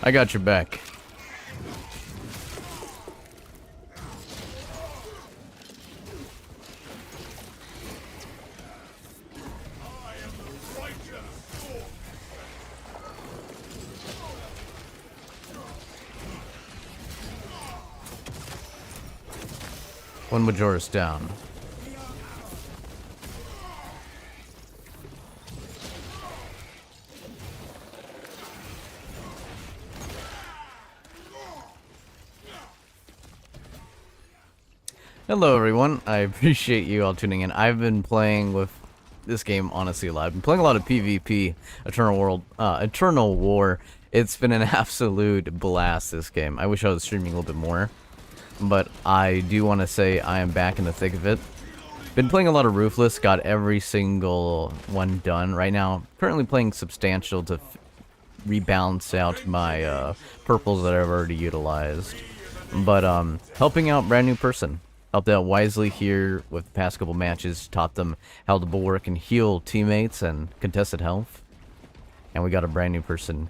I got your back. One Majora's down. Hello everyone, I appreciate you all tuning in. I've been playing with this game honestly a lot. I've been playing a lot of PvP, Eternal War. It's been an absolute blast, this game. I wish I was streaming a little bit more. But I do want to say I am back in the thick of it. Been playing a lot of Ruthless, got every single one done. Right now, currently playing Substantial to rebalance out my purples that I've already utilized. But helping out brand new person. Helped out wisely here with the past couple matches. Taught them how to bulwark and heal teammates and contested health. And we got a brand new person.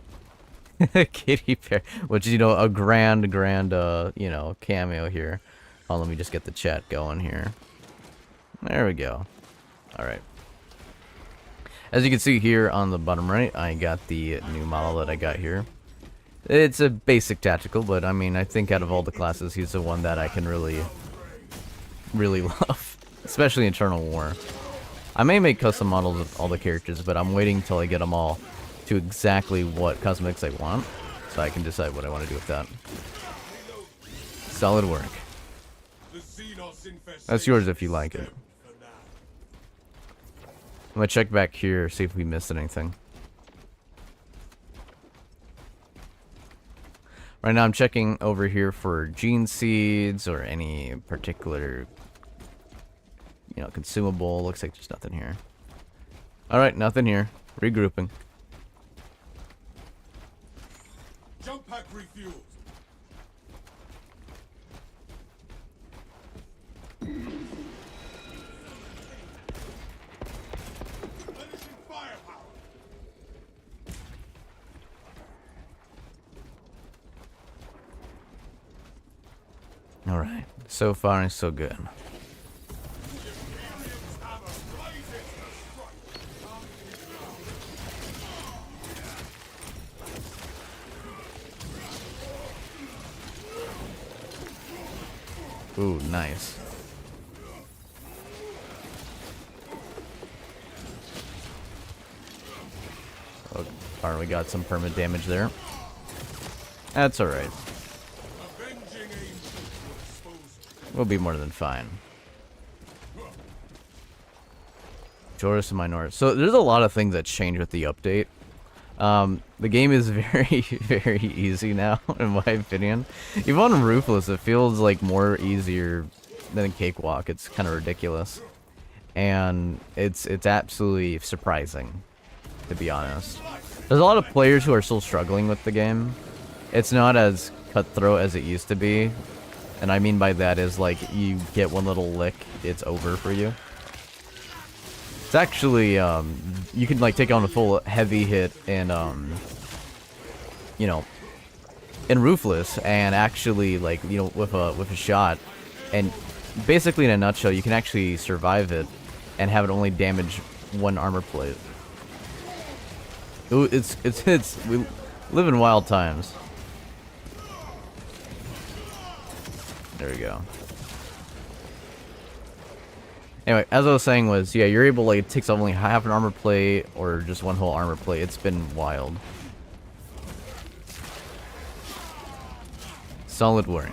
Kitty Bear, which is, you know, a grand, you know, cameo here. Oh, let me just get the chat going here. There we go. Alright. As you can see here on the bottom right, I got the new model that I got here. It's a basic tactical, but I mean, I think out of all the classes, he's the one that I can really love. Especially Eternal War. I may make custom models of all the characters, but I'm waiting until I get them all to exactly what cosmetics I want, so I can decide what I want to do with that. Solid work. That's yours if you like it. I'm gonna check back here, see if we missed anything. Right now I'm checking over here for gene seeds or any particular, you know, consumable. Looks like there's nothing here. Alright, nothing here. Regrouping. Jump pack refueled. Finishing firepower. All right. So far, so good. Ooh, nice. Oh, darn, we got some permanent damage there. That's alright. We'll be more than fine. Joris and Minoris. So there's a lot of things that change with the update. The game is very, very easy now, in my opinion. Even on Ruthless, it feels like more easier than Cakewalk. It's kind of ridiculous. And it's absolutely surprising, to be honest. There's a lot of players who are still struggling with the game. It's not as cutthroat as it used to be. And I mean by that is, like, you get one little lick, it's over for you. It's actually, you can, like, take on a full heavy hit and, you know, in Ruthless, and actually, like, you know, with a shot, and basically in a nutshell, you can actually survive it and have it only damage one armor plate. Ooh, we live in wild times. There we go. Anyway, as I was saying was, yeah, you're able to, like, take only half an armor plate or just one whole armor plate. It's been wild. Solid work.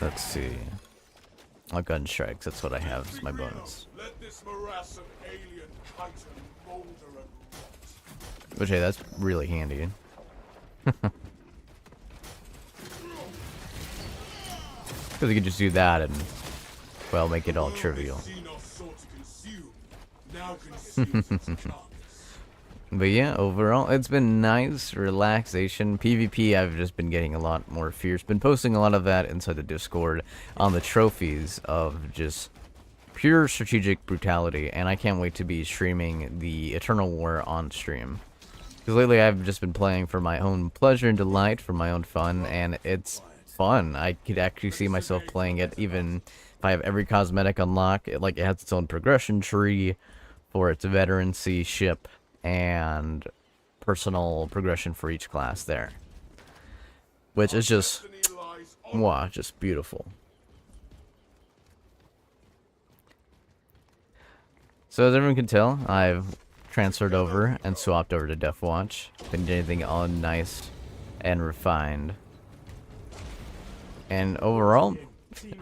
Let's see. Oh, gun strikes. That's what I have as my bonus. Let this morass of alien chitin molder and rot. Which, hey, that's really handy. Because you can just do that and well, make it all World trivial. Xenos sought to consume, now consumes its targets. But yeah, overall, it's been nice, relaxation. PvP, I've just been getting a lot more fierce. Been posting a lot of that inside the Discord on the trophies of just pure strategic brutality. And I can't wait to be streaming the Eternal War on stream. Because lately I've just been playing for my own pleasure and delight, for my own fun, and it's fun. I could actually see myself playing it even if I have every cosmetic unlocked. It has its own progression tree for its veterancy ship and personal progression for each class there, which is just, wow, just beautiful. So as everyone can tell, I've transferred over and swapped over to Death Watch. Been doing anything all nice and refined, and overall,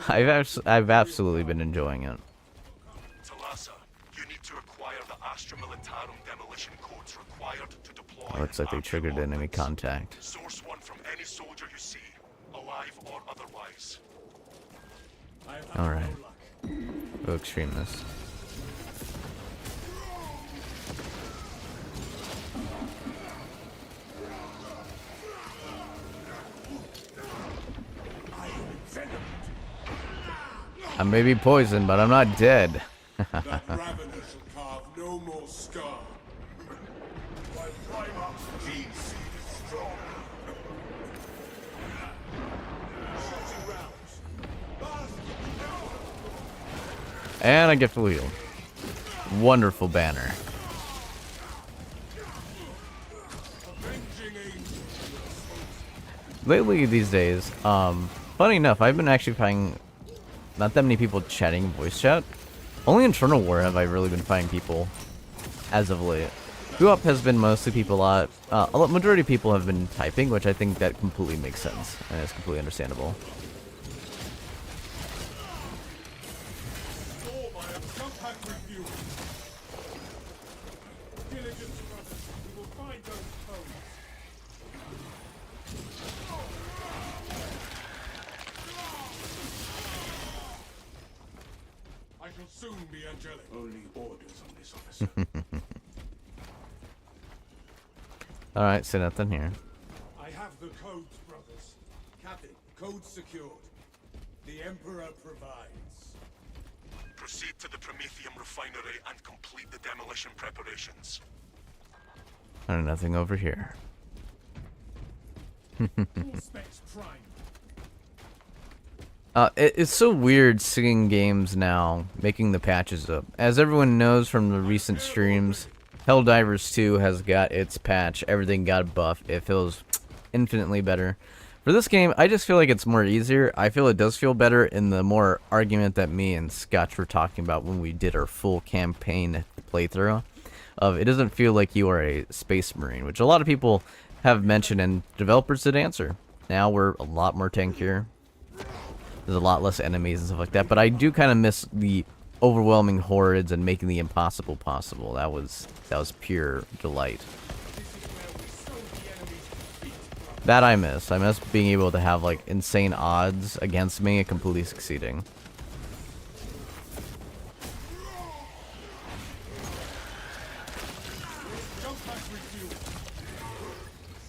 I've absolutely been enjoying it. Looks like they triggered enemy contact. Source one from any soldier you see, alive or otherwise. Alright. Go extremist. I may be poisoned, but I'm not dead. That ravener shall carve no more scar. My Primarch's gene seed is strong. Shooting rounds. And I get full heal. Wonderful banner. Avenging angels. Lately these days, funny enough, I've been actually finding not that many people chatting voice chat. Only in Eternal War have I really been finding people as of late. Go-up has been mostly people a majority of people have been typing, which I think that completely makes sense and is completely understandable. Storm, I have contact with you. Diligence, brothers. We will find those foes. I shall soon be angelic. Only orders on this officer. Alright, so nothing here. I have the codes, brothers. Captain, codes secured. The Emperor provides. Proceed to the Prometheum refinery and complete the demolition preparations. And nothing over here. Full specs prime. It's so weird seeing games now making the patches up. As everyone knows from the recent streams, Helldivers 2 has got its patch. Everything got buffed. It feels infinitely better. For this game, I just feel like it's more easier. I feel it does feel better in the more argument that me and Scotch were talking about when we did our full campaign playthrough. It doesn't feel like you are a space marine, which a lot of people have mentioned and developers did answer. Now we're a lot more tankier. There's a lot less enemies and stuff like that, but I do kind of miss the overwhelming hordes and making the impossible possible. That was pure delight. That I miss. I miss being able to have like insane odds against me and completely succeeding. Contact refuel.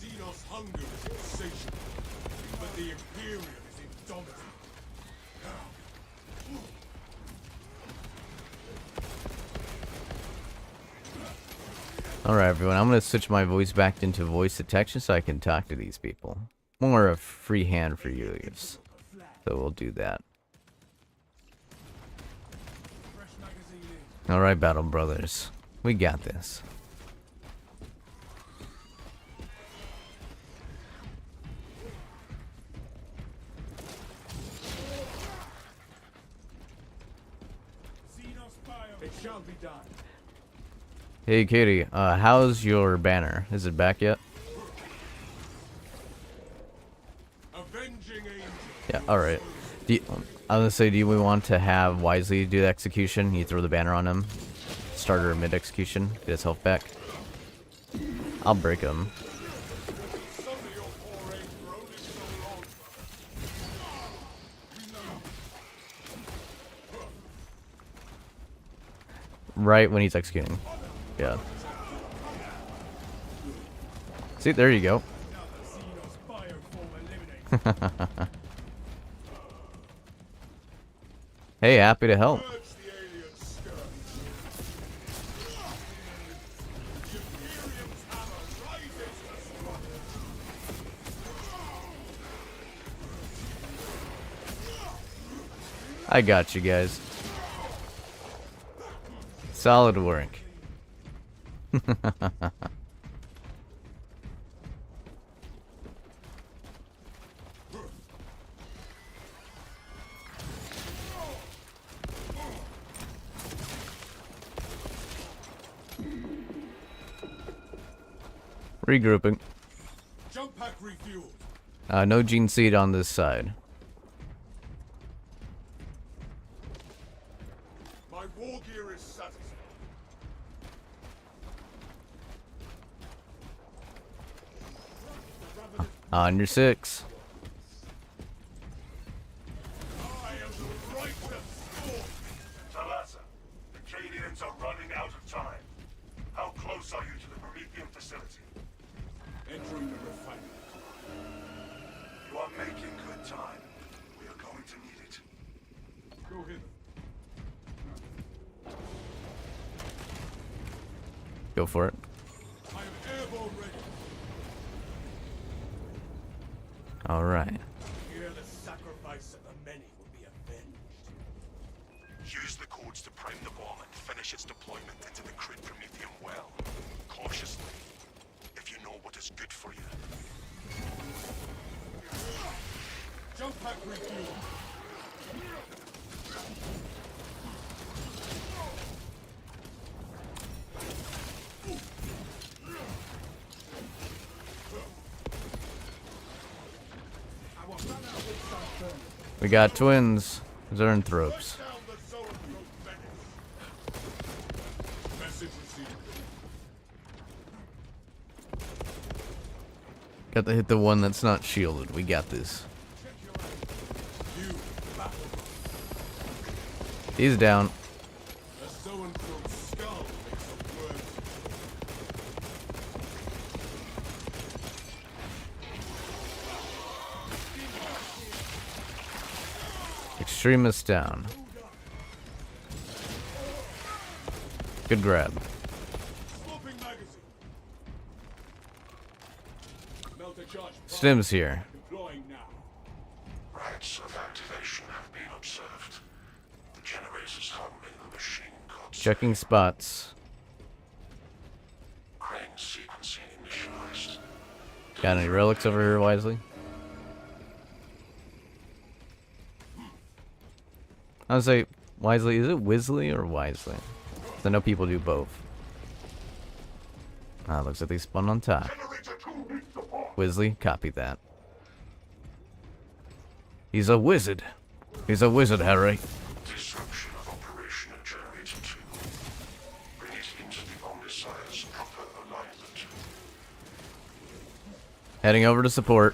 Xenos hunger is insatiable, but the Imperium is indomitable. Alright everyone, I'm going to switch my voice back into voice detection so I can talk to these people. More a free hand for you to use. So we'll do that. Fresh magazine in. Alright, Battle Brothers. We got this. Xenos bio. It shall be done. Hey Katie, how's your banner? Is it back yet? Avenging angel. Yeah, alright. I was gonna say, do we want to have Wisely do the execution? You throw the banner on him. Starter mid-execution. Get his health back. I'll break him. Some of your forays were only so long. right when he's executing. Yeah. See, there you go. Hey, happy to help. Purge the alien scum. The Imperium's hammer rises to strike. I got you guys. Solid work. Regrouping. Jump pack refueled. No gene seed on this side. My war gear is satisfied. On your 6. I am the righteous storm. Talassa, the Cadians are running out of time. How close are you to the Promethean facility? Entering the refinery. You are making good time. We are going to need it. Go hither. Go for it. I am airborne ready. All right. Here the sacrifice of the many will be avenged. Use the codes to prime the bomb and finish its deployment into the crude Prometheum well. Cautiously, if you know what is good for you. Jump pack refueled. We got twins. Zernthropes. Down the zone through menace. Message received. Got to hit the one that's not shielded. We got this. Check your aim. You battle. He's down. A Zoanthrope skull makes a word. Extremist down. Good grab. Swapping magazine. Melter charge. Stim's here. Deploying now. Rites of activation have been observed. The generators hum in the machine codes. Checking spots. Crane sequencing initialized. Got any relics over here, Wisely? I would say, Wisely, is it Wisley or Wisely? 'Cause I know people do both. Ah, looks like they spun on top. Generator 2 needs support. Wisley, copy that. He's a wizard. He's a wizard, Harry. Disruption of operation at Generator 2. Bring it into the Omnissiah's proper alignment. Heading over to support.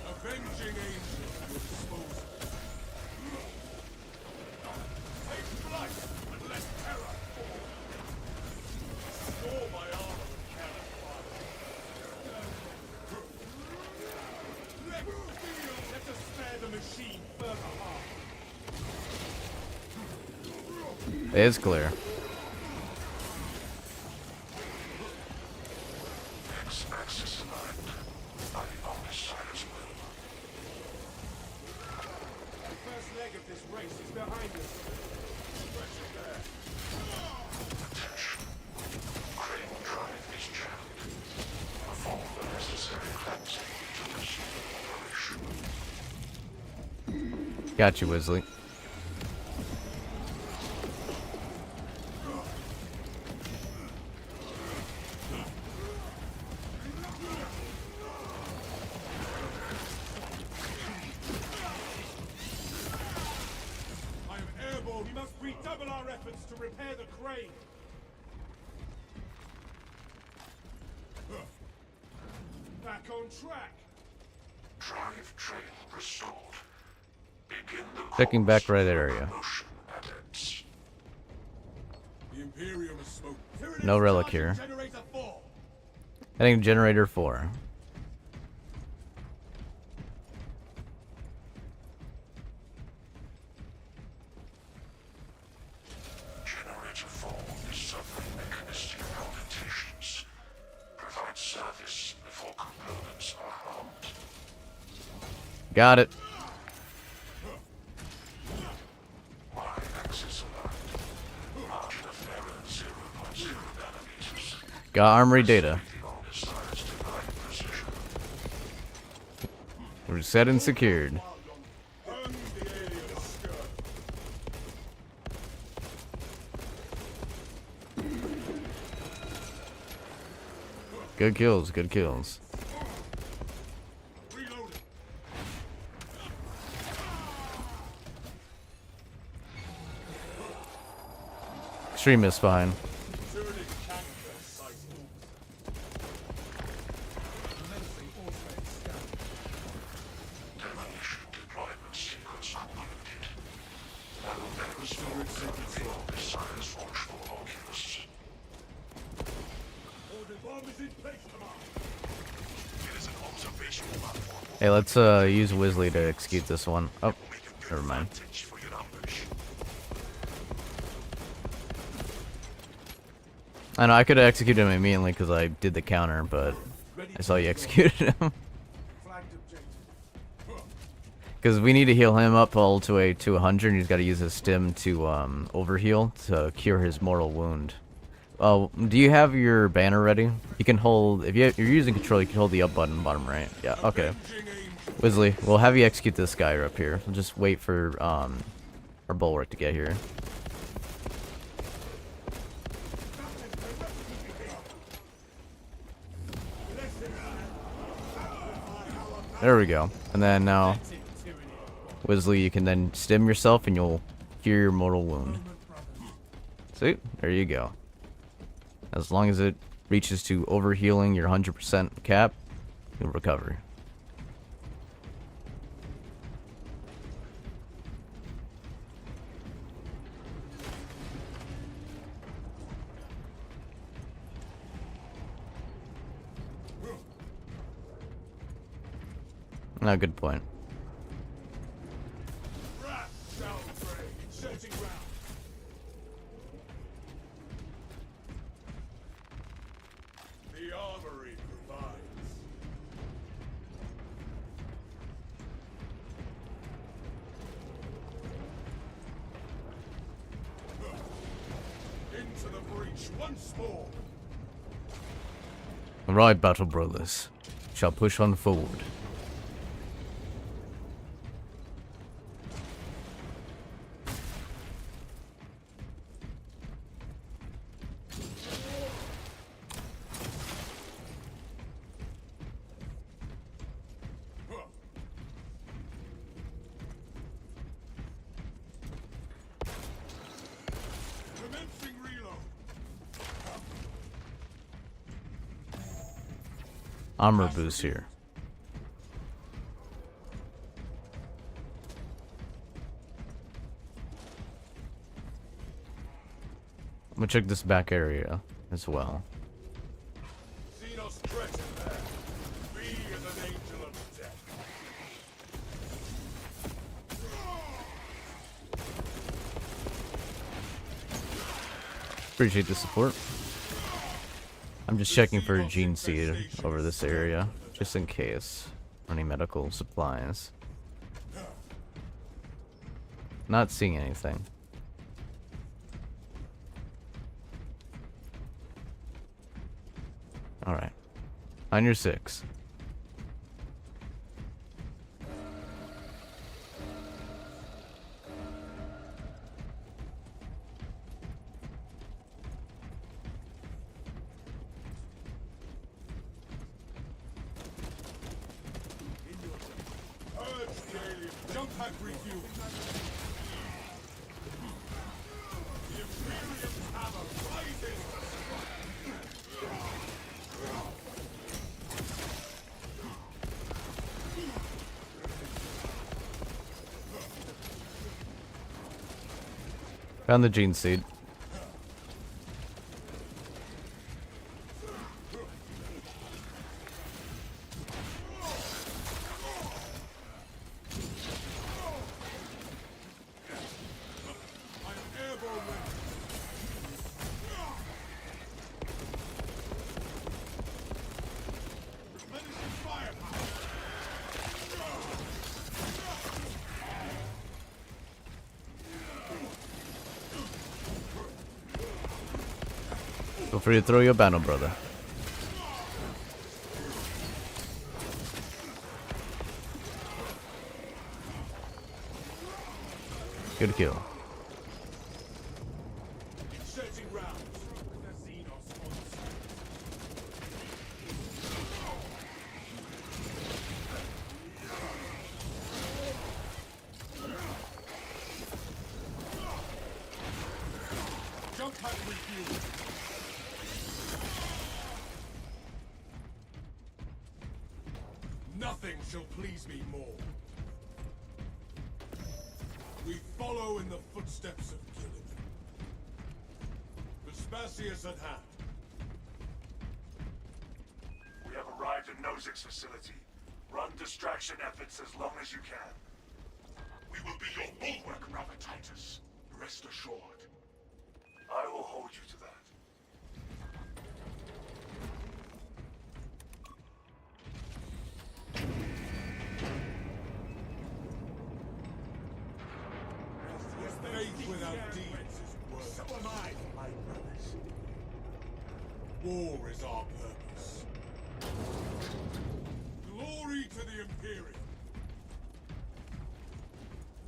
Avenging angel to dispose. Take flight and let terror fall. Store my armor with cannon fire. Let steel, let us spare the machine further harm. It's clear. X-axis aligned by the Omnissiah's will. The first leg of this race is behind us. Pressure there. Attention. Crane drive is jammed. Perform the necessary cleansing to resume operation. Got you, Wisley. I am airborne. We must redouble our efforts to repair the crane. Back on track. Drive train restored. Begin the Checking course back right for area. promotion at No relic here. Generator 4. Heading to generator 4. Generator 4 is suffering mechanistic palpitations. Provide service before components are harmed. Got it. Y-axis aligned. Margin of error 0.0 nanometers. Got armory data. Science divine precision. Reset and secured. Burn the alien skirt. Good kills, good kills. Reloading. Extremist behind. Turning tanker sighted. Demolition deployment sequence concluded. Nanometers for the science watchful Oculus. Order bomb is in place, command. It is an observation platform. Hey, let's use Wisley to execute this one. Oh, never mind. Advantage for your ambush. I know I could have executed him immediately because I did the counter, but I saw you executed him. Flagged objective. Because we need to heal him up all to 100, and he's got to use his stim to overheal to cure his mortal wound. Oh, do you have your banner ready? You can hold, if you're using control, you can hold the up button bottom right. Yeah, okay. Avenging angel. Wisley, we'll have you execute this guy up here. We'll just wait for our bulwark to get here. There we go. And then now, Wisley, you can then stim yourself and you'll cure your mortal wound. See? There you go. As long as it reaches to overhealing your 100% cap, you'll recover. No, good point. Rat shall prey. Inserting round. The armory provides. Into the breach once more. Alright, Battle Brothers. Shall push on forward. Commencing reload. Armor boost here. I'm gonna check this back area as well. Xenos threat in there. Be as an angel of death. Appreciate the support. I'm just checking for a gene seed over this area, just in case. Any medical supplies. Not seeing anything. Alright. On your 6. Urge the alien. Jump pack refuel. The Imperium's hammer rises. Found the gene seed. Feel free to throw your banner, brother. Good kill. Inserting rounds. The Xenos on jump pack refuel. Nothing shall please me more. We follow in the footsteps of Gilliman. Vespasius at hand. We have arrived at Nozick's facility. Run distraction efforts as long as you can. We will be your bulwark, Titus. Rest assured. I will hold you to that. Faith without deeds is worthless. So am I, my brothers. War is our purpose. Glory to the Imperium.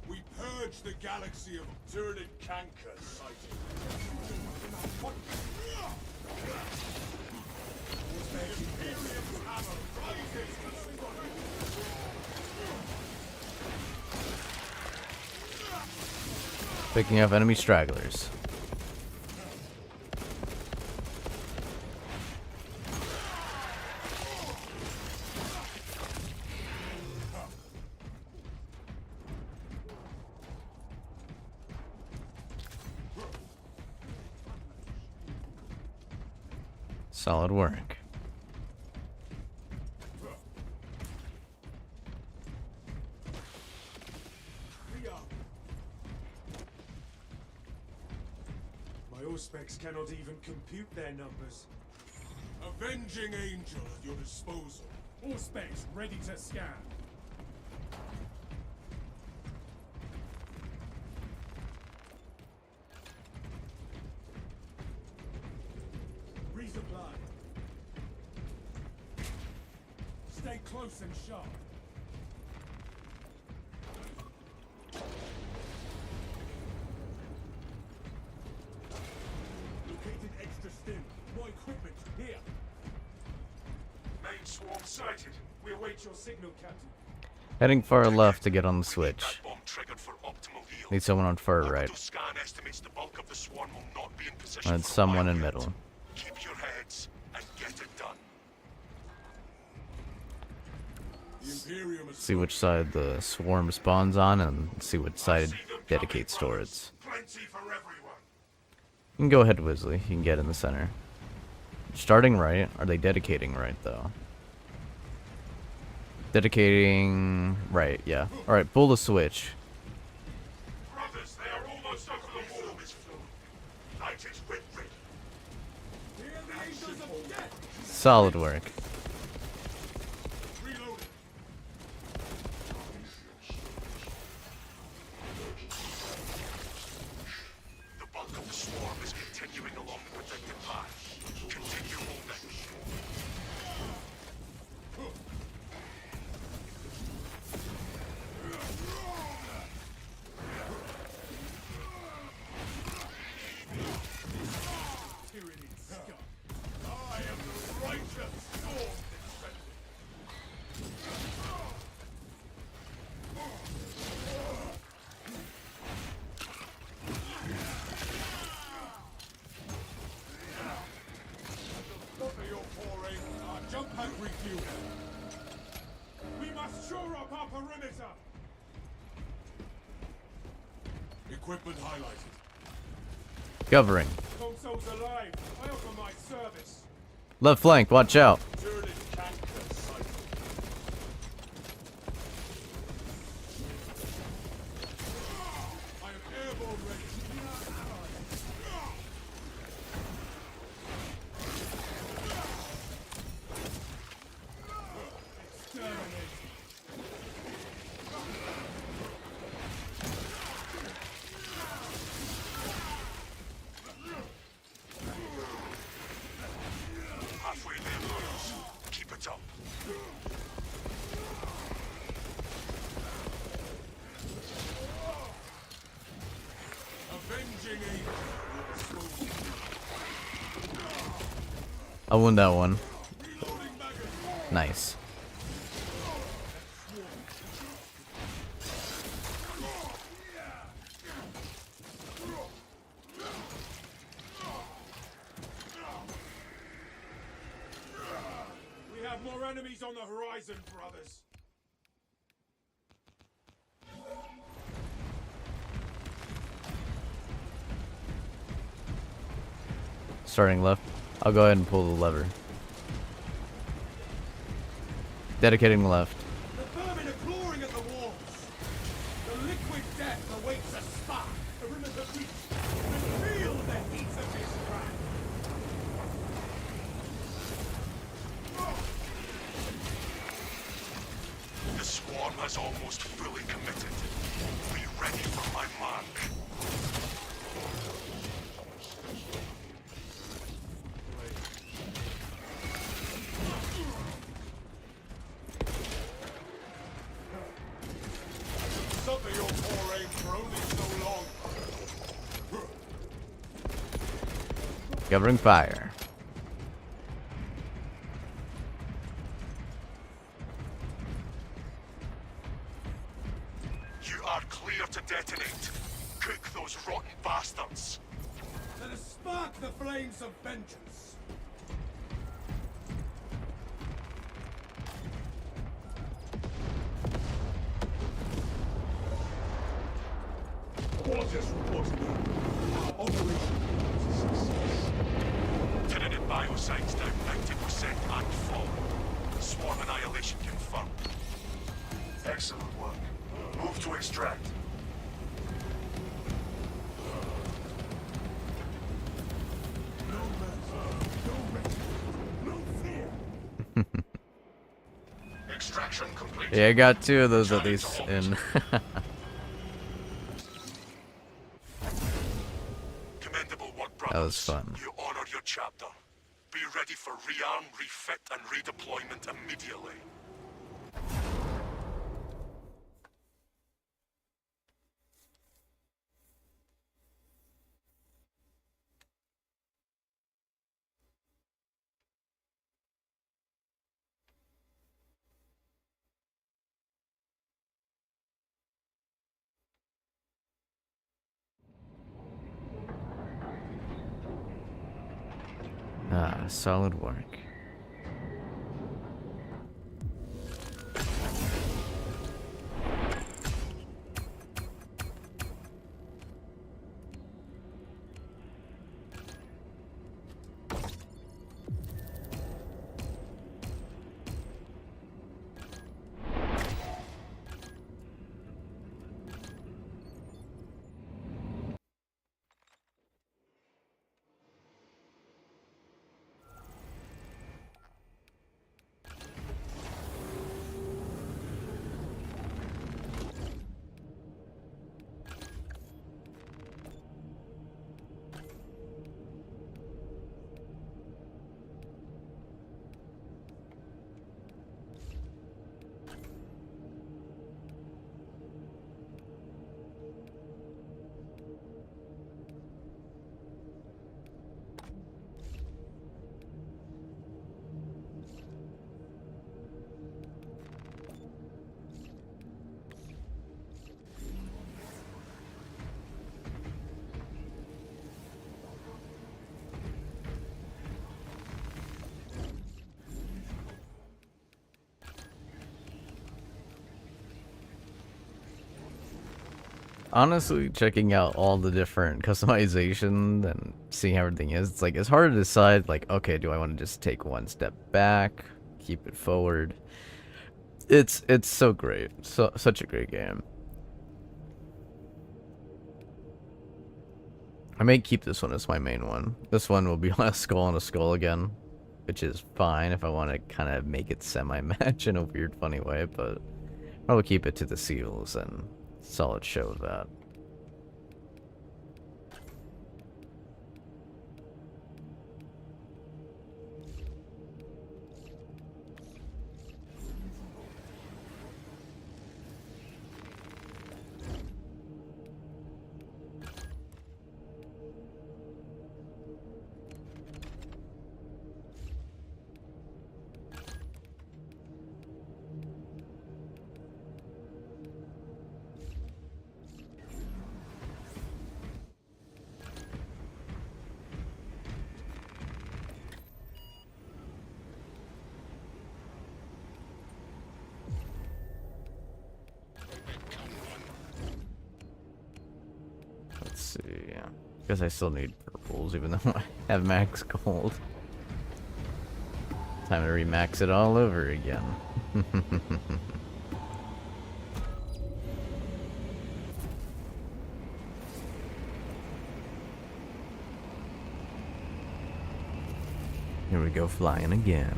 We purge the galaxy of Tyranid canker sighting. The Imperium's hammer rises. Picking up enemy stragglers. Solid work. My Auspex cannot even compute their numbers. Avenging Angel at your disposal. Auspex ready to scan. Resupply. Stay close and sharp. Located extra stim. More equipment here. Main swarm sighted. We await your signal, Captain. Heading far left to get on the We need switch. that bomb triggered for optimal heal. Need someone on far right. Orbital scan estimates the bulk of the swarm will not be in position And for a someone while in yet. middle. Keep your heads and get it done. The Imperium has See which side the swarm spawns on and see which side it dedicates towards. Plenty for everyone. You can go ahead, Wisley. You can get in the center. Starting right. Are they dedicating right, though? Dedicating right, yeah. Alright, pull the switch. Brothers, they are almost over the wall. Light is red ready. Hear the angels of death! Solid work. Reloading. The bulk of the swarm is continuing along the protected path. Continue holding. Tyranid scum. I am the righteous storm descendant. For your foray, our jump pack refuel. We must shore up our perimeter. Equipment highlighted. Covering. Consoles alive. I offer my service. Left flank, watch out. Tyranid canker sighted. I am airborne ready. Exterminate. I won that one. Nice. We have more enemies on the horizon, brothers. Starting left. I'll go ahead and pull the lever. Dedicating the left. The vermin are clawing at the walls. The liquid death awaits a spark. The rim of the beach. And feel the heat of his wrath. The swarm has almost fully committed. Be ready for my mark. Suffer your poor aim for only so long. Covering fire. You are clear to detonate. Cook those rotten bastards. Let us spark the flames of vengeance. Qualities reporting in. Our operation is a success. Tenant biocides down 90% and full. Swarm annihilation confirmed. Excellent work. Move to extract. No mercy, no rest, no fear. Extraction complete. Yeah, I got 2 of those at least in. Commendable work, That brothers. was fun. You honored your chapter. Be ready for rearm, refit, and redeployment immediately. Ah, solid work. Honestly, checking out all the different customization and seeing how everything is, it's like it's hard to decide, like, okay, do I want to just take one step back, keep it forward? It's so great. Such a great game. I may keep this one as my main one. This one will be on a skull again, which is fine if I want to kind of make it semi-match in a weird, funny way, but I'll keep it to the seals and solid show of that. Let's see. Yeah. Guess I still need purples, even though I have max gold. Time to remax it all over again. Here we go, flying again.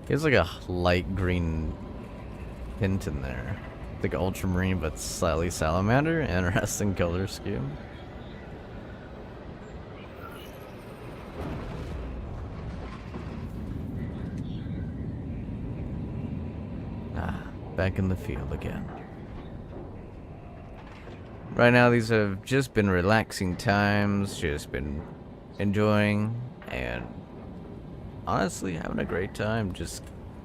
He has like a light green hint in there. Like ultramarine, but slightly salamander. Interesting color scheme. Ah, back in the field again. Right now, these have just been relaxing times, just been enjoying and honestly having a great time, just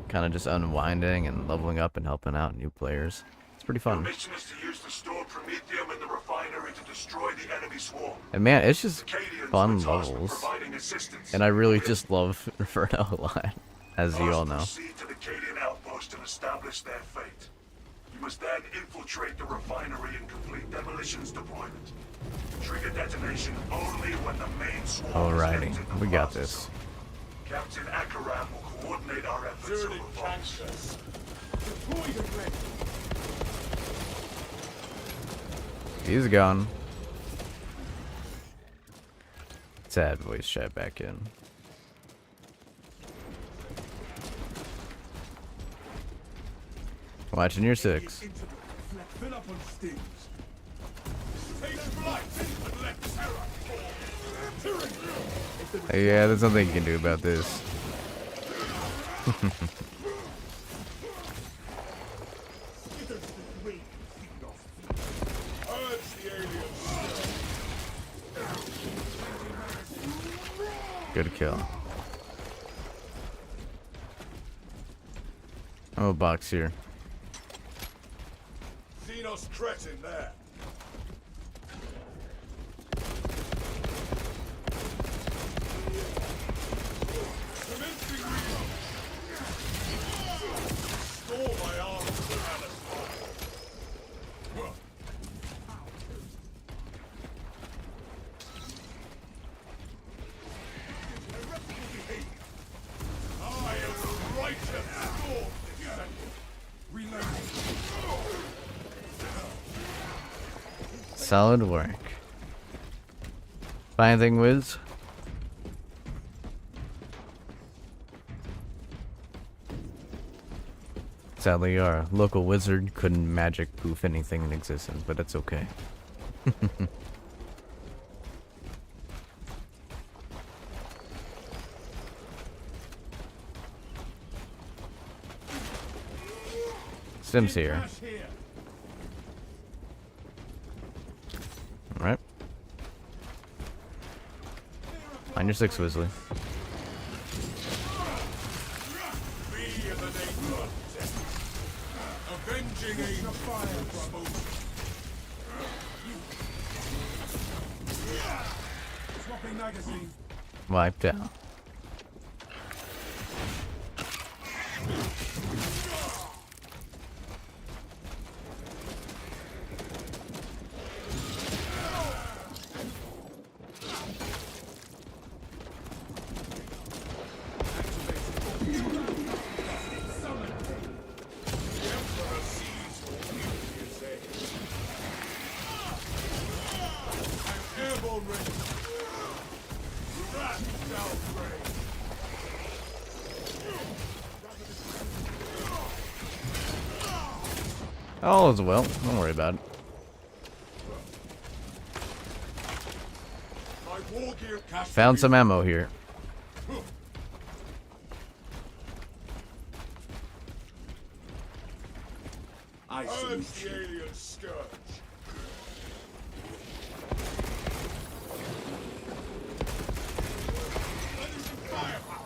kind of just unwinding and leveling up and helping out new players. It's pretty Your fun. mission is to use the stored promethium in the refinery to destroy the enemy swarm. And man, it's just Acadians fun were tasked with levels. providing assistance. And I really just love Inferno a lot, as you all know. Proceed to the Acadian outpost and establish their fate. You must then infiltrate the refinery and complete demolitions deployment. Trigger detonation only when the main swarm is Alrighty, entered the we got process. this. Captain Akaram will coordinate our efforts to Dirty revolt. cancers. Deploy the ready. He's gone. Sad voice chat back in. Watching your six. Into the reflect. Fill up on stings. Take flight and let terror fall. Yeah, there's nothing you can do about this. Urge the aliens. Good kill. Oh, box here. Xenos cretin there. Commencing reload. Store my arms for Alice. I am the righteous storm descendant. Reloading. Solid work. Find anything, Wiz? Sadly, our local wizard couldn't magic poof anything in existence, but that's okay. Sims here. Cash here. Alright. Find your six, Wizzly. Be in the name of death. Avenging aim of fire exposure. Swapping magazine. Wiped out. Airborne ready. Rat shall prey. All is well. Don't worry about it. My war gear cache. Found some ammo here. I urge the alien scourge. Firepower.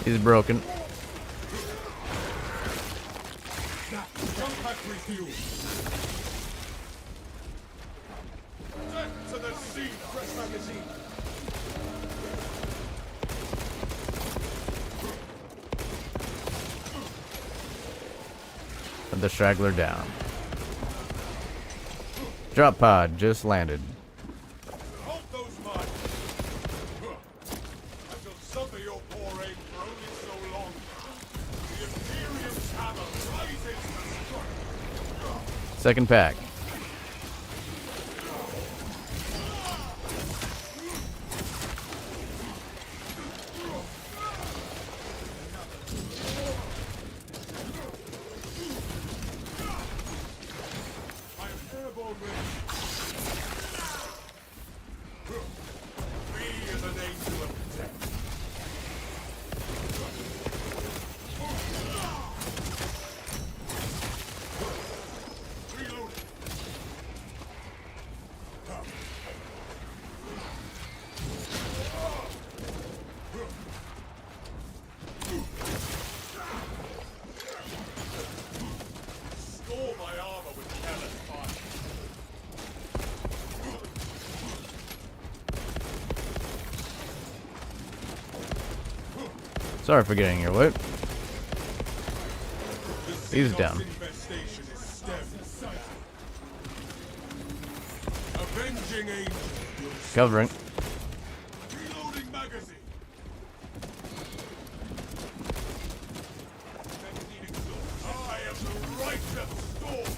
He's broken. Jump pack refuel. the straggler down. Drop pod just landed. Hold those mines! I shall suffer your poor aim for only so long. The Imperium's hammer rises to strike. Second pack. I am airborne ready. Me is an angel of death. Reloading. Store my armor with careless fire. Sorry for getting your way. The He's Xenos down. infestation is stemmed. Avenging angel. Covering. Reloading magazine. I am the righteous storm.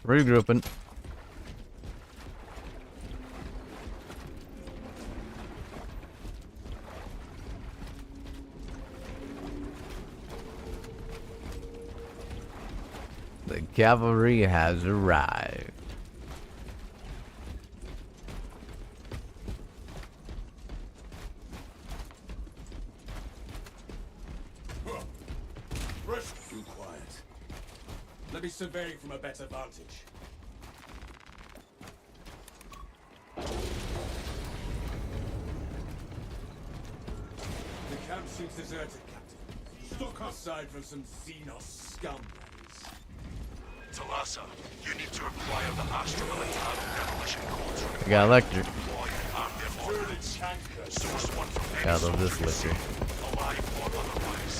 Regrouping. The cavalry has arrived. Rest. Too quiet. Let me survey from a better vantage. The camp seems deserted, Captain. Stock aside from some Xenos scum, that is. Talassa, you need to acquire the astral and internal demolition codes from We got electric. employ and arm their Turning ordnance. canker. Source one from any Gotta love soldier this you liquor. see, alive or otherwise.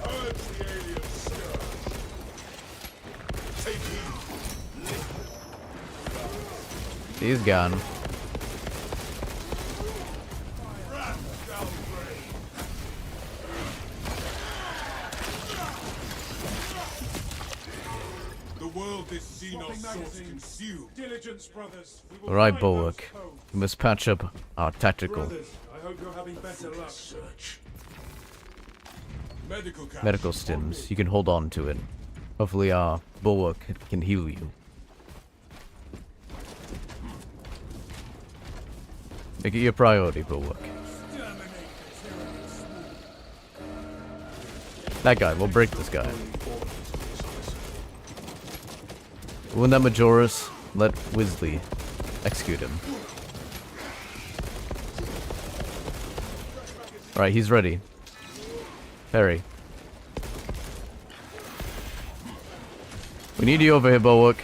Urge the alien scourge. Take heed. He's gone. Wrath shall reign. The world this Xenos source consumed. Diligence, brothers. We will Alright, find Bullock. those codes. We must patch up our tactical Brothers, I hope you're having better luck. Search. medical stims. You can hold on to it. Hopefully, Bulwark can heal you. Make it your priority, Bulwark. That guy, we'll break this guy. When that Majoris, let Wisley execute him. Alright, he's ready. Perry. We need you over here, Bulwark.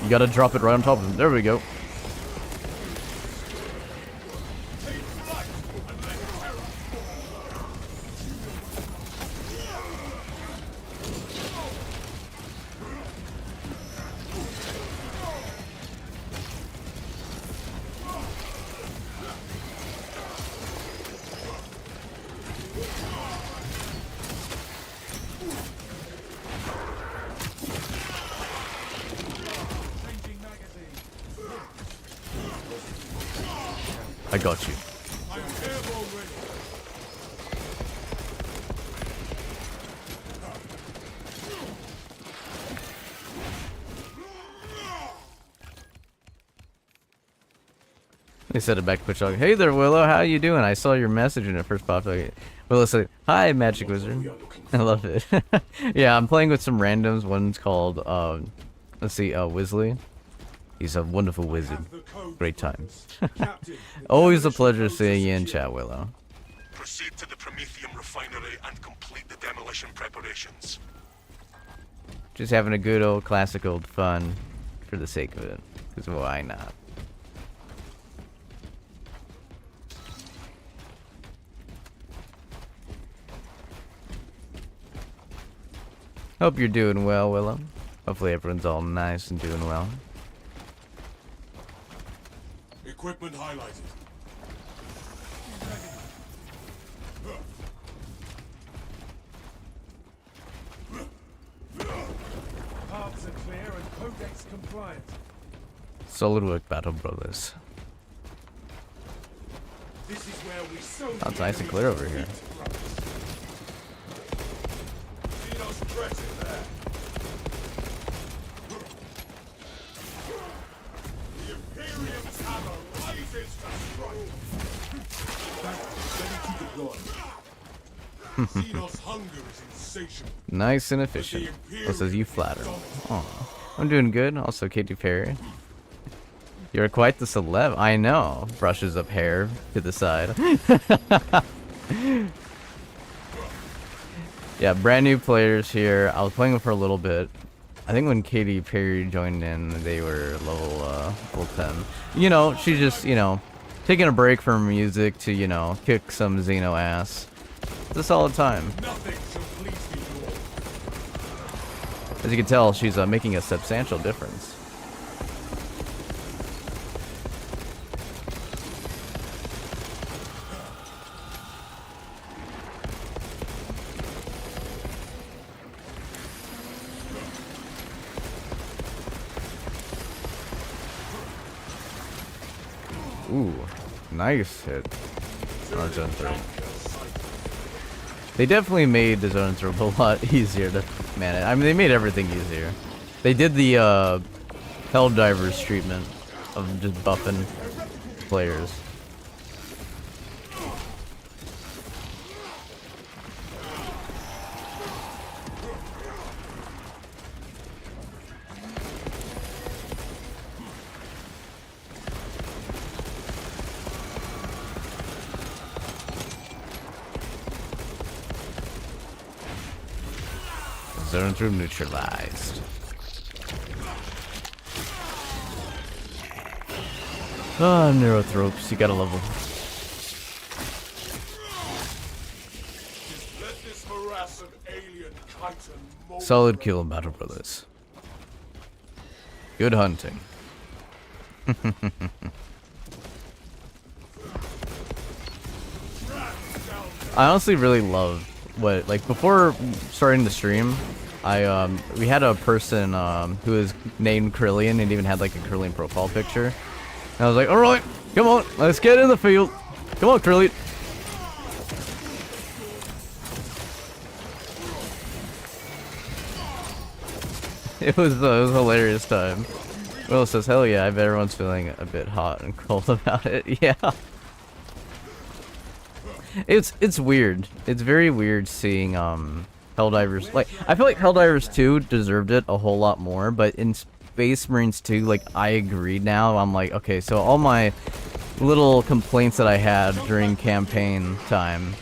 You gotta drop it right on top of him. There we go. I got you. I am airborne ready. They said it back to Push. Hey there, Willow. How you doing? I saw your message when it first popped up. Willow said, "Hi, Magic Wizard." I love it. Yeah, I'm playing with some randoms. One's called, let's see, Wisley. He's a wonderful wizard. Have the code, Great times. Captain, Always a demolition pleasure codes are seeing you in secure. chat, Willow. Proceed to the Promethium refinery and complete the demolition preparations. Just having a good old classic old fun for the sake of it. Because why not? Hope you're doing well, Willem. Hopefully everyone's all nice and doing well. Equipment highlighted. Paths are clear and codex compliant. Solid work, Battle Brothers. This is where we sow Oh, it's nice and clear over here. See those threats in there? The Imperium's hammer rises to strike. Ready to deploy. Xenos hunger is insatiable. Nice and efficient. Just as you flatter. Aw. I'm doing good. Also, Katy Perry. You're quite the celeb. I know. Brushes up hair to the side. Yeah, brand new players here. I was playing for a little bit. I think when Katy Perry joined in, they were level 10. You know, she's just, you know, taking a break from music to, you know, kick some Xeno ass. It's a solid time. Nothing shall please me more. As you can tell, she's making a substantial difference. Ooh, nice hit. On zone 3. They definitely made the zone 3 a lot easier to manage. I mean, they made everything easier. They did the Helldivers treatment of just buffing players. Zone 3 neutralized. Ah, Neurothropes, you gotta love them. Let this morass of alien chitin mold. Solid kill, Battle Brothers. Good hunting. I honestly really love what, like, before starting the stream, we had a person who was named Krillian and even had like a Krillian profile picture. And I was like, all right, come on, let's get in the field. Come on, Krillian. It was a hilarious time. Will says, hell yeah, I bet everyone's feeling a bit hot and cold about it. Yeah. It's weird. It's very weird seeing Helldivers. Like, I feel like Helldivers 2 deserved it a whole lot more, but in Space Marines 2, like, I agreed now. I'm like, okay, so all my little complaints that I had during campaign time,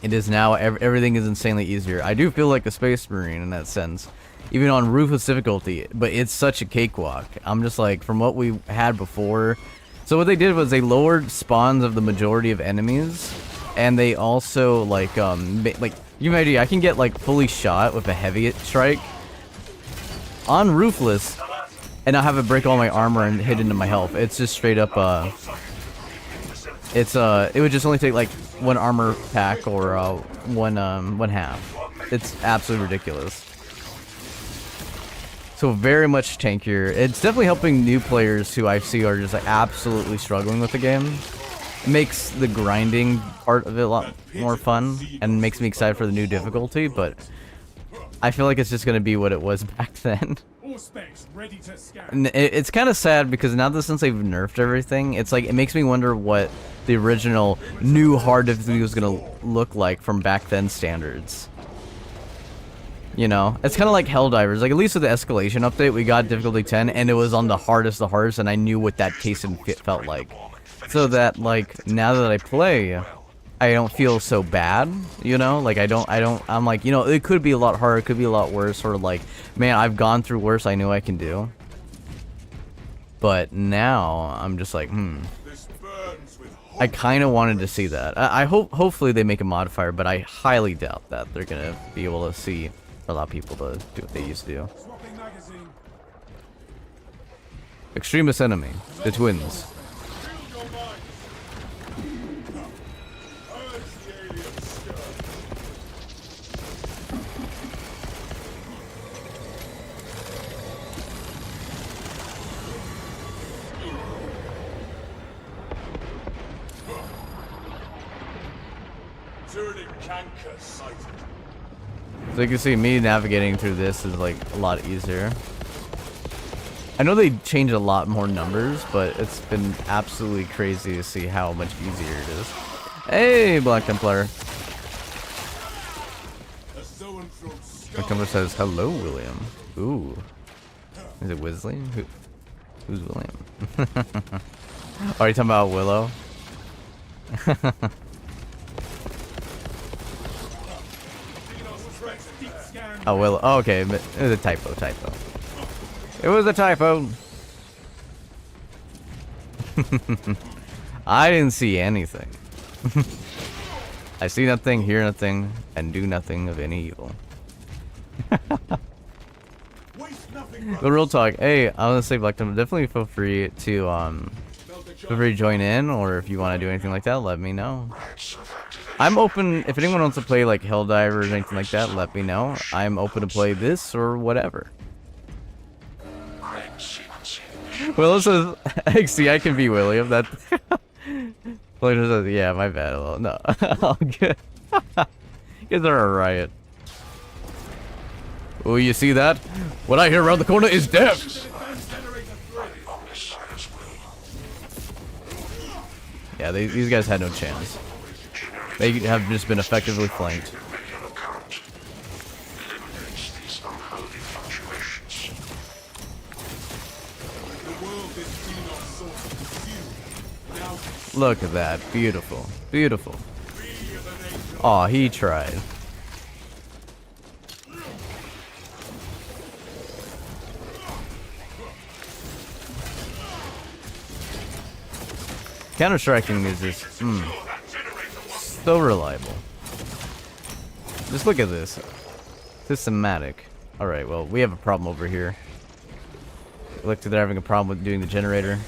it is now everything is insanely easier. I do feel like a Space Marine in that sense, even on ruthless difficulty, but it's such a cakewalk. I'm just like, from what we had before. So what they did was they lowered spawns of the majority of enemies, and they also like you might I can get like fully shot with a heavy strike on ruthless, and I have it break all my armor and hit into my health. It's just straight up it would just only take like one armor pack or one half. It's absolutely ridiculous. So very much tankier. It's definitely helping new players who I see are just like absolutely struggling with the game. It makes the grinding part of it a lot more fun and makes me excited for the new difficulty, but I feel like it's just going to be what it was back then. And it's kind of sad because now that since they've nerfed everything, it's like it makes me wonder what the original new hard difficulty was going to look like from back then standards. You know, it's kind of like Helldivers. Like, at least with the escalation update, we got difficulty 10, and it was on the hardest, and I knew what that case and fit felt like. So that, like, now that I play, I don't feel so bad, you know? Like, I'm like, you know, it could be a lot harder, it could be a lot worse, or like, man, I've gone through worse, I know I can do. But now, I'm just like, This burns with I kind of wanted to see that. I hope, hopefully they make a modifier, but I highly doubt that they're gonna be able to see, allow people to do what they used to do. Swapping magazine. Extremist enemy, the twins. Build your minds. Urge the alien scourge. Turning canker sighted. So you can see me navigating through this is like a lot easier. I know they changed a lot more numbers, but it's been absolutely crazy to see how much easier it is. Hey, Black Templar. A zoanthrope Black Templar says, hello, William. Ooh. Is it Wisley? Who's William? Are you talking about Willow? Oh, Willow. Oh, okay. It was a typo. It was a typo. I didn't see anything. I see nothing, hear nothing, and do nothing of any evil. Waste nothing. The real talk. Hey, I want to say, Black Templar, definitely feel free to join in, or if you want to do anything like that, let me know. I'm open. If anyone wants to play like Helldivers or anything like that, let me know. I'm open to play this or whatever. Willow says, XC, I can be William. That. William says, yeah, my bad. Well, no, all good. You guys are a riot. Oh, you see that? What I hear around the corner is death. Yeah, these guys had no chance. They have just been effectively flanked. Look at that. Beautiful. Beautiful. Aw, he tried. Counter-striking is just, so reliable. Just look at this. Systematic. Alright, well, we have a problem over here. Look like they're having a problem with doing the generator.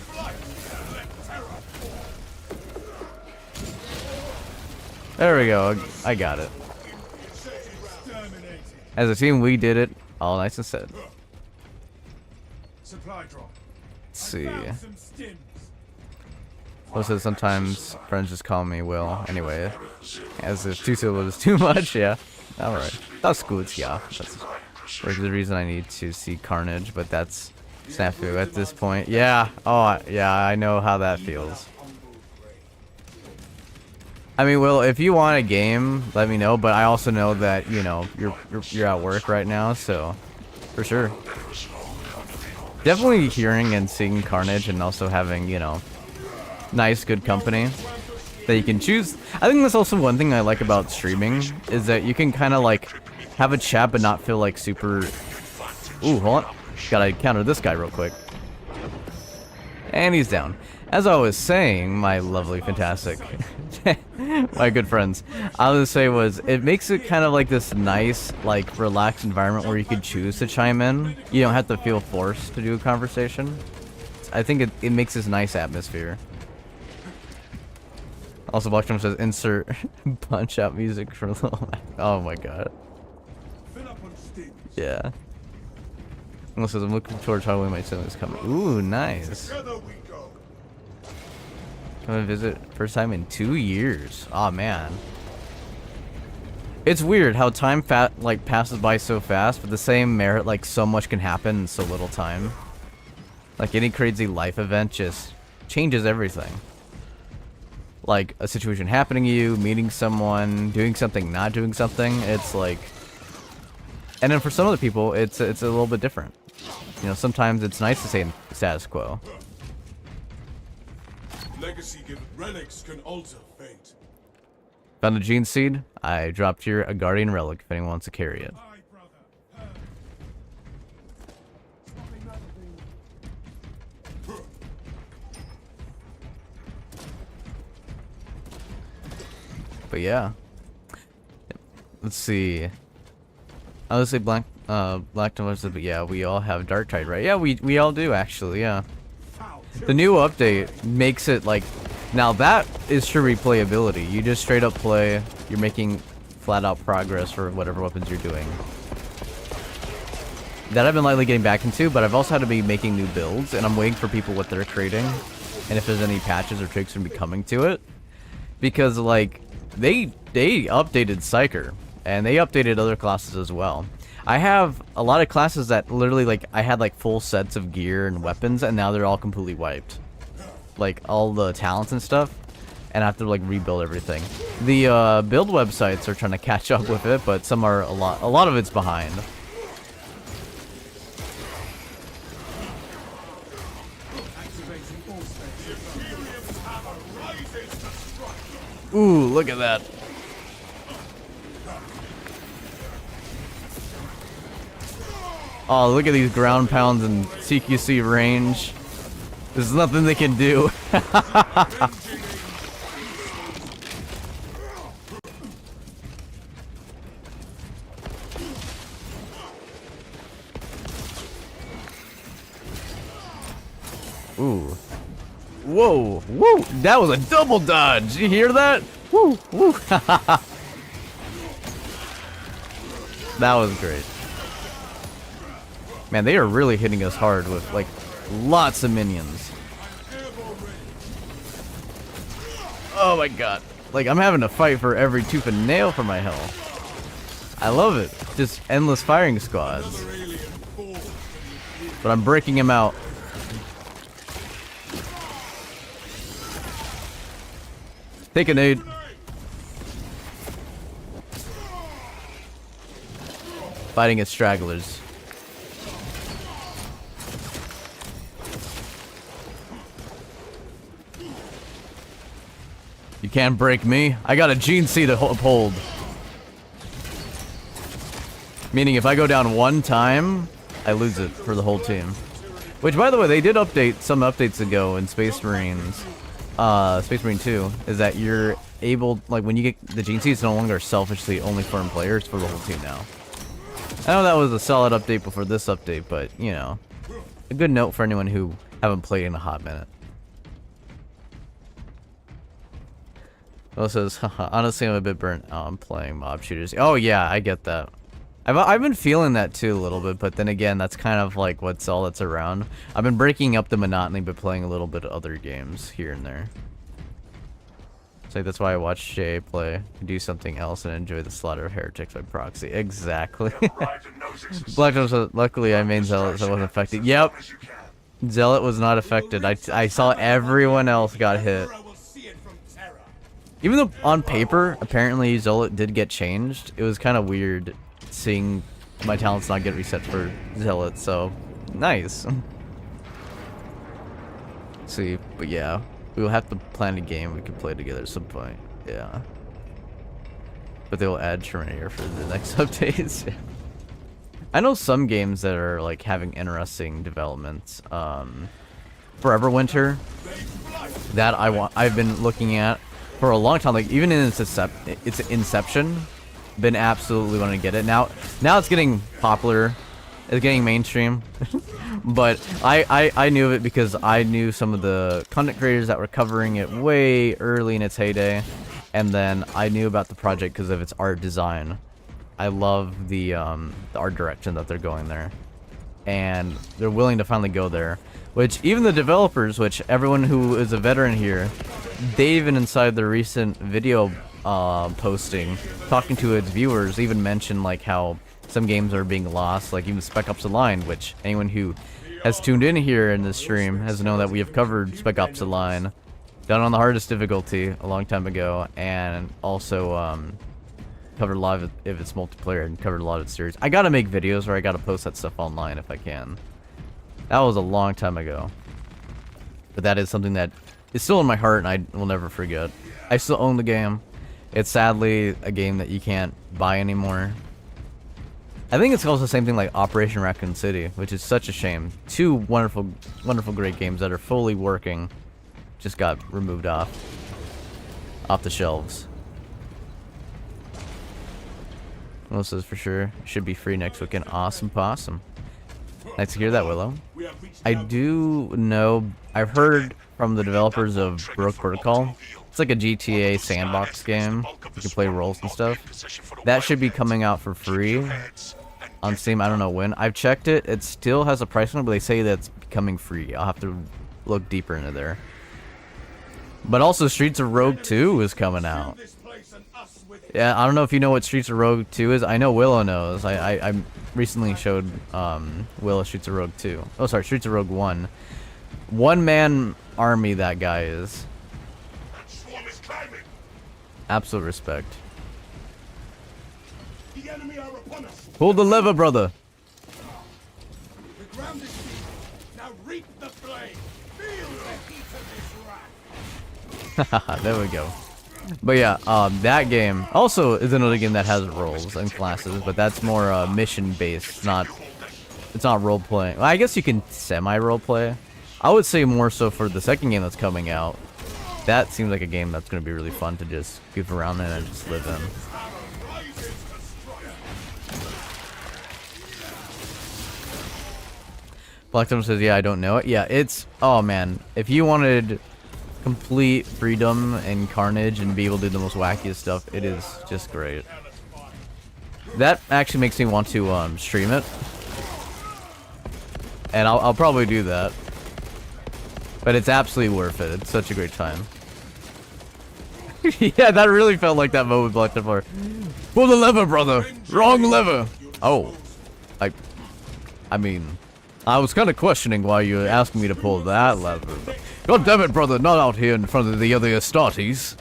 There we go. I got it. As a team, we did it. All nice and said. Supply drop. Let's see. Some stims. Also, sometimes friends just call me Will. Anyway, as if 2 syllables is too much, yeah. Alright. That's good, yeah. That's the reason I need to see Carnage, but that's snafu at this point. Yeah. Oh, yeah, I know how that feels. I mean, Will, if you want a game, let me know, but I also know that, you know, you're at work right now, so for sure. Definitely hearing and seeing Carnage and also having, you know, nice, good company that you can choose. I think that's also one thing I like about streaming, is that you can kind of like have a chat but not feel like super... Ooh, hold on. Gotta counter this guy real quick. And he's down. As I was saying, my lovely, fantastic, my good friends, I was gonna say was, it makes it kind of like this nice, like, relaxed environment where you could choose to chime in. You don't have to feel forced to do a conversation. I think it makes this nice atmosphere. Also, Blockstrom says, insert punch-out music for Little Mac. Oh my god. Yeah. Unless I'm looking towards how we might see this coming. Ooh, nice. Come and visit first time in 2 years. Oh man. It's weird how time passes by so fast, but the same merit, like, so much can happen in so little time. Like any crazy life event just changes everything. Like a situation happening to you, meeting someone, doing something, not doing something. It's like, and then for some other people, it's a little bit different. You know, sometimes it's nice to stay in status quo. Legacy given relics can alter fate. Found a gene seed. I dropped here a guardian relic if anyone wants to carry it. Aye, brother. Swapping magazine. But yeah. Let's see. I would say black Noise, but yeah, we all have Dark Tide, right? Yeah, we all do actually, yeah. The new update makes it like, now that is true replayability. You just straight up play, you're making flat out progress for whatever weapons you're doing. That I've been lightly getting back into, but I've also had to be making new builds, and I'm waiting for people what they're creating, and if there's any patches or tricks gonna be coming to it. Because like, they updated Psyker, and they updated other classes as well. I have a lot of classes that literally, like, I had like full sets of gear and weapons, and now they're all completely wiped. Like all the talents and stuff, and I have to like rebuild everything. The build websites are trying to catch up with it, but some are a lot of it's behind. Activating all stations. Ooh, look at that. Oh, look at these ground pounds and CQC range. There's nothing they can do. Ooh. Whoa, whoa, that was a double dodge. You hear that? Woo, woo. That was great. Man, they are really hitting us hard with like lots of minions. Oh my god. Like, I'm having to fight for every tooth and nail for my health. I love it. Just endless firing squads. But I'm breaking him out. Take a nade. Fighting as stragglers. You can't break me. I got a gene C to uphold. Meaning if I go down one time, I lose it for the whole team. Which, by the way, they did update some updates ago in Space Marines. Space Marine 2, is that you're able, like, when you get the gene C, it's no longer selfishly only for players, for the whole team now. I know that was a solid update before this update, but, you know, a good note for anyone who haven't played in a hot minute. Well, says, haha, honestly, I'm a bit burnt out on playing mob shooters. Oh, yeah, I get that. I've been feeling that too a little bit, but then again, that's kind of like what's all that's around. I've been breaking up the monotony by playing a little bit of other games here and there. So that's why I watch Jay play, do something else, and enjoy the slaughter of heretics by proxy. Exactly. Black Nose, luckily I made Zealot, so I wasn't affected. Yep. Zealot was not affected. I saw everyone else got hit. Even though on paper, apparently Zealot did get changed, it was kind of weird seeing my talents not get reset for Zealot, so nice. See, but yeah, we'll have to plan a game we can play together at some point. Yeah. But they'll add Terminator for the next updates. I know some games that are like having interesting developments. Forever Winter, that I've been looking at for a long time, like even in its inception, been absolutely wanting to get it. Now it's getting popular, it's getting mainstream. But I knew of it because I knew some of the content creators that were covering it way early in its heyday, and then I knew about the project because of its art design. I love the art direction that they're going there, and they're willing to finally go there. Which even the developers, which everyone who is a veteran here, they even inside the recent video posting, talking to its viewers, even mentioned like how some games are being lost, like even Spec Ops The Line, which anyone who has tuned in here in this stream has known that we have covered Spec Ops The Line, done on the hardest difficulty a long time ago, and also covered a lot of its multiplayer and covered a lot of its series. I gotta make videos where I gotta post that stuff online if I can. That was a long time ago. But that is something that is still in my heart and I will never forget. I still own the game. It's sadly a game that you can't buy anymore. I think it's also the same thing like Operation Raccoon City, which is such a shame. Two wonderful, wonderful, great games that are fully working just got removed off the shelves. Well, this is for sure. Should be free next weekend. Awesome possum. Nice to hear that, Willow. I do know, I've heard from the developers of Rogue Protocol. It's like a GTA sandbox game. You can play roles and stuff. That should be coming out for free on Steam. I don't know when. I've checked it. It still has a price on it, but they say that it's becoming free. I'll have to look deeper into there. But also Streets of Rogue 2 is coming out. Yeah, I don't know if you know what Streets of Rogue 2 is. I know Willow knows. I recently showed Willow Streets of Rogue 2. Oh, sorry, Streets of Rogue 1. One-man army that guy is. Absolute respect. The enemy are upon us. Pull the lever, brother. The ground is deep. Now reap the flame. Feel the heat of this wrath. There we go. But yeah, that game also is another game that has roles and classes, but that's more mission-based. It's not role-playing. Well, I guess you can semi-role-play. I would say more so for the second game that's coming out. That seems like a game that's going to be really fun to just goof around in and just live in. Blackstone says, yeah, I don't know it. Yeah, it's... Oh, man. If you wanted complete freedom and carnage and be able to do the most wackiest stuff, it is just great. That actually makes me want to stream it. And I'll probably do that. But it's absolutely worth it. It's such a great time. Yeah, that really felt like that moment Black before. Pull the lever, brother. Wrong lever. Oh. I mean, I was kind of questioning why you were asking me to pull that lever. But God damn it, brother. Not out here in front of the other Astartes.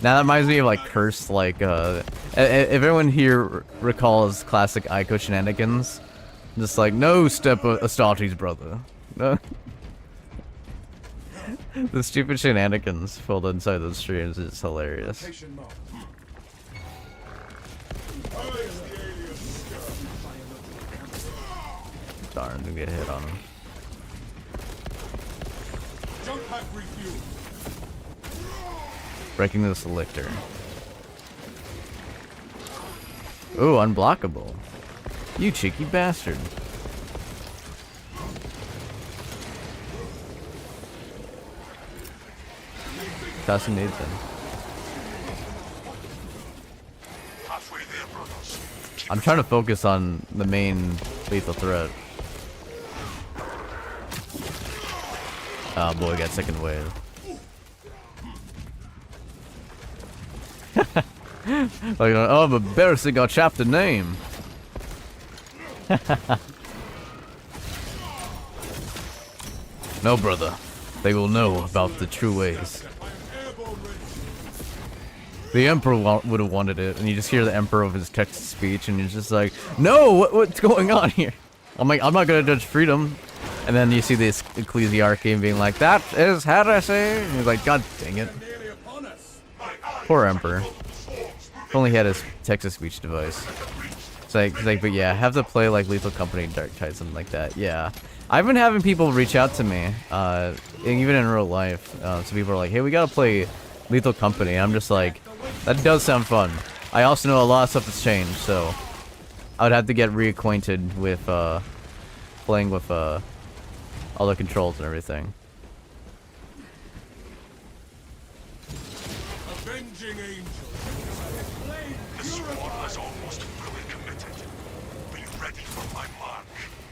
Now that reminds me of like Cursed, like if everyone here recalls classic Ico shenanigans, just like no step Astartes, brother. No. The stupid shenanigans pulled inside those streams is hilarious. Darn, to get hit on him. Breaking the selector. Ooh, unblockable. You cheeky bastard. Tossing Nathan. I'm trying to focus on the main lethal threat. Oh boy, got second wave. Like, oh, I'm embarrassing our chapter name. No, brother. They will know about the true ways. The Emperor would have wanted it, and you just hear the Emperor of his text speech, and you're just like, no, what's going on here? I'm like, I'm not gonna judge freedom. And then you see this ecclesiarchy being like, that is heresy. And he's like, God dang it. Poor Emperor. If only he had his text-to-speech device. It's like, but yeah, have to play like Lethal Company, Dark Tide, something like that. Yeah. I've been having people reach out to me, even in real life. So people are like, hey, we gotta play Lethal Company. And I'm just like, that does sound fun. I also know a lot of stuff has changed, so I would have to get reacquainted with playing with all the controls and everything. Avenging angel. The squad is almost fully committed. Be ready for my mark.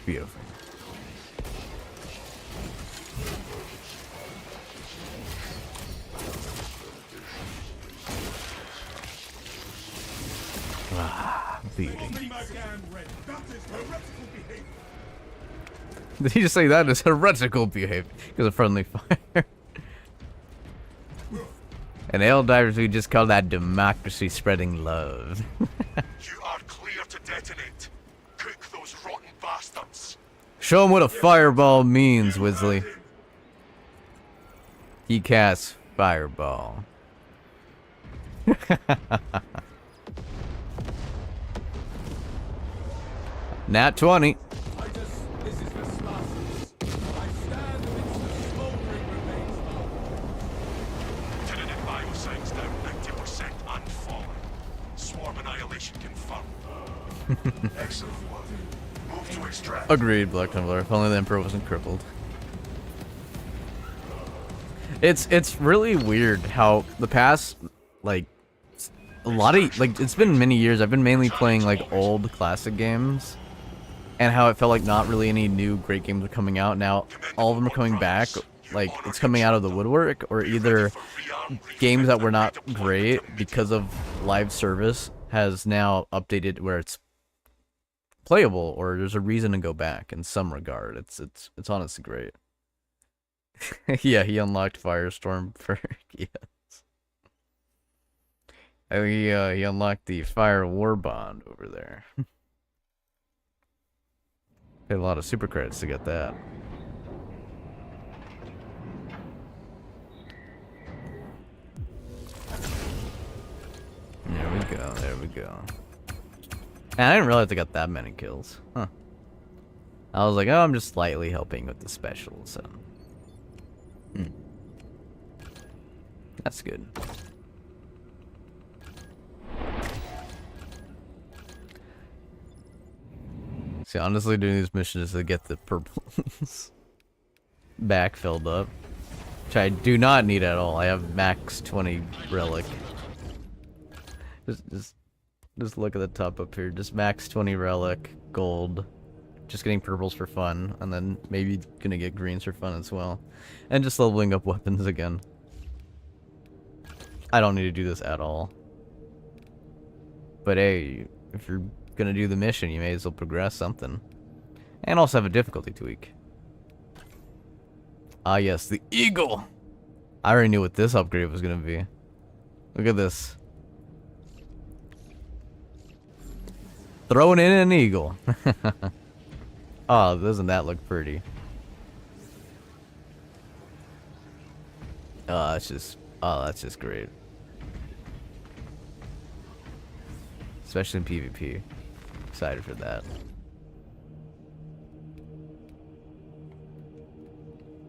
Beautiful. Ah, beauty. Did he just say that is heretical behavior? Because of friendly fire. And Eldivers, we just call that democracy spreading love. You are clear to detonate. Cook those rotten bastards. resistance. Show him what a fireball means, Wisley. He casts fireball. Nat 20. This is for Spartans. I stand amidst the smoldering remains of... Tentative biosigns now 90% unfallen. Swarm annihilation confirmed. Excellent work. Move to extract. Agreed, Black Tumbler. If only the Emperor wasn't crippled. It's really weird how the past, like, a lot of, like, it's been many years. I've been mainly playing, like, old classic games. And how it felt like not really any new great games are coming out. Now, all of them are coming back. Like, it's coming out of the woodwork. Or either games that were not great because of live service has now updated where it's playable. Or there's a reason to go back in some regard. It's honestly great. Yeah, he unlocked Firestorm for... Yes. Oh, he unlocked the Fire War Bond over there. Paid a lot of super credits to get that. There we go, there we go. And I didn't realize I got that many kills. Huh. I was like, oh, I'm just slightly helping with the specials, so... That's good. See, honestly, doing these missions is to get the purples back filled up, which I do not need at all. I have max 20 relic. Just look at the top up here. Just max 20 relic, gold. Just getting purples for fun, and then maybe gonna get greens for fun as well, and just leveling up weapons again. I don't need to do this at all. But hey, if you're gonna do the mission, you may as well progress something. And also have a difficulty tweak. Ah yes, the eagle! I already knew what this upgrade was gonna be. Look at this. Throwing in an eagle. Oh, doesn't that look pretty? Oh, that's just great. Especially in PvP. Excited for that.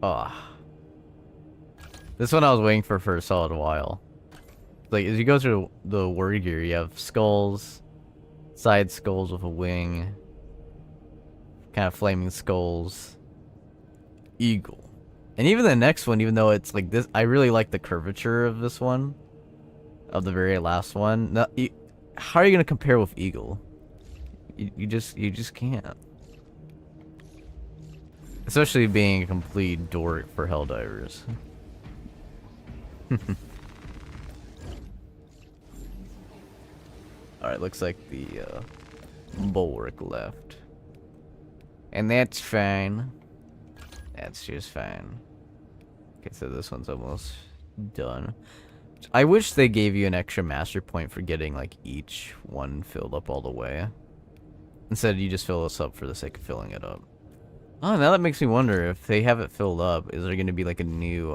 Ah. This one I was waiting for a solid while. Like, as you go through the word gear, you have skulls, side skulls with a wing, kind of flaming skulls, eagle. And even the next one, even though it's like this, I really like the curvature of this one, of the very last one. Now, how are you gonna compare with eagle? You just can't. Especially being a complete dork for Helldivers. Alright, looks like the bulwark left. And that's fine. That's just fine. Okay, so this one's almost done. I wish they gave you an extra master point for getting like each one filled up all the way. Instead, you just fill this up for the sake of filling it up. Oh, now that makes me wonder if they have it filled up, is there going to be like a new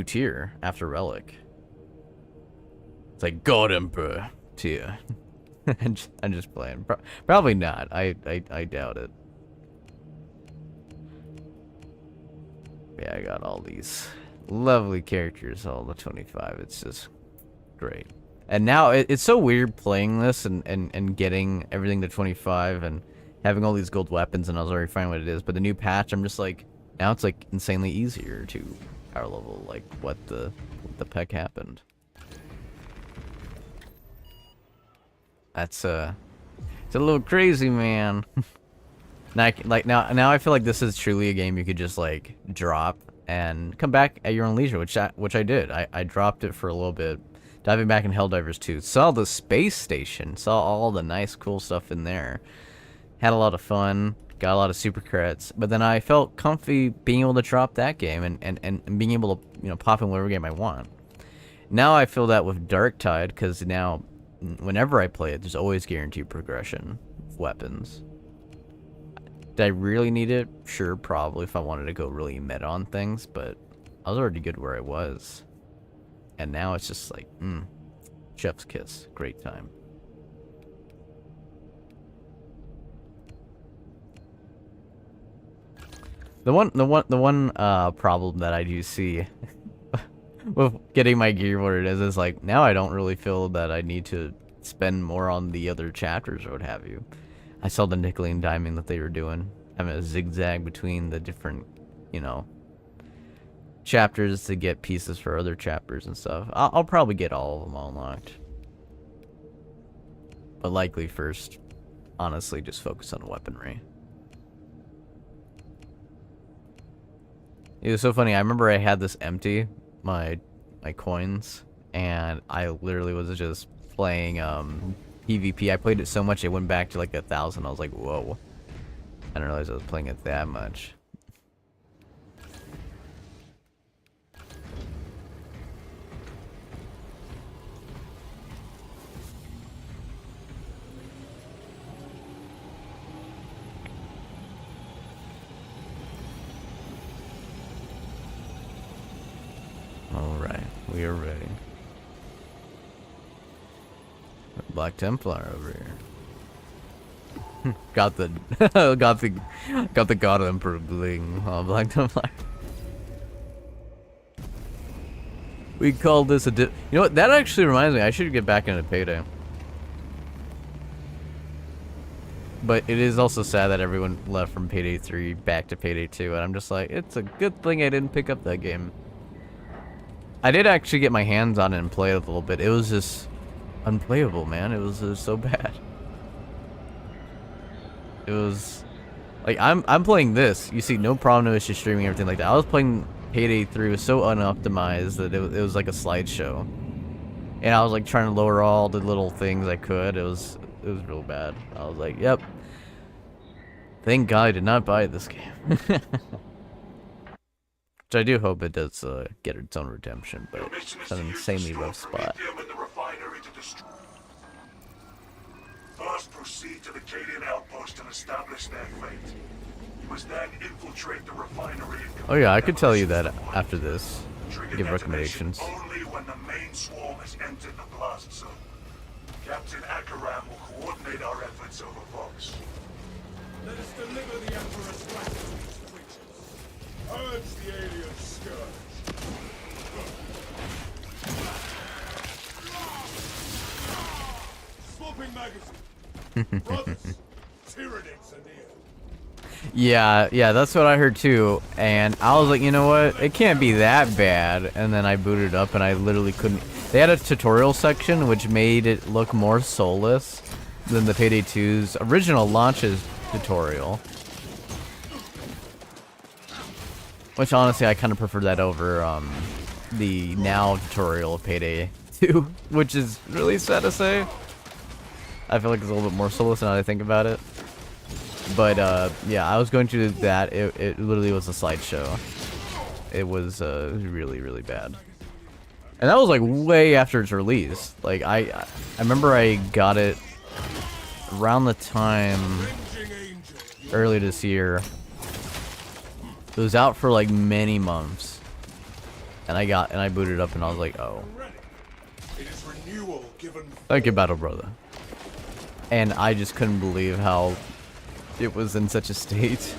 tier after Relic? It's like God Emperor tier. I'm just playing. Probably not. I doubt it. Yeah, I got all these lovely characters, all the 25. It's just great. And now it's so weird playing this and getting everything to 25 and having all these gold weapons, and I was already finding what it is. But the new patch, I'm just like, now it's like insanely easier to power level. Like what the heck happened? That's it's a little crazy, man. Now I feel like this is truly a game you could just like drop and come back at your own leisure, which I did. I dropped it for a little bit, diving back in Helldivers 2. Saw the space station, saw all the nice cool stuff in there. Had a lot of fun, got a lot of super credits, but then I felt comfy being able to drop that game and being able to, you know, pop in whatever game I want. Now I feel that with Darktide, because now whenever I play it, there's always guaranteed progression weapons. Did I really need it? Sure, probably if I wanted to go really meta on things, but I was already good where I was. And now it's just like, chef's kiss. Great time. The one problem that I do see with getting my gear what it is like, now I don't really feel that I need to spend more on the other chapters or what have you. I saw the nickel and diming that they were doing, having a zigzag between the different, you know, chapters to get pieces for other chapters and stuff. I'll probably get all of them unlocked, but likely first, honestly, just focus on weaponry. It was so funny. I remember I had this empty, my coins, and I literally was just playing PvP. I played it so much it went back to like 1,000. I was like, whoa. I didn't realize I was playing it that much. Alright, we are ready. Black Templar over here. got the got the God Emperor bling on Black Templar. We call this a you know what, that actually reminds me, I should get back into Payday. But it is also sad that everyone left from Payday 3 back to Payday 2, and I'm just like, it's a good thing I didn't pick up that game. I did actually get my hands on it and play it a little bit. It was just unplayable, man. It was so bad. It was like I'm playing this. You see, no problem, no issue streaming, everything like that. I was playing Payday 3. It was so unoptimized that it was like a slideshow, and I was like trying to lower all the little things I could. It was real bad. I was like, yep. Thank God I did not buy this game. Which I do hope it does get its own redemption, but it's an insanely rough spot. First, proceed to the Cadian outpost and establish their fate. You must then infiltrate the refinery. Oh yeah, I could tell you that after this. Give recommendations. Only when the main swarm has entered the blast zone. Captain Akaram will coordinate our efforts over Vox. Let us deliver the Emperor's wrath to these creatures. Purge the alien scourge. Swapping magazine. Brothers, Tyranids are near. Yeah, that's what I heard too. And I was like, you know what? It can't be that bad. And then I booted up and I literally couldn't. They had a tutorial section which made it look more soulless than the Payday 2's original launches tutorial. Which honestly, I kind of prefer that over the now tutorial of Payday 2, which is really sad to say. I feel like it's a little bit more soulless now that I think about it. But yeah, I was going to do that. It literally was a slideshow. It was really, really bad. And that was like way after its release. Like I remember I got it around the time early this year. It was out for like many months. And I booted up and I was like, oh. Thank you, Battle Brother. And I just couldn't believe how it was in such a state.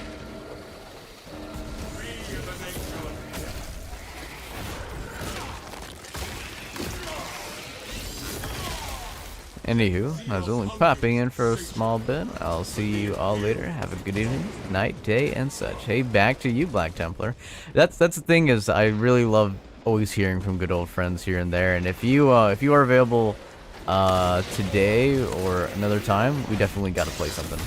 Anywho, I was only popping in for a small bit. I'll see you all later. Have a good evening, night, day, and such. Hey, back to you, Black Templar. That's the thing, is I really love always hearing from good old friends here and there. And if you are available today or another time, we definitely got to play something.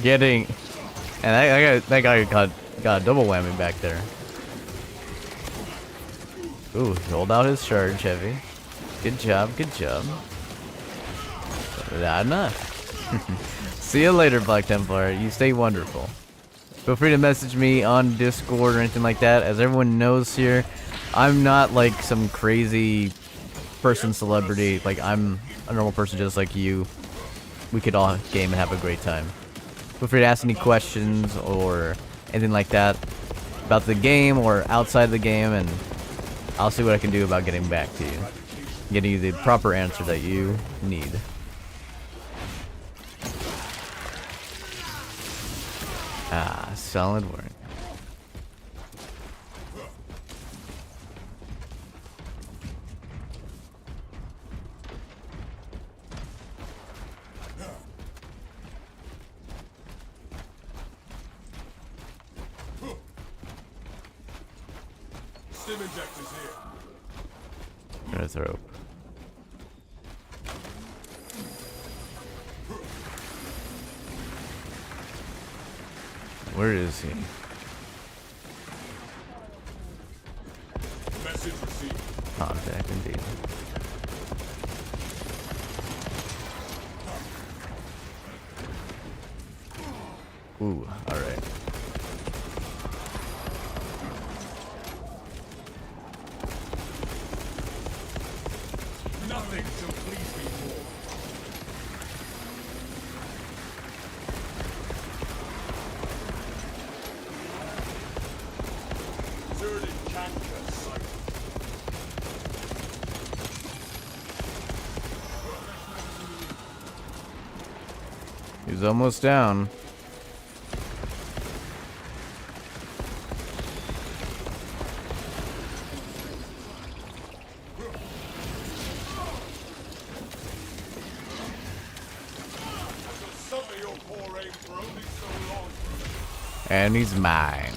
Getting, and that guy got a double whammy back there. Ooh, he rolled out his charge heavy. Good job, good job. Not enough. See you later, Black Templar. You stay wonderful. Feel free to message me on Discord or anything like that. As everyone knows here, I'm not like some crazy person celebrity. Like, I'm a normal person just like you. We could all game and have a great time. Feel free to ask any questions or anything like that about the game or outside the game, and I'll see what I can do about getting back to you. Getting you the proper answer that you need. Ah, solid work. Stim injectors here. I'm gonna throw. Where is he? Message received. Contact indeed. Ooh, alright. Nothing shall please me more. Deserted canker sight. He's almost down. Suffer your poor aim for only so long. And he's mine.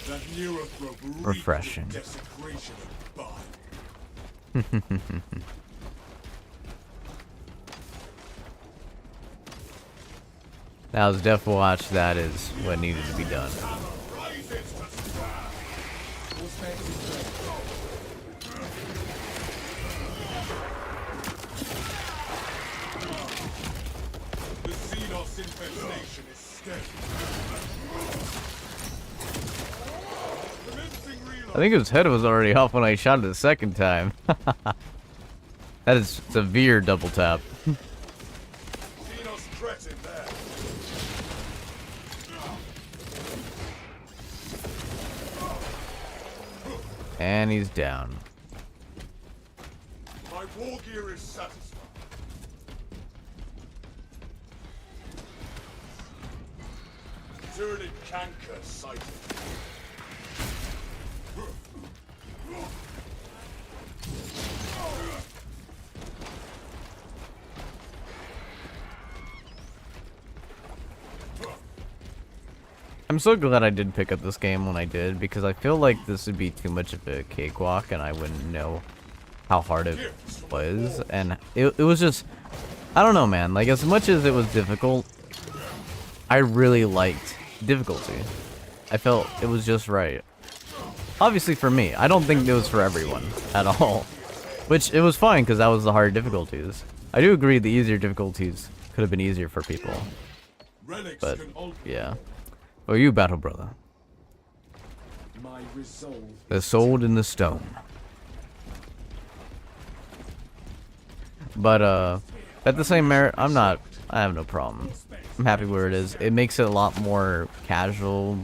That neuroprobe reeked with Refreshing. desecration of bile. That was Death Watch. That is what needed to be done. Rises to strive. The Xenos infestation is steady. Commencing reload. I think his head was already off when I shot it the second time. That is severe double tap. Xenos threat in there. And he's down. My war gear is satisfied. Turret canker sighted. I'm so glad I did pick up this game when I did, because I feel like this would be too much of a cakewalk and I wouldn't know how hard it was. And it was just, I don't know, man. Like, as much as it was difficult, I really liked difficulty. I felt it was just right. Obviously for me. I don't think it was for everyone at all. Which, it was fine, because that was the hard difficulties. I do agree the easier difficulties could have been easier for people. Relics But, can alter yeah. Oh, you battle brother. my resolve. The sword in the stone. But, at the same merit, I have no problem. I'm happy where it is. It makes it a lot more casual,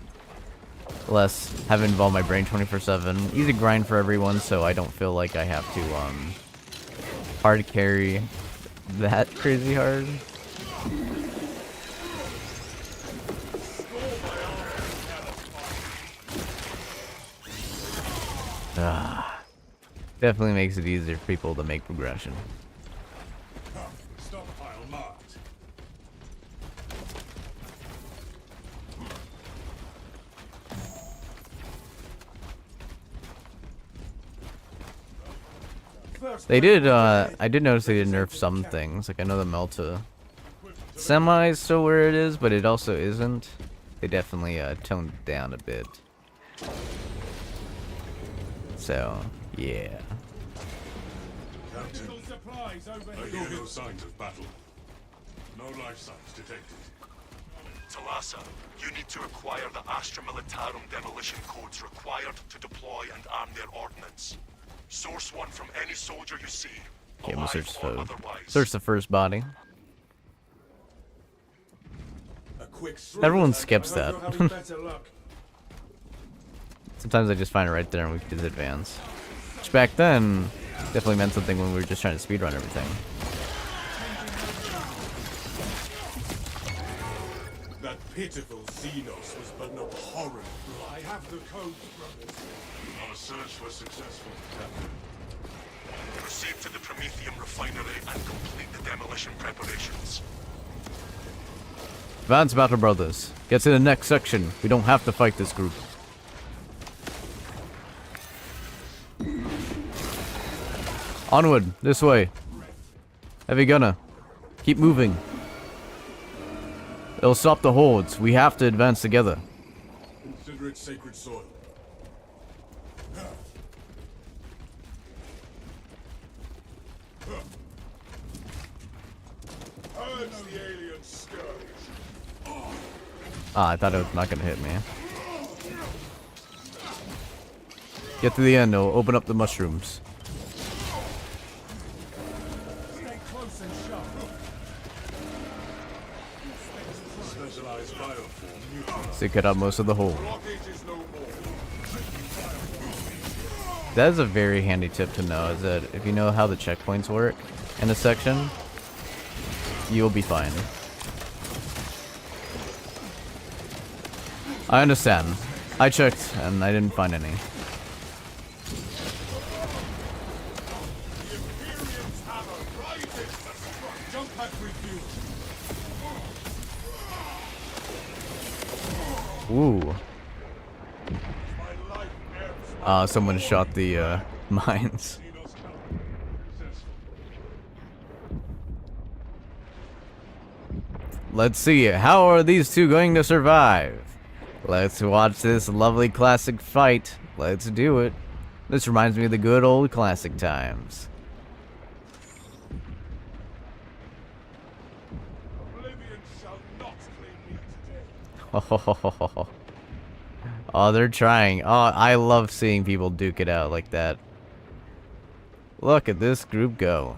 less having to involve my brain 24/7. Easy grind for everyone, so I don't feel like I have to, hard carry that crazy hard. Definitely makes it easier for people to make progression. Stockpile marked. They did, I did notice they did nerf some things. Like, I know the Melta semi is still where it is, but it also isn't. They definitely, toned it down a bit. So, yeah. Captain, Supplies over I here. hear no signs of battle. No life signs detected. Talassa, you need to acquire the Astra Militarum demolition codes required to deploy and arm their ordnance. Source one from any soldier you see, Okay, I'm gonna alive search or the otherwise. search the first body. A quick Everyone stroke, skips I hope that. you're having better luck. Sometimes I just find it right there and we can just advance. Which back then definitely meant something when we were just trying to speedrun everything. That pitiful Xenos was but an abhorrent I have the codes, brothers. Our search was successful, Captain. Proceed to the Prometheum refinery and complete the demolition preparations. Advance, Battle Brothers. Get to the next section. We don't have to fight this group. Onward, this way. Heavy gunner. Keep moving. It'll stop the hordes. We have to advance together. Consider it sacred soil. Purge the alien scourge. Ah, I thought it was not gonna hit me. Get to the end, it'll open up the mushrooms. Stay close and sharp. Specialized bioform neutralized. So you cut out most of the hole. Blockage is no more. That is a very handy tip to know, is that if you know how the checkpoints work in a section, you'll be fine. I understand. I checked and I didn't find any. The Imperium's hammer rises. Jump pad refuel. Ooh. My life ebbs. Someone shot the, mines. Xenos help. Successful. Let's see, how are these two going to survive? Let's watch this lovely classic fight. Let's do it. This reminds me of the good old classic times. Oblivion shall not claim me today. Oh, they're trying. Oh, I love seeing people duke it out like that. Look at this group go.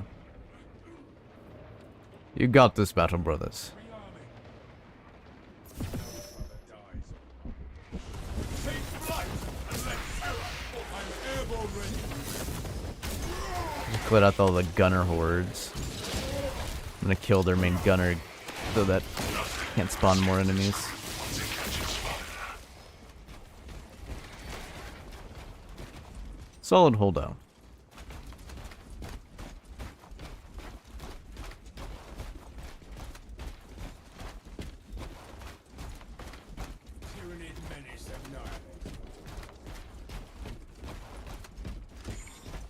You got this, Battle Brothers. Take flight and let terror. I'm airborne ready. Cleared out all the gunner hordes. I'm gonna kill their main gunner so that can't spawn more enemies. Solid holdout. Tyranid menace annihilated.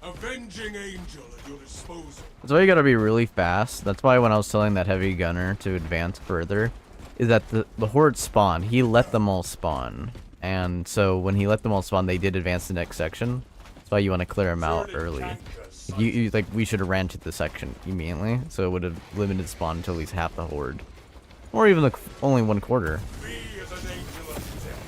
Avenging angel at your disposal. That's why you gotta be really fast. That's why when I was telling that heavy gunner to advance further, is that the horde spawn. He let them all spawn. And so when he let them all spawn, they did advance the next section. That's why you want to clear them out early. Like we should have ran to the section immediately, so it would have limited spawn until at least half the horde. Or even like only 1/4. Be as an angel of death.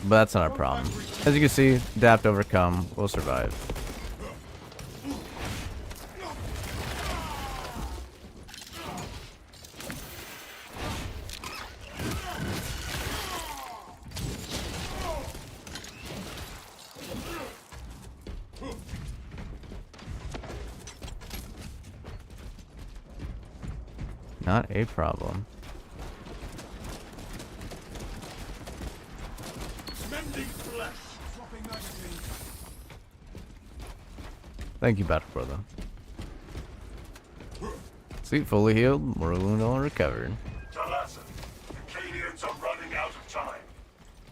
But that's not a problem. As you can see, adapt, overcome, we'll survive. Not a problem. Mending flesh. Swapping magazine. Thank you, Battle Brother. See, fully healed, mortal wound all recovered. Talassa, the Cadians are running out of time.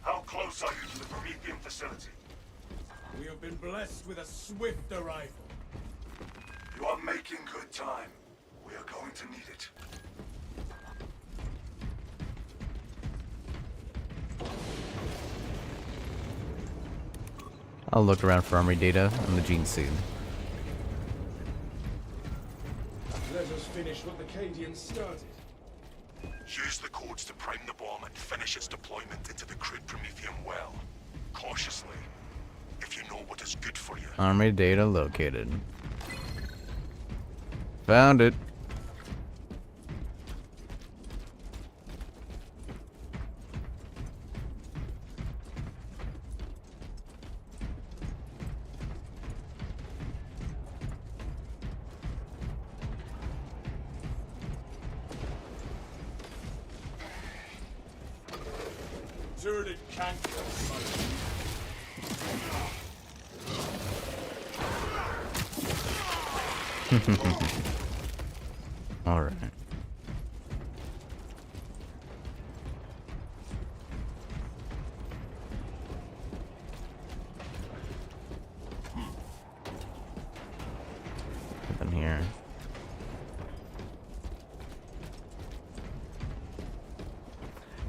How close are you to the Promethean facility? We have been blessed with a swift arrival. You are making good time. We are going to need it. I'll look around for armory data and the gene seed. Let us finish what the Cadians started. Use the codes to prime the bomb and finish its deployment into the crude Promethean well. Cautiously, if you know what is good for you. Armory data located. Found it. Turret canker. All right. Nothing here.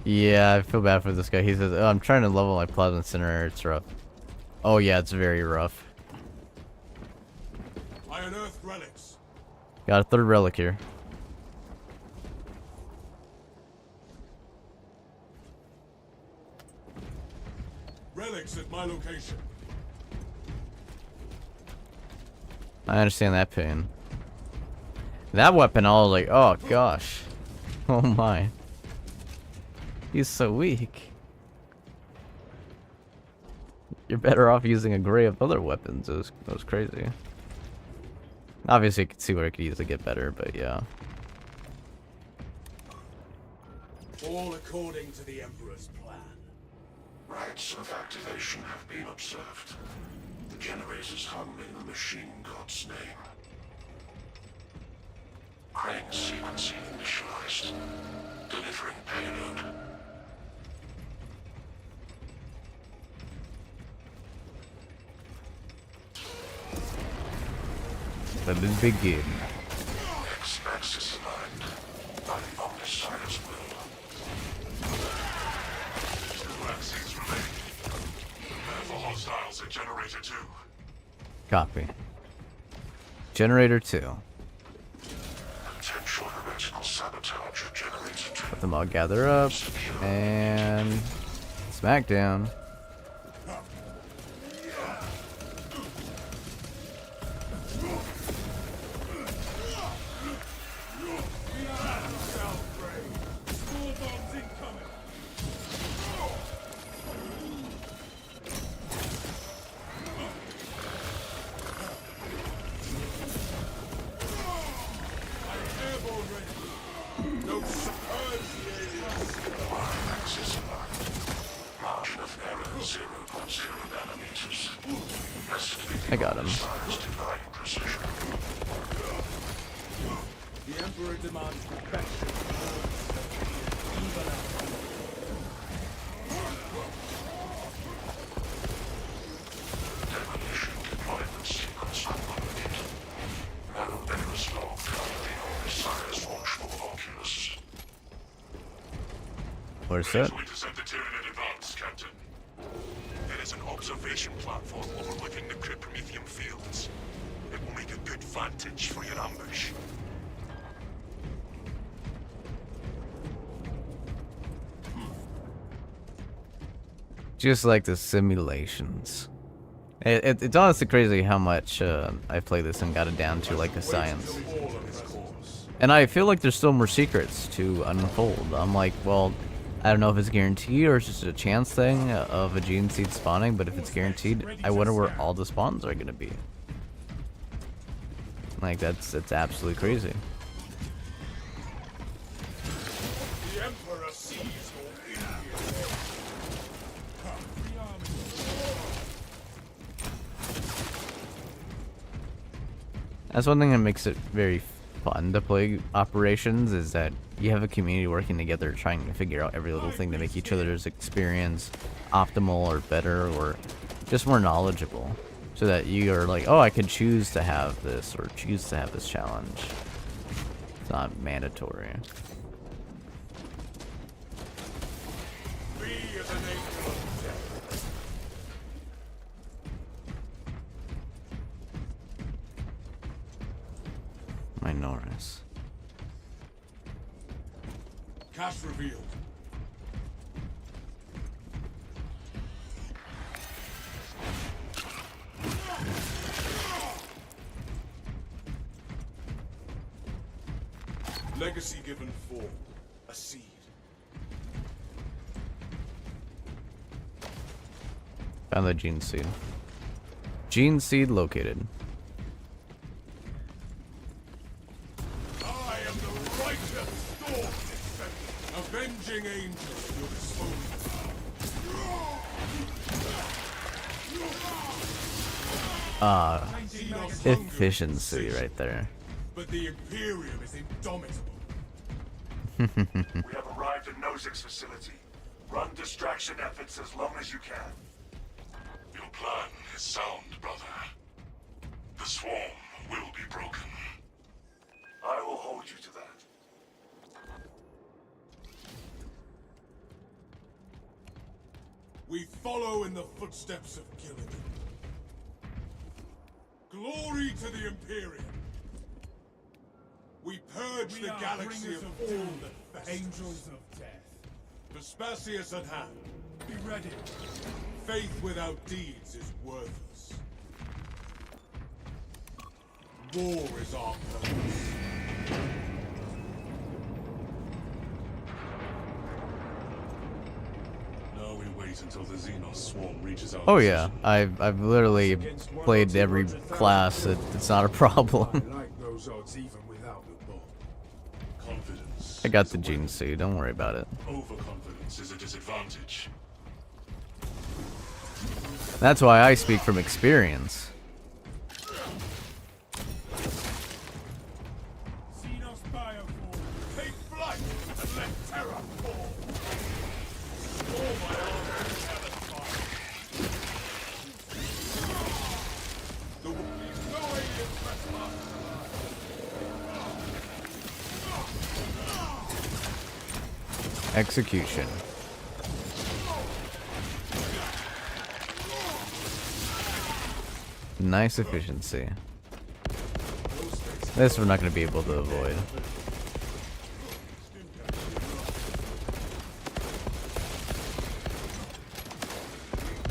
Yeah, I feel bad for this guy. He says, "Oh, I'm trying to level my plasma incinerator. It's rough." Oh yeah, it's very rough. I unearthed relics. Got a third relic here. Relics at my location. I understand that pain. That weapon, I was like, oh gosh. Oh my. He's so weak. You're better off using a gray of other weapons. It was crazy. Obviously, you could see where I could easily get better, but yeah. All according to the Emperor's plan. Rites of activation have been observed. The generators hung in the machine god's name. Crane sequencing initialized. Delivering payload. Let it begin. X-axis aligned. By the Omnissiah's will. Two axes remain. Prepare for hostiles at Generator 2. Copy. Generator 2. Potential heretical sabotage at Generator 2. Let them all gather up. And... Smackdown. I got him. The Emperor demands perfection. Even Demolition deployment sequence unlimited. Now there is no the Omnissiah's functional oculus. Where's that? Easily to send the Tyranid in advance, Captain. There is an observation platform overlooking the crypt Promethean fields. It will make a good vantage for your ambush. Just like the simulations. It's honestly crazy how much I played this and got it down to like a science. And I feel like there's still more secrets to unfold. I'm like, well, I don't know if it's guaranteed or it's just a chance thing of a gene seed spawning, but if it's guaranteed, I wonder where all the spawns are gonna be. Like that's absolutely crazy. the Emperor sees your India. That's one thing that makes it very fun to play Operations, is that you have a community working together trying to figure out every little thing to make each other's experience optimal or better or just more knowledgeable. So that you are like, oh, I could choose to have this or choose to have this challenge. It's not mandatory. Be as an angel of death. Minoris. Cache revealed. Legacy given form. A seed. Found the gene seed. Gene seed located. I am the righteous storm descendant. Avenging angel at your disposal. Xenos hunger Efficiency insatiable, right there. But the Imperium is indomitable. We have arrived at Nozick's facility. Run distraction efforts as long as you can. Your plan is sound, brother. The swarm will be broken. I will hold you to that. We follow in the footsteps of Gilligan. Glory to the Imperium. We purge the galaxy of all that festers. Angels of death. Vespasius at hand. Be ready. Faith without deeds is worthless. War is our purpose. Now we wait until the Xenos swarm reaches our Oh yeah, I've literally played every class. It's not a problem. I like those odds even without the ball. Confidence. I got the gene seed. Don't worry about it. Overconfidence is a disadvantage. That's why I speak from experience. Xenos bioform. Take flight and let terror fall. All my armor is cannon fire. The no alien trespass. Execution. Nice efficiency. This we're not going to be able to avoid.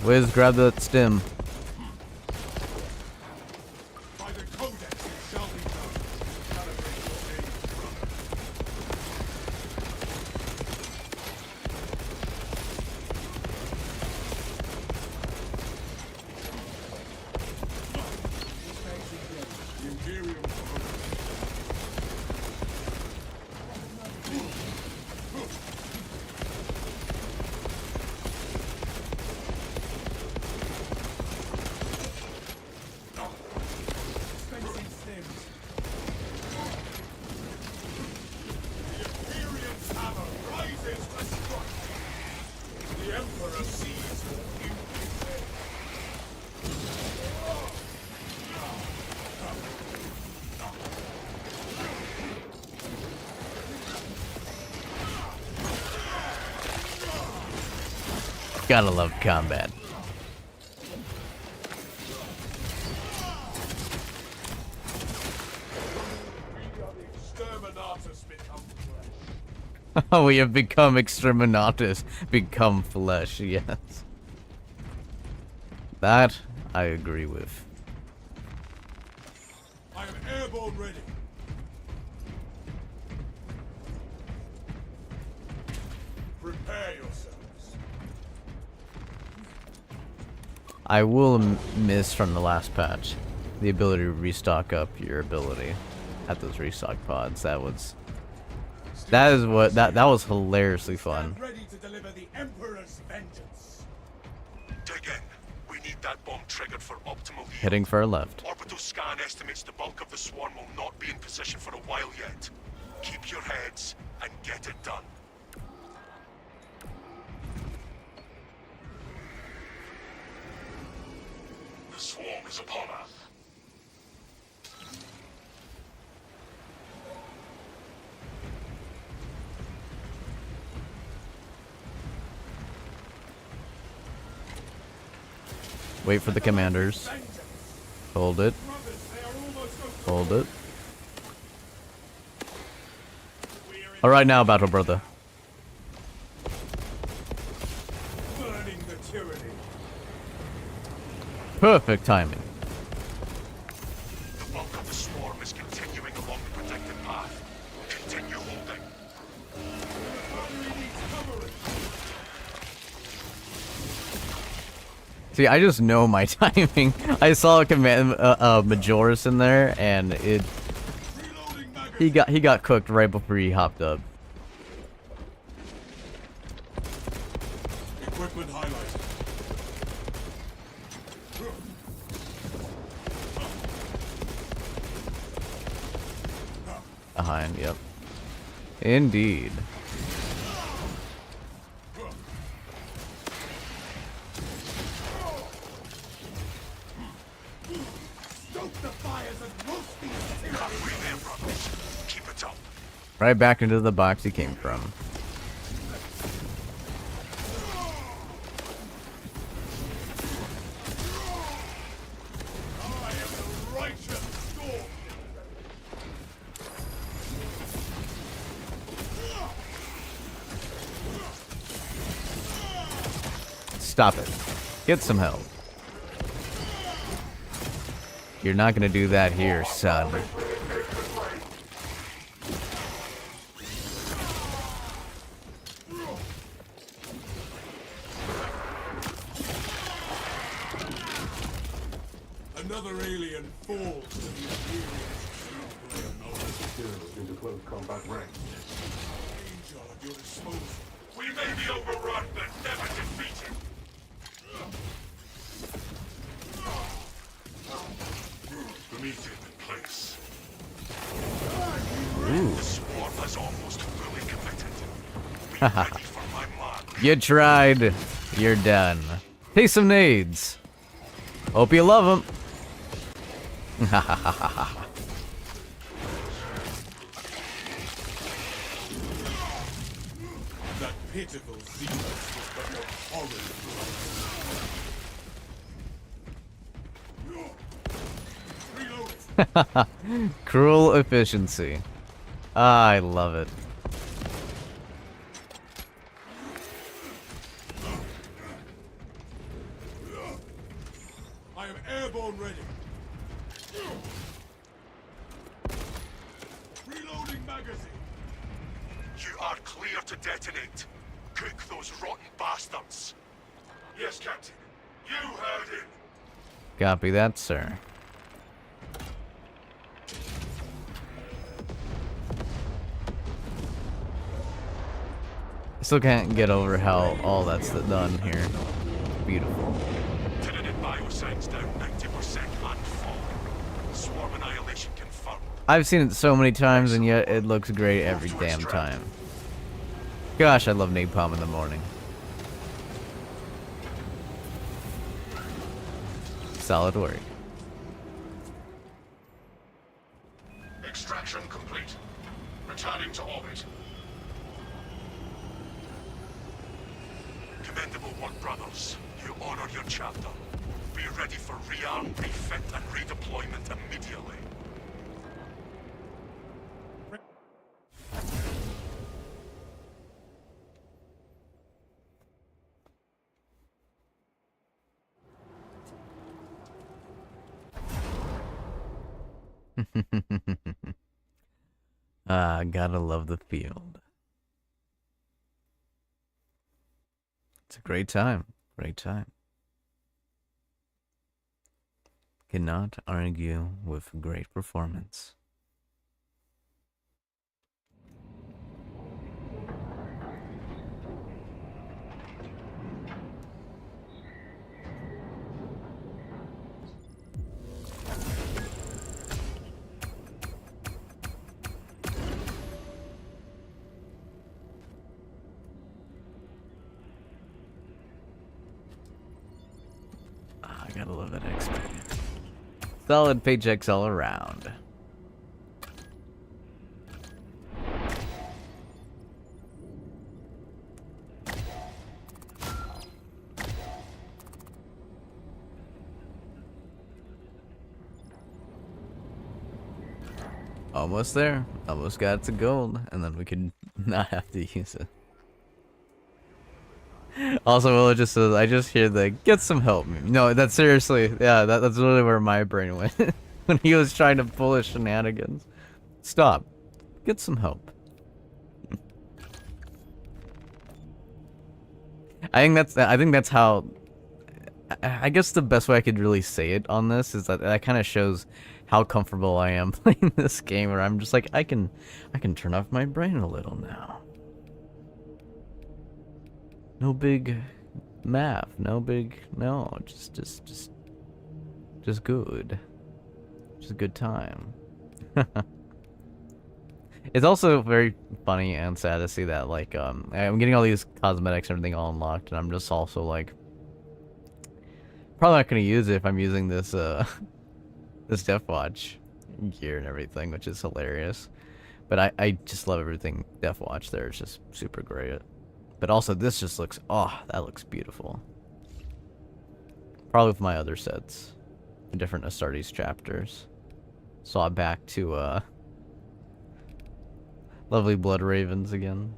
Wiz, grab that stem. By the Codex it shall be done. Calibrate your aim, brother. The Imperium Dispensing stims. The Imperium's hammer rises to strike. The Emperor sees for impunity. Gotta love combat. We are the exterminatus become flesh. Oh, we have become exterminatus, become flesh, yes. That I agree with. I am airborne ready. Prepare yourselves. I will miss from the last patch the ability to restock up your ability at those restock pods. That was hilariously fun. Stand ready to deliver the Emperor's vengeance. Dig in. We need that bomb triggered for optimal view. Hitting for a left. Orbital scan estimates the bulk of the swarm up your heads and get it done. The swarm is upon us. Wait for the commanders. Hold it. Hold it. Alright now, battle brother. Burning the tyranny. Perfect timing. The bulk of the swarm is continuing along the protected path. Continue holding. See, I just know my timing. I saw a command Majoris in there, and he got cooked right before he hopped up. Equipment highlighted. Behind, yep. Indeed. Stoke the fires and roast these tyrannies. Halfway there, brothers. Keep it up. Right back into the box he came from. I am the righteous storm. Stop it. Get some help. You're not gonna do that here, son. Another alien falls to the Imperials. Into close combat ranks. Danger at your disposal. We may be overrun, but never defeated. Meet in place. The swarm has almost fully committed. Be ready for my mark. You tried. You're done. Take some nades. Hope you love them. That pitiful Xenos was but a horrid blow. Reloading. Cruel efficiency. I love it. I am airborne ready. Reloading magazine. You are clear to detonate. Cook those rotten bastards. Yes, Captain. You heard him. Copy that, sir. Still can't get over how all that's done here. Beautiful. Tyranid bioscience down 90% and fall. Swarm annihilation confirmed. I've seen it so many times, and yet it looks great every damn time. Gosh, I love napalm in the morning. Solid work. Extraction complete. Returning to orbit. Commendable work, brothers. You honor your chapter. Be ready for rearm, refit, and redeployment immediately. Ah, gotta love the field. It's a great time. Great time. Cannot argue with great performance. Solid paychecks all around. Almost there. Almost got to gold, and then we could not have to use it. Also, Willow just says, I just hear the get some help meme. No, that's seriously, yeah, that's literally where my brain went. When he was trying to pull his shenanigans. Stop. Get some help. I think that's how, I guess the best way I could really say it on this is that kind of shows how comfortable I am playing this game, where I'm just like, I can turn off my brain a little now. No big math, no, just good. Just a good time. It's also very funny and sad to see that, like, I'm getting all these cosmetics and everything all unlocked, and I'm just also like, probably not gonna use it if I'm using this, this Death Watch gear and everything, which is hilarious. But I just love everything Death Watch there. It's just super great. But also this just looks, oh, that looks beautiful. Probably with my other sets. Different Astartes chapters. Saw back to, lovely Blood Ravens again.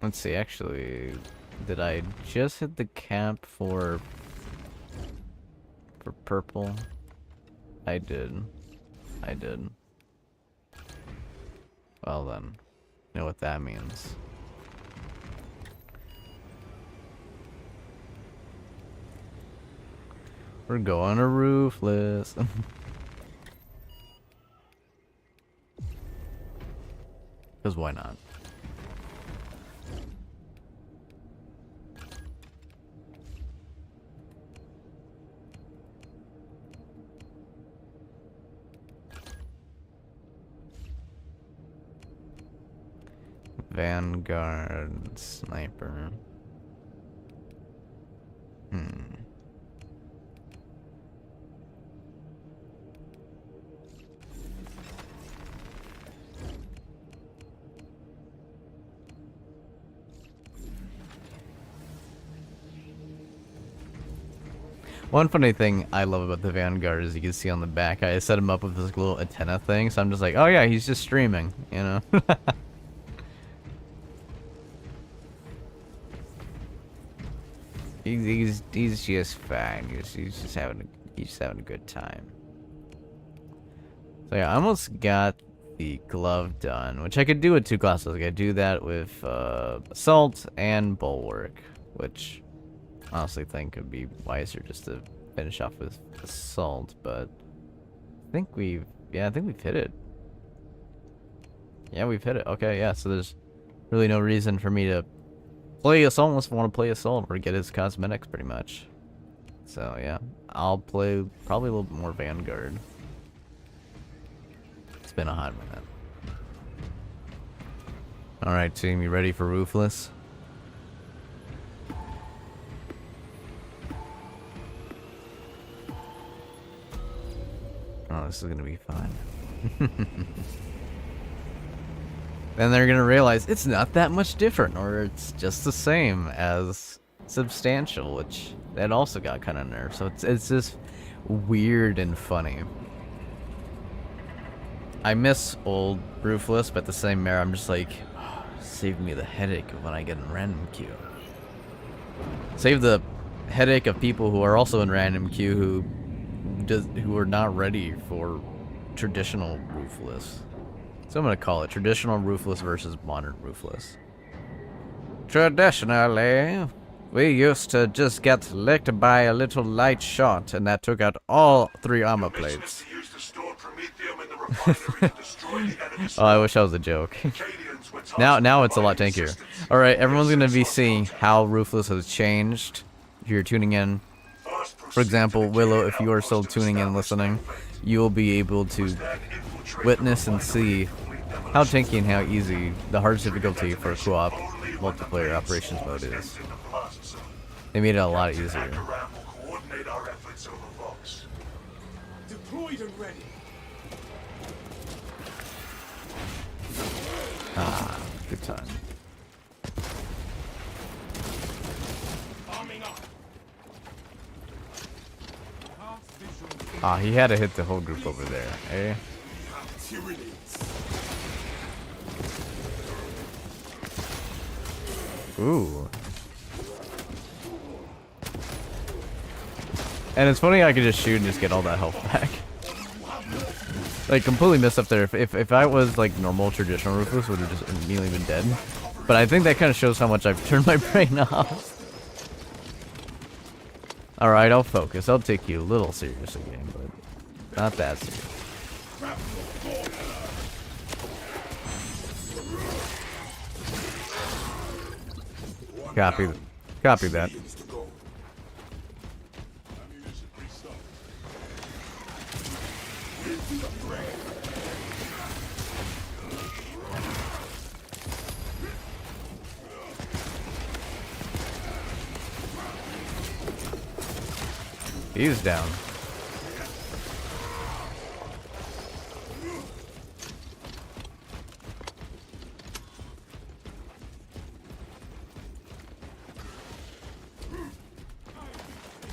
Let's see, actually, did I just hit the cap for purple? I did. Well then, you know what that means. We're going to Roofless. Because why not? Vanguard sniper. One funny thing I love about the Vanguard is you can see on the back, I set him up with this little antenna thing, so I'm just like, oh yeah, he's just streaming, you know? He's just fine. He's just having a good time. So yeah, I almost got the glove done, which I could do with two classes. I could do that with assault and bulwark, which I honestly think would be wiser just to finish off with assault. But I think we've hit it. Yeah, we've hit it. Okay, yeah. So there's really no reason for me to play assault unless I want to play assault or get his cosmetics, pretty much. So yeah, I'll play probably a little bit more Vanguard. It's been a hot minute. Alright team, you ready for Roofless? Oh, this is gonna be fun. Then they're gonna realize it's not that much different, or it's just the same as Substantial, which that also got kind of nerfed. So it's just weird and funny. I miss old Roofless, but the same mirror, I'm just like, oh, save me the headache of when I get in random queue. Save the headache of people who are also in random queue who are not ready for traditional Roofless. So I'm gonna call it traditional Roofless versus modern Roofless. Traditionally, we used to just get licked by a little light shot, and that took out all 3 armor plates. Oh, I wish that was a joke. Now it's a lot tankier. Alright, everyone's gonna be seeing how Roofless has changed. If you're tuning in, for example, Willow, if you are still tuning in listening, you will be able to witness and see how tanky and how easy the hardest difficulty for co-op multiplayer operations mode is. They made it a lot easier. Aram will coordinate our efforts over Vox. Deployed and ready. Ah, good time. Arming up. Half visual. Ah, he had to hit the whole group over there, eh? Tyrannies. Ooh. And it's funny I could just shoot and just get all that health back. Like, completely missed up there. If I was, like, normal, traditional Ruthless, would have just immediately been dead. But I think that kind of shows how much I've turned my brain off. Alright, I'll focus. I'll take you a little serious again, but not that serious. Copy that. He's down.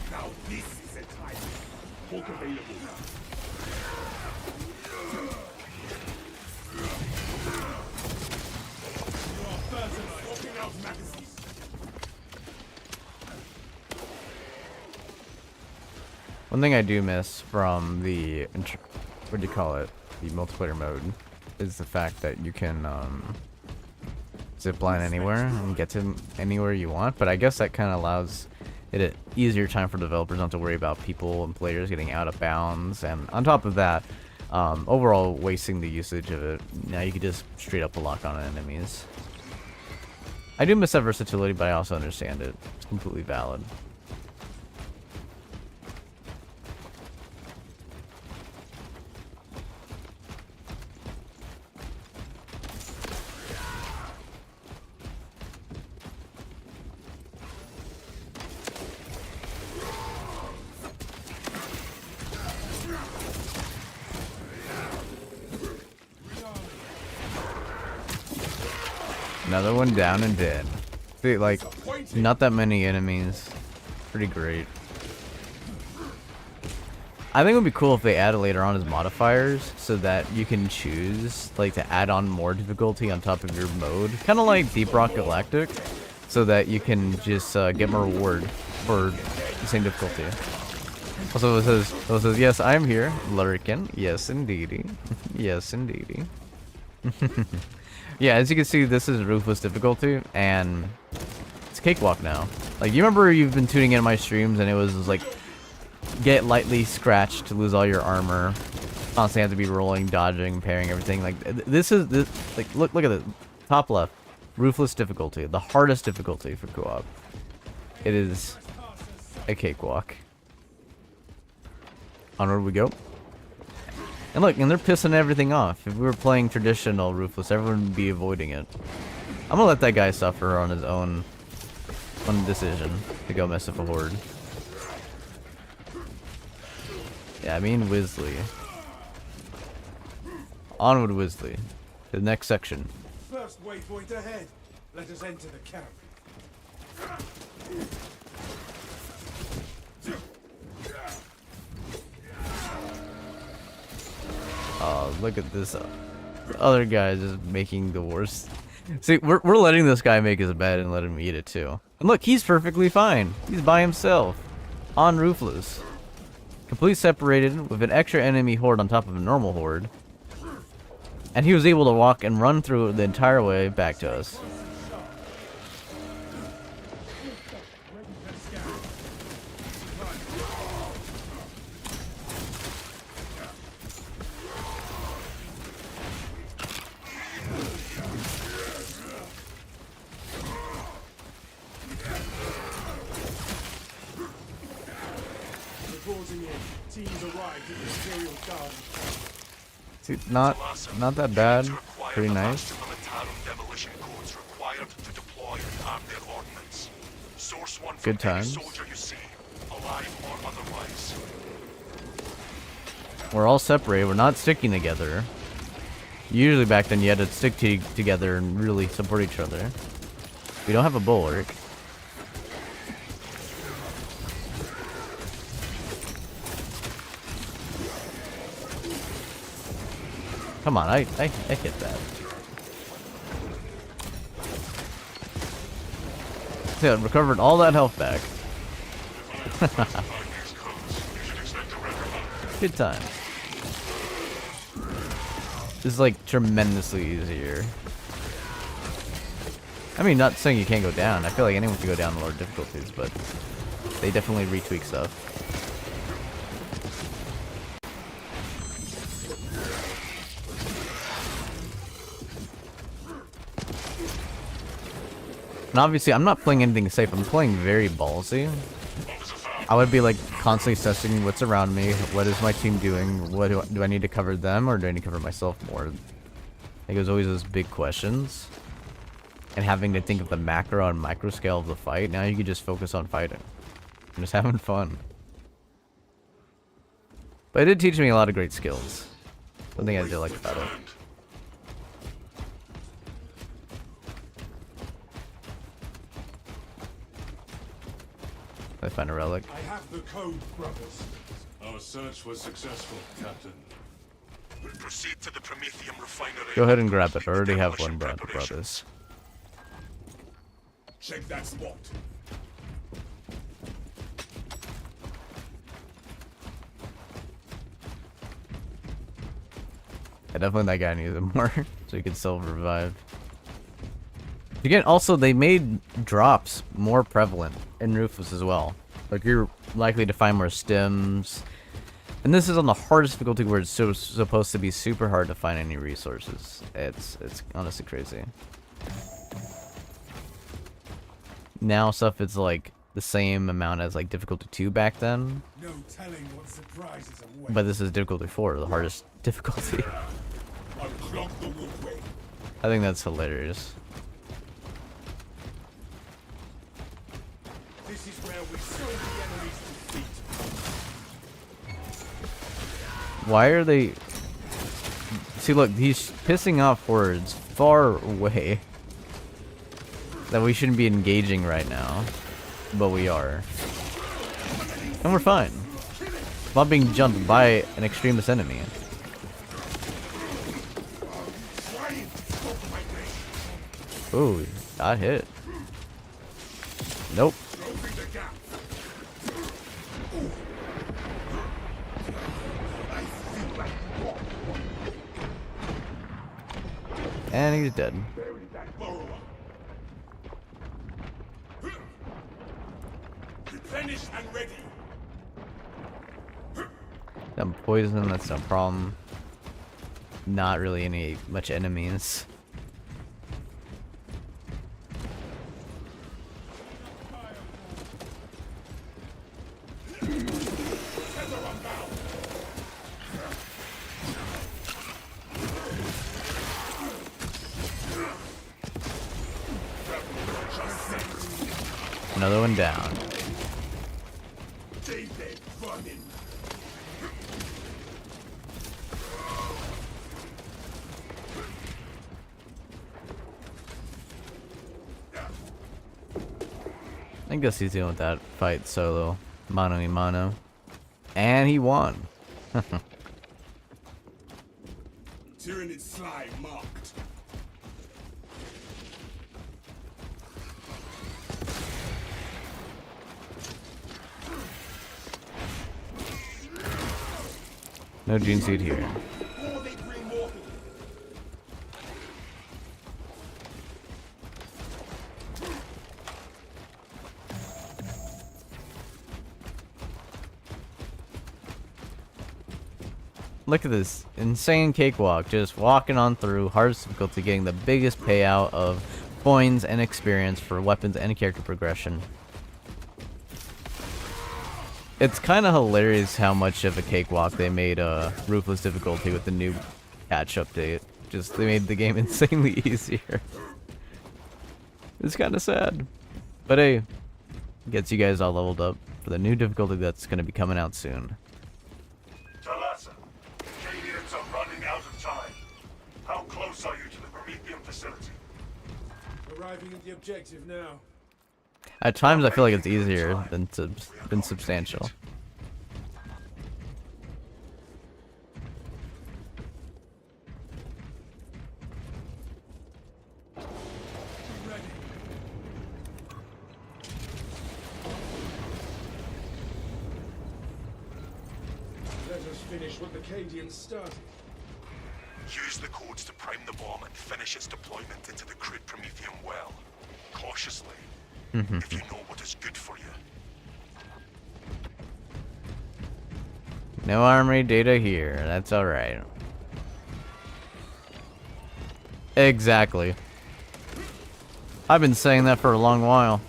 Now this is a time. Hulk available now. You are first and swapping out magazines. One thing I do miss from the what do you call it, the multiplayer mode, is the fact that you can zip line anywhere and get to anywhere you want. But I guess that kind of allows it an easier time for developers not to worry about people and players getting out of bounds. And on top of that, overall wasting the usage of it. Now you can just straight up lock on enemies. I do miss that versatility, but I also understand it. It's completely valid. Another one down and dead. See, like, not that many enemies. Pretty great. I think it would be cool if they added later on as modifiers so that you can choose, like, to add on more difficulty on top of your mode. Kind of like Deep Rock Galactic, so that you can just get more reward for the same difficulty. Also, it says, yes, I'm here, Lurkin. Yes, indeedy. Yes, indeedy. Yeah, as you can see, this is Ruthless difficulty, and it's cakewalk now. Like, you remember you've been tuning in my streams, and it was like, get lightly scratched to lose all your armor, constantly have to be rolling, dodging, parrying, everything. Like, this is, like, look at the top left. Ruthless difficulty, the hardest difficulty for co-op. It is a cakewalk. Onward we go. And look, and they're pissing everything off. If we were playing traditional Ruthless, everyone would be avoiding it. I'm gonna let that guy suffer on his own decision to go mess up a horde. Yeah, I mean Wisley. Onward, Wisley. To the next section. First waypoint ahead. Let us enter the camp. Oh, look at this. The other guy is just making the worst. See, we're letting this guy make his bed and let him eat it too. And look, he's perfectly fine. He's by himself. On Ruthless. Completely separated with an extra enemy horde on top of a normal horde. And he was able to walk and run through the entire way back to us. Reporting in. Teams arrived at the Imperial Garden. See, not that bad. To acquire pretty nice. Demolition codes required to deploy and arm their ordnance. Source one Good from any times. soldier you see, alive or otherwise. We're all separated. We're not sticking together. Usually back then you had to stick together and really support each other. We don't have a bulwark. Come on, I hit that. See, I recovered all that health back. Good time. This is like tremendously easier. I mean, not saying you can't go down. I feel like anyone can go down the lower difficulties, but they definitely retweak stuff. And obviously, I'm not playing anything safe. I'm playing very ballsy. I would be like constantly assessing what's around me. What is my team doing? What do I need to cover them, or do I need to cover myself more? Like, there's always those big questions. And having to think of the macro and micro scale of the fight. Now you can just focus on fighting. I'm just having fun. But it did teach me a lot of great skills. Something I did like about it. I find a relic. I have the code, brothers. Our search was successful, Captain. We'll proceed to the Prometheum refinery. Go ahead and grab it. I already have one, brothers. Check that spot. Yeah, definitely that guy needs it more, so he can still revive. Again, also, they made drops more prevalent in Ruthless as well. Like, you're likely to find more stims. And this is on the hardest difficulty where it's supposed to be super hard to find any resources. It's honestly crazy. Now stuff is like the same amount as like difficulty 2 back then. No telling what surprises await. But this is difficulty 4, the hardest difficulty. Unclog the walkway. I think that's hilarious. This is where we sow the enemy's defeat. Why are they... See, look, he's pissing off words far away that we shouldn't be engaging right now, but we are. And we're fine. Not being jumped by an extremist enemy. Ooh, got hit. Nope. And he's dead. Finished and ready. I'm poison, that's no problem. Not really any much enemies. Another one down. I guess he's dealing with that fight solo. Mano a mano. And he won. Tyrannid slide marked. No gene seed here. Look at this insane cakewalk, just walking on through, hardest difficulty, getting the biggest payout of coins and experience for weapons and character progression. It's kind of hilarious how much of a cakewalk they made Ruthless difficulty with the new patch update. Just they made the game insanely easier. It's kind of sad. But hey, gets you guys all leveled up for the new difficulty that's going to be coming out soon. Talassa, Cadians are running out of time. How close are you to the Prometheum facility? Arriving at the objective now. At times I feel like it's easier than substantial. Ready. Let us finish what the Cadians started. Use the codes to prime the bomb and finish its deployment into the crude Prometheum well. Cautiously, if you know what is good for you. No armory data here. That's alright. Exactly. I've been saying that for a long while.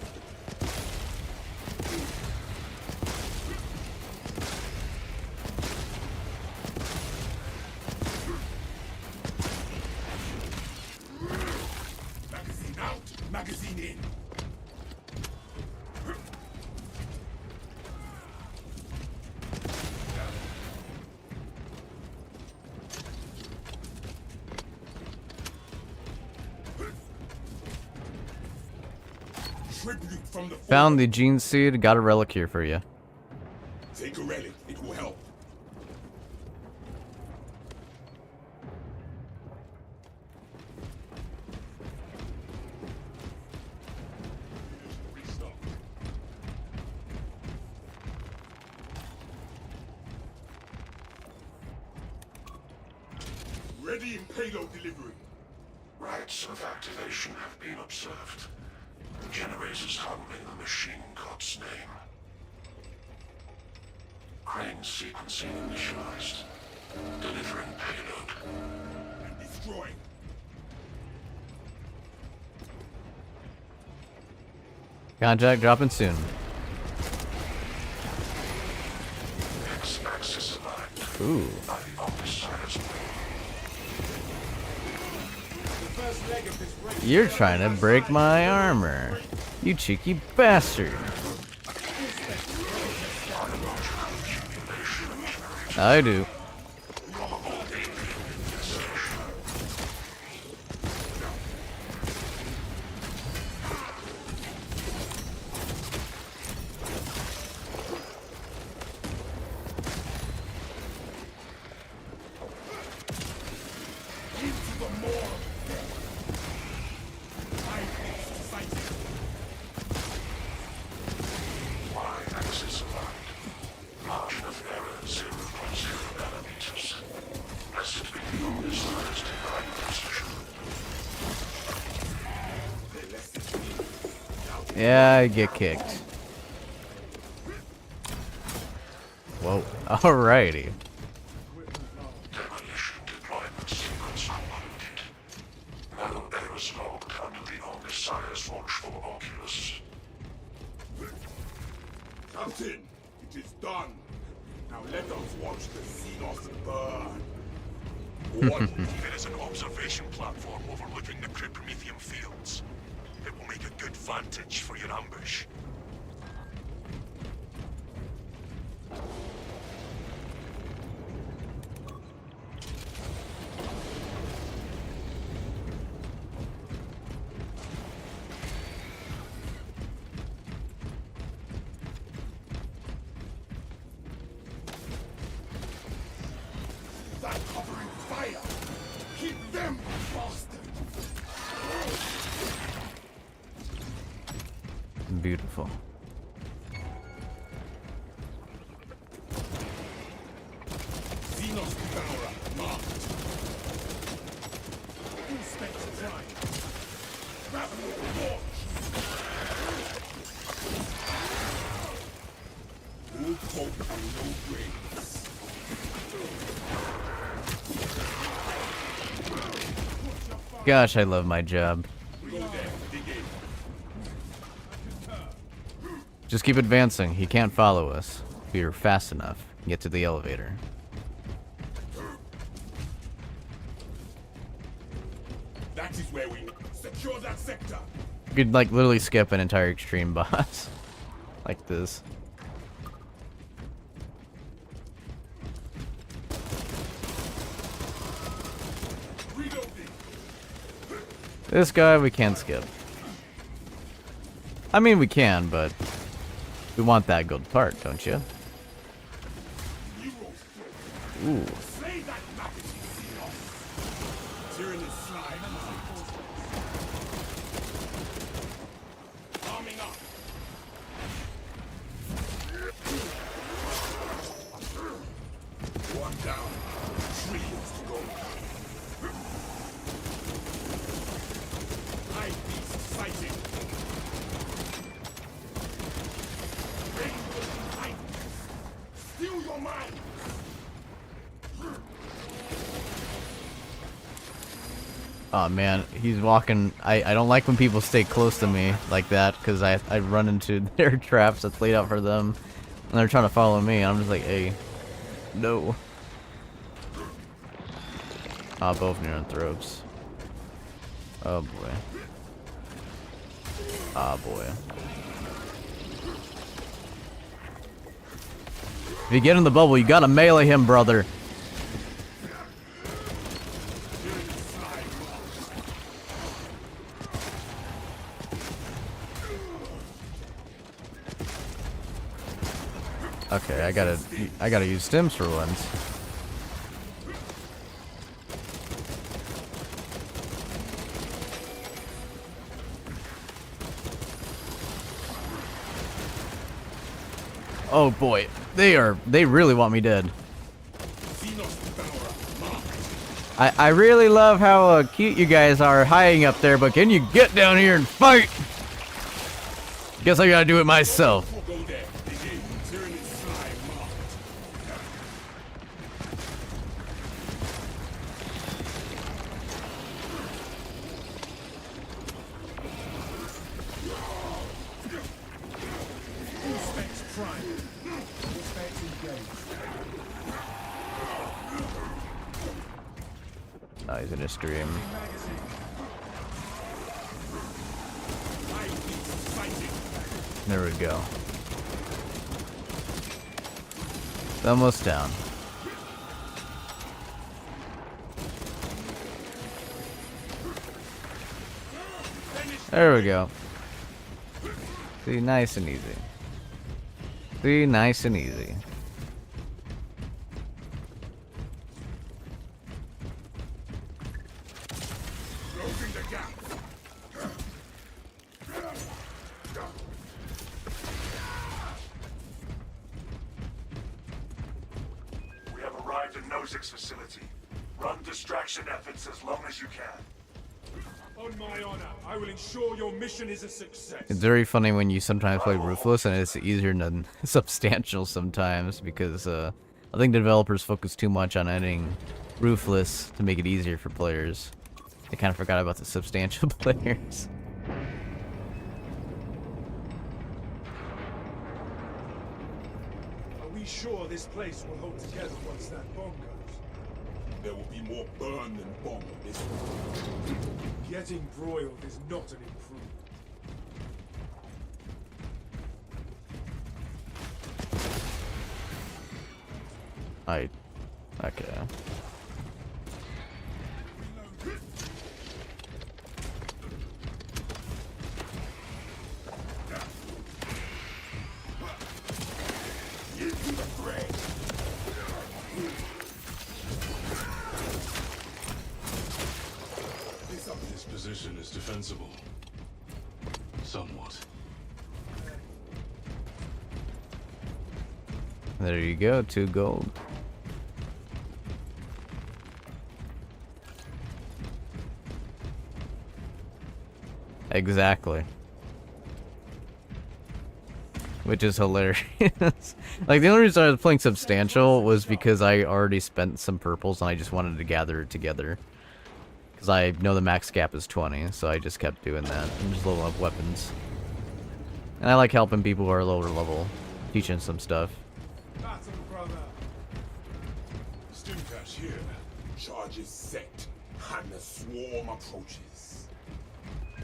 Magazine out, magazine in. Tribute from the Found the gene seed. Got a relic here for you. Take a relic, it will help. Restock. Ready in payload delivery. Rites of activation have been observed. The generators harboring the machine god's name. Crane sequencing initialized. Delivering payload. And destroying. Contact dropping soon. X-axis aligned. Ooh. By the Omnissiah's will. The first leg of this race. You're trying to break my armor. You cheeky bastard. I do. Into the more of death. I fix decisive. Y-axis aligned. Margin of error 0.0 nanometers. Blessed be the Omnissiah's divine precision. Yeah, I get kicked. Whoa. Alrighty. Demolition deployment sequence concluded. No errors logged under the Omnissiah's watchful oculus. Captain, it is done. Now let us watch the Xenos burn. What? There is an observation platform overlooking the crude Prometheum fields. It will make a good vantage for your ambush. That covering fire. Keep them, bastard. Beautiful. Xenos devourer marked. Inspector time. Ravenous launch. No hope and no grace. Gosh, I love my job. Go there, dig in. Just keep advancing. He can't follow us. If you're fast enough, get to the elevator. That is where we secure that sector. You could like literally skip an entire extreme boss like this. Reloading. This guy we can't skip. I mean we can, but we want that gold part, don't you? Ooh. Slay that maggot, Tyrannid slime. Arming up. One down. 3 to go. High beast sighted. Rainbow kindness. Steal your mind. Oh man, he's walking. I don't like when people stay close to me like that because I run into their traps that's laid out for them and they're trying to follow me. I'm just like, hey, no. Ah, both near throats. Oh boy. Ah boy. If you get in the bubble, you gotta melee him, brother. Okay, I gotta use stims for once. Oh boy, they really want me dead. I really love how cute you guys are hiding up there, but can you get down here and fight? Guess I gotta do it myself. Go there. Begin. Tyrannid slime marked. Full specs prime. Full specs engaged. Oh, he's in a stream. Magazine. High beast sighted. There we go. It's almost down. There we go. See, nice and easy. See, nice and easy. Closing the gap. We have arrived at Nozick's facility. Run distraction efforts as long as you can. On my honor, I will ensure your mission is a success. It's very funny when you sometimes play Ruthless and it's easier than Substantial sometimes because I think the developers focus too much on adding Ruthless to make it easier for players. They kind of forgot about the Substantial players. Are we sure this place will hold together once that bomb goes? There will be more burn than bomb in this one. Getting broiled is not an improvement. Okay. Into the fray. This position is defensible. Somewhat. There you go, 2 gold. Exactly. Which is hilarious. Like, the only reason I was playing Substantial was because I already spent some purples and I just wanted to gather it together. Because I know the max cap is 20, so I just kept doing that. And just level up weapons. And I like helping people who are lower level. Teaching some stuff. Battle, brother. Stimcash here. Charges set. And the swarm approaches.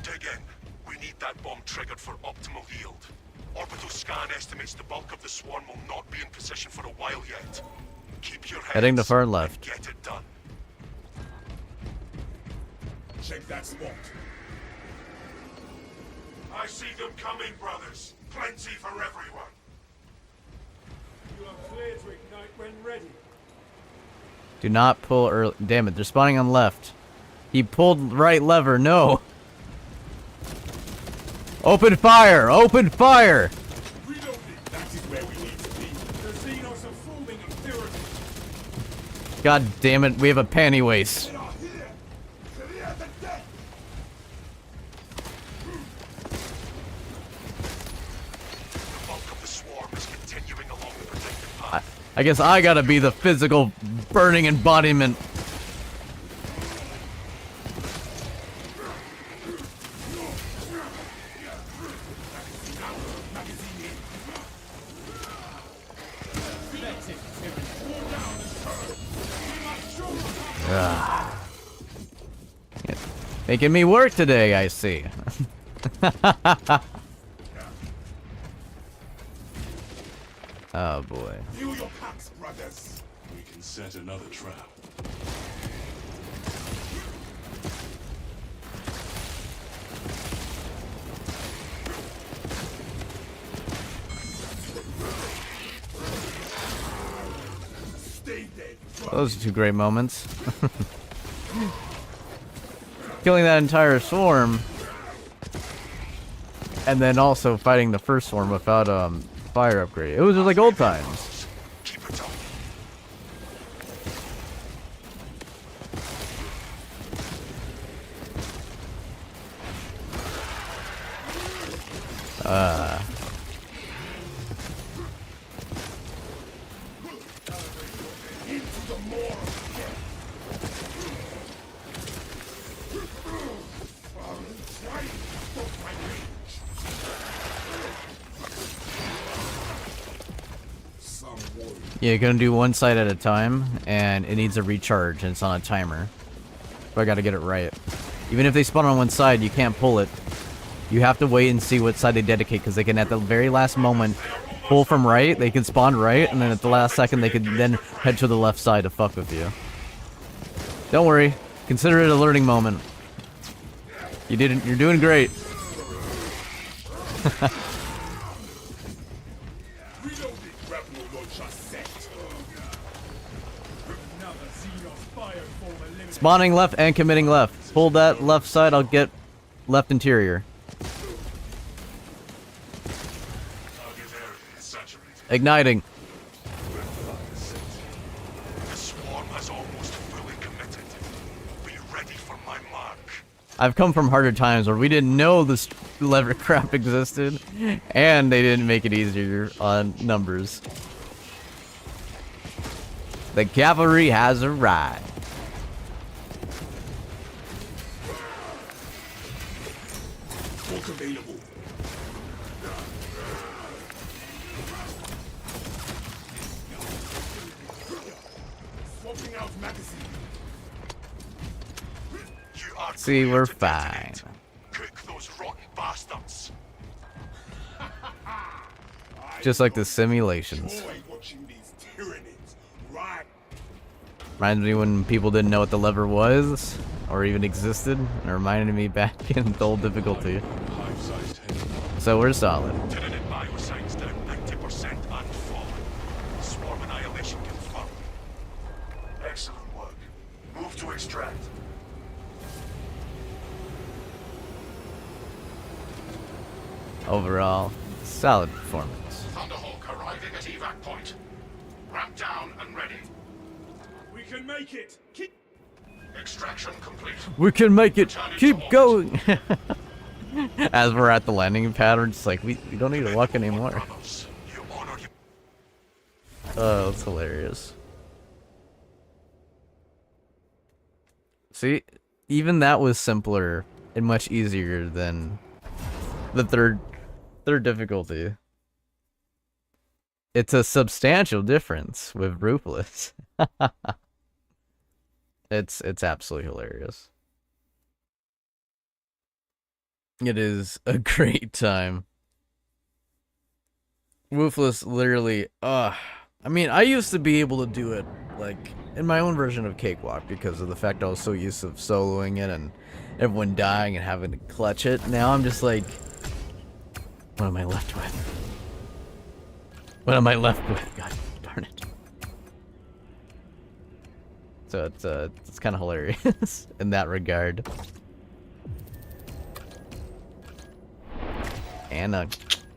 Dig in. We need that bomb triggered for optimal yield. Orbital scan estimates the bulk of the swarm will not be in position for a while yet. Keep your heads Heading to far left. and get it done. Check that spot. I see them coming, brothers. Plenty for everyone. You are clear to ignite when ready. Do not pull early. Damn it, they're spawning on left. He pulled right lever. No. Open fire! Open fire! Reloading. That is where we need to be. The Xenos are forming a pyramid. God damn it, we have a panty waist. They are here. Clear the deck. The bulk of the swarm is continuing along the protected path. I guess I gotta be the physical burning embodiment. Making me work today, I see. Oh boy. Fuel your packs, brothers. We can set another trap. Stay dead. Those are two great moments. Killing that entire swarm. And then also fighting the first swarm without fire upgrade. It was just like old times. Keep it up. Yeah, you're gonna do one side at a time, and it needs a recharge, and it's on a timer. So I gotta get it right. Even if they spawn on one side, you can't pull it. You have to wait and see what side they dedicate, because they can, at the very last moment, pull from right, they can spawn right, and then at the last second, they can then head to the left side to fuck with you. Don't worry. Consider it a learning moment. You're doing great. Reloading. Grapple launcher set. Another Xenos bioform eliminated. Spawning left and committing left. Pull that left side, I'll get left interior. Target area is saturated. Igniting. The swarm has almost fully committed. Be ready for my mark. I've come from harder times where we didn't know this lever crap existed, and they didn't make it easier on numbers. The cavalry has arrived. Smoke available. Swapping out magazine. You are See, clear we're to fine. detonate. Cook those rotten bastards. Just like the simulations. Boy, watching these tyrannies. Right. Reminds me when people didn't know what the lever was, or even existed, and it reminded me back in dull difficulty. Hive-sized head. So we're solid. Tyranid bioscience down 90% and fallen. Swarm annihilation confirmed. Excellent work. Move to extract. Overall, solid performance. Thunderhawk arriving at evac point. Ramp down and ready. We can make it. Keep. Extraction complete. We can make it. Keep going. As we're at the landing pad, we're just like, we don't need to walk anymore. Brothers, you honor your... Oh, that's hilarious. See, even that was simpler and much easier than the third difficulty. It's a substantial difference with Ruthless. It's absolutely hilarious. It is a great time. Roofless literally, I mean, I used to be able to do it, like, in my own version of Cakewalk because of the fact I was so used to soloing it and everyone dying and having to clutch it. Now I'm just like, what am I left with? What am I left with? God darn it. So it's kind of hilarious in that regard. And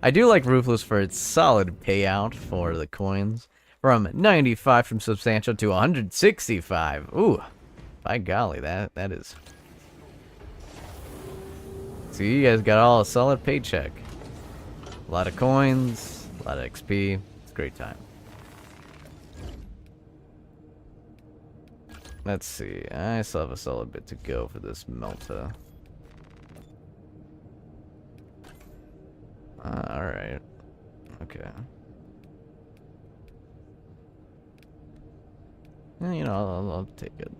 I do like Ruthless for its solid payout for the coins. From 95 from Substantial to 165. Ooh, by golly, that is. So you guys got all a solid paycheck. A lot of coins, a lot of XP. It's a great time. Let's see. I still have a solid bit to go for this Melta. Alright. Okay. You know, I'll take it.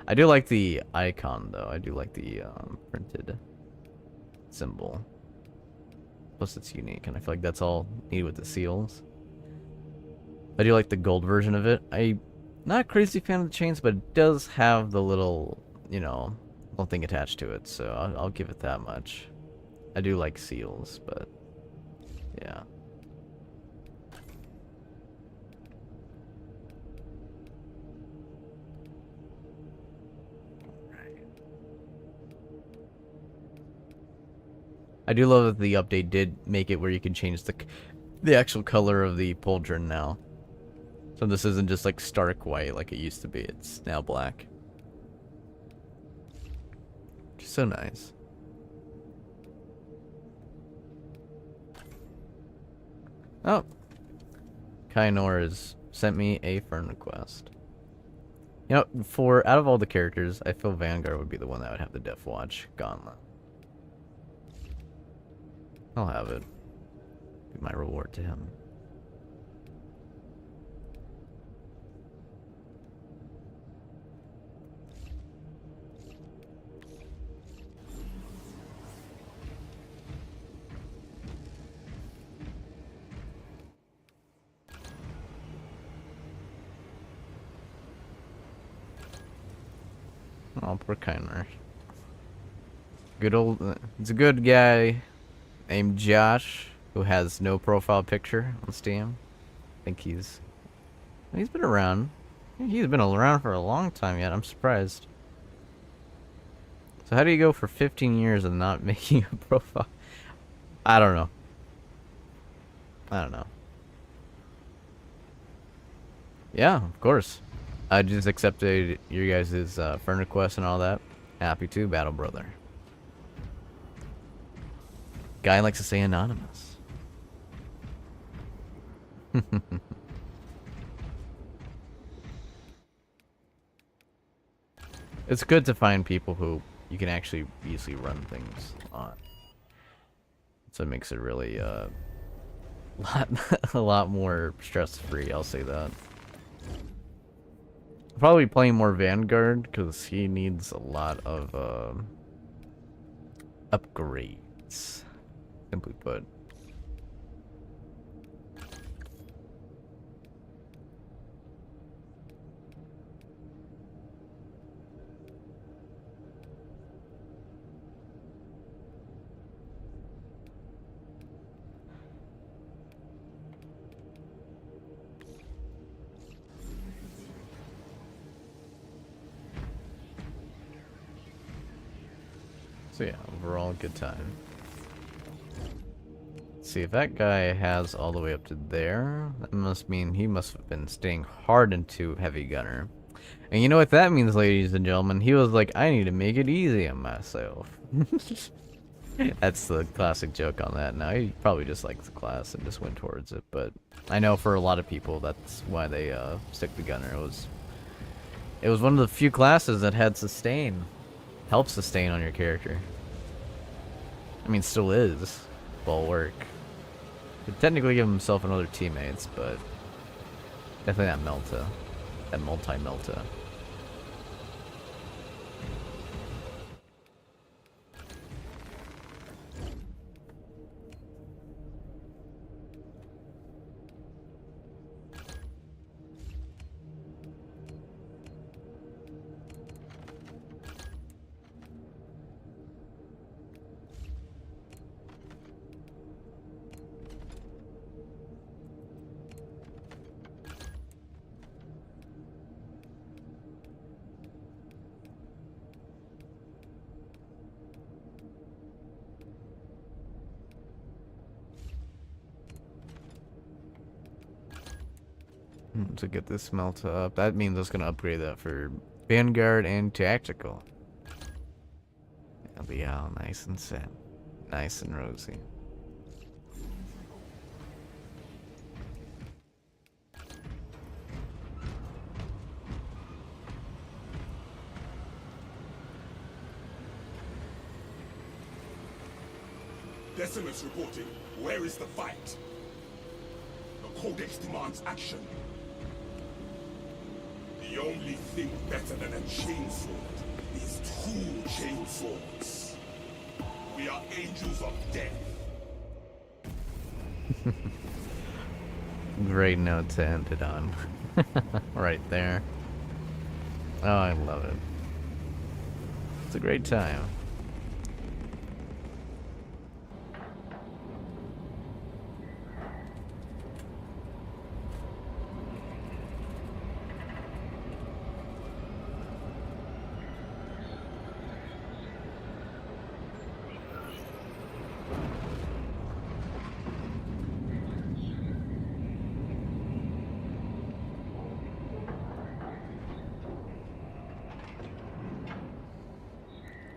I do like the icon, though. I do like the printed symbol. Plus, it's unique, and I feel like that's all needed with the seals. I do like the gold version of it. I'm not a crazy fan of the chains, but it does have the little, you know, little thing attached to it, so I'll give it that much. I do like seals, but yeah. I do love that the update did make it where you can change the actual color of the pauldron now. So this isn't just like stark white like it used to be. It's now black. Which is so nice. Oh. Kainor has sent me a friend request. You know, out of all the characters, I feel Vanguard would be the one that would have the Death Watch Gauntlet. I'll have it. Be my reward to him. Oh, poor Kiner. Good old... it's a good guy named Josh, who has no profile picture on Steam. I think he's been around. He's been around for a long time yet. I'm surprised. So how do you go for 15 years and not making a profile? I don't know. I don't know. Yeah, of course. I just accepted your guys' friend request and all that. Happy to, Battle Brother. Guy likes to say anonymous. It's good to find people who you can actually easily run things on. So it makes it really a lot more stress-free, I'll say that. I'll probably be playing more Vanguard because he needs a lot of upgrades. Simply put. So yeah, overall good time. See, if that guy has all the way up to there, that must mean he must have been staying hard into heavy gunner. And you know what that means, ladies and gentlemen? He was like, I need to make it easy on myself. That's the classic joke on that. Now he probably just likes the class and just went towards it, but I know for a lot of people that's why they stick to gunner. It was one of the few classes that had sustain. Help sustain on your character. I mean, still is. Bulwark. Could technically give himself another teammates, but definitely that Melta. That multi-Melta. 1 to get this melt up. That means it's gonna upgrade that for Vanguard and Tactical. It'll be all nice and set. Nice and rosy. Decimus reporting. Where is the fight? The Codex demands action. The only thing better than a chainsword is 2 chainswords. We are angels of death. Great note to end it on. Right there. Oh, I love it. It's a great time.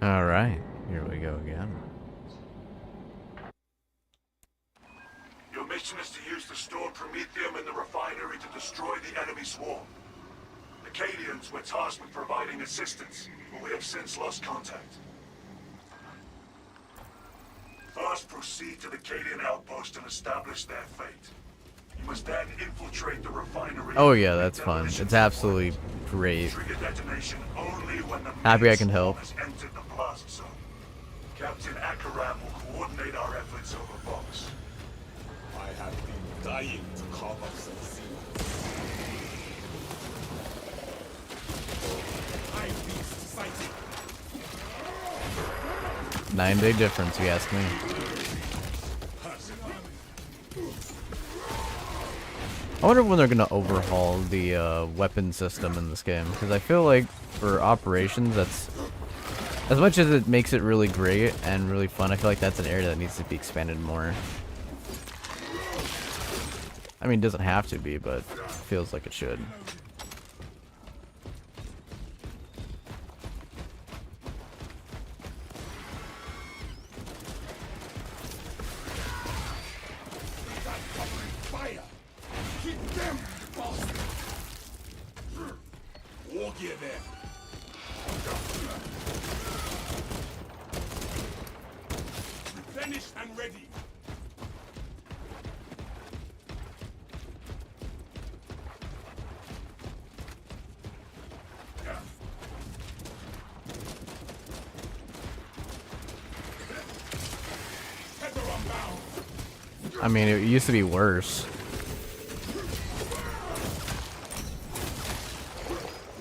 Alright, here we go again. Your mission is to use the stored promethium in the refinery to destroy the enemy swarm. Acadians were tasked with providing assistance, but we have since lost contact. First, proceed to the Acadian outpost and establish their fate. You must then infiltrate the refinery. Oh yeah, that's fun. It's absolutely great. Trigger detonation only when the Happy I can help. has entered the plaza zone. Captain Akaram will coordinate our efforts over box. I have been dying to carve up some seals. Eyepiece sighted. 9-day difference, if you ask me. I wonder when they're gonna overhaul the weapon system in this game, because I feel like for operations, that's as much as it makes it really great and really fun. I feel like that's an area that needs to be expanded more. I mean, it doesn't have to be, but it feels like it should. Fire! Keep them, bastard! War gear there. Replenished and ready. Tether unbound. I mean, it used to be worse.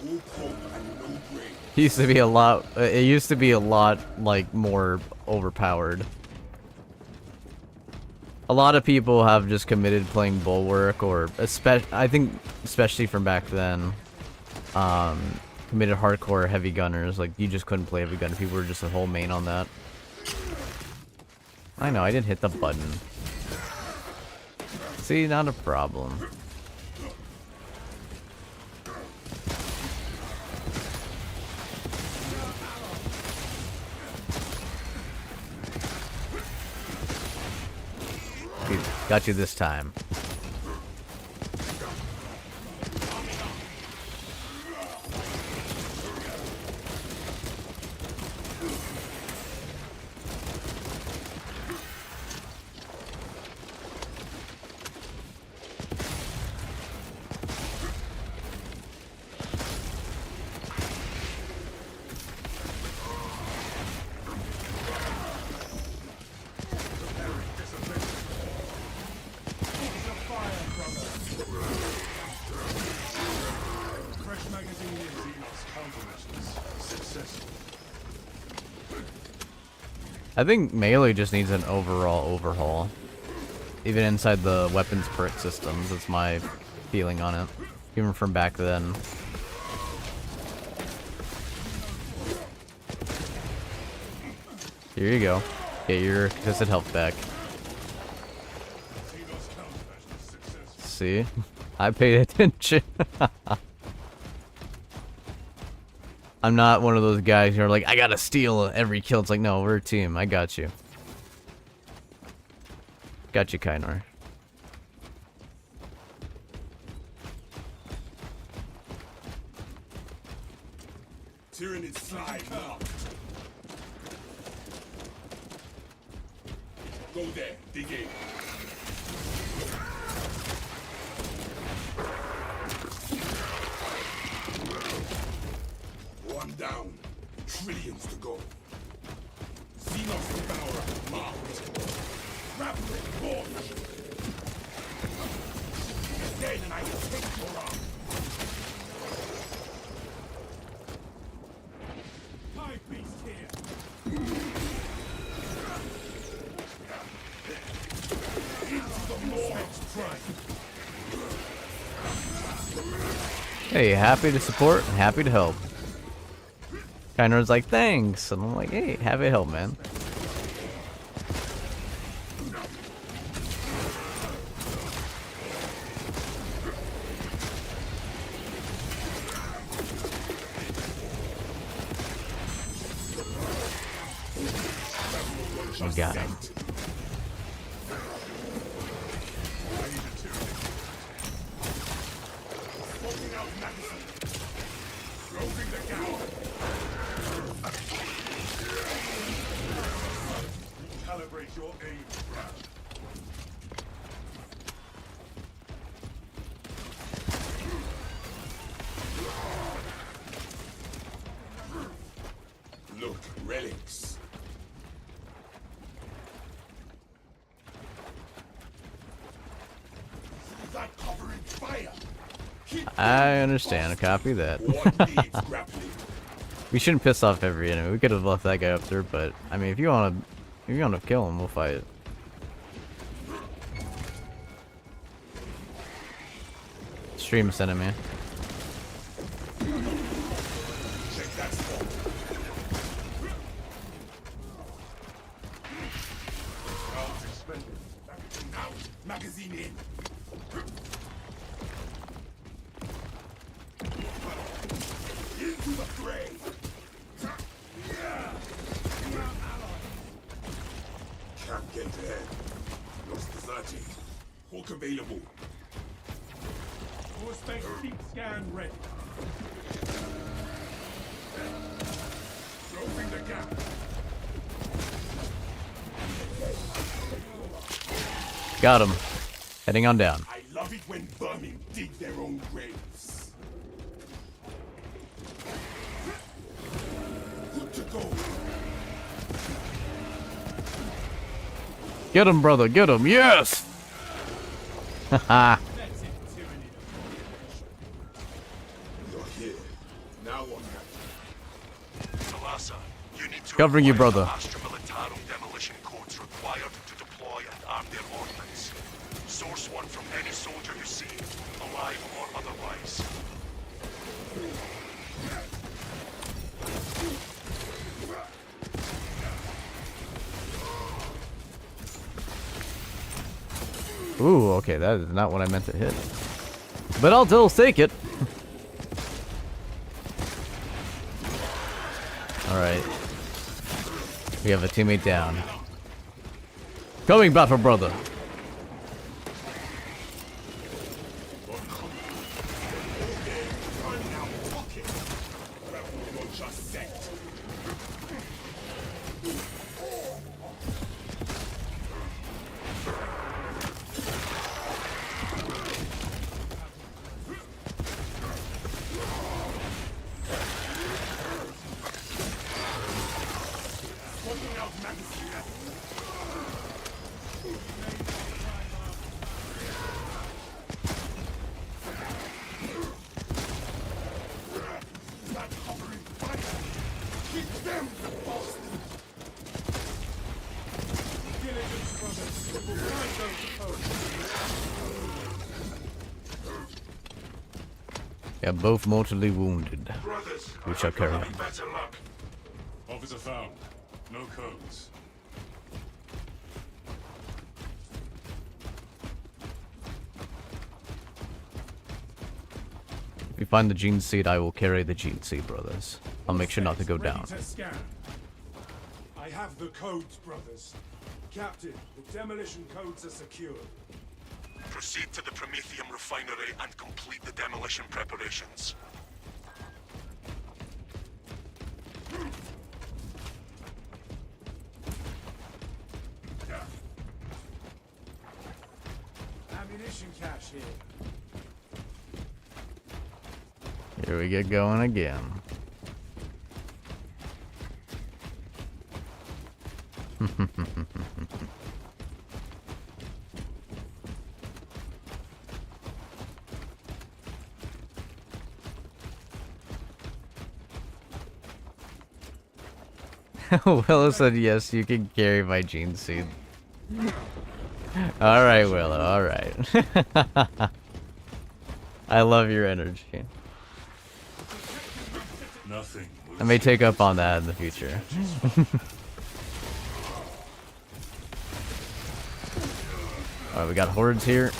No poke and no brain. It used to be a lot. It used to be a lot like more overpowered. A lot of people have just committed playing Bulwark, or I think especially from back then, committed hardcore heavy gunners. Like you just couldn't play heavy gunner. People were just a whole main on that. I know I didn't hit the button. See, not a problem. Got you this time. Fresh magazine in. Countermeasures successful. I think melee just needs an overall overhaul. Even inside the weapons perk systems, that's my feeling on it. Even from back then. Here you go. Get your contested health back. See? I paid attention. I'm not one of those guys who are like, I gotta steal every kill. It's like, no, we're a team. I got you. Got you, Kynor. Tyranid slide now. Go there, dig in. One down, trillions to go. Xenos Devourer marked. Rapid launch. Dead and I will take your arm. Time beast here. Hey, happy to support, happy to help. Kynor's like, thanks. And I'm like, hey, happy to help, man. You got him. Calibrate your aim. Look, relics. That covering fire. I understand. Copy that. What needs grappling? We shouldn't piss off every enemy. We could have left that guy up there, but I mean, if you wanna kill him, we'll fight it. Stream sent it, man. Check that spot. Rounds expended. Out. Magazine in. Into the fray. Camp gate ahead. Lost deserting. Hawk available. More space deep scan ready. Closing the gap. Got him. Heading on down. I love it when vermin dig their own graves. Good to go. Get him, brother. Get him. Yes. Haha. That's it, tyranny. You're here. Now what? Talassa, you need to Covering you, acquire brother. the Astra Militarum demolition codes required to deploy and arm their ordnance. Source one from any soldier you see, alive or otherwise. Ooh, okay, that is not what I meant to hit. But I'll still take it. Alright. We have a teammate down. Coming, battle brother. Yeah, both mortally wounded. Brothers, We shall carry on. better luck. Officer found. No codes. If you find the gene seed, I will carry the gene seed, brothers. I'll make sure not to go Ready down. to scan. I have the codes, brothers. Captain, the demolition codes are secured. Proceed to the Prometheum refinery and complete the demolition preparations. Ammunition cache here. Here we get going again. Willow said yes, you can carry my gene seed. Alright, Willow, alright. I love your energy. Nothing. I may take up on that in the future. Alright, we got hordes here.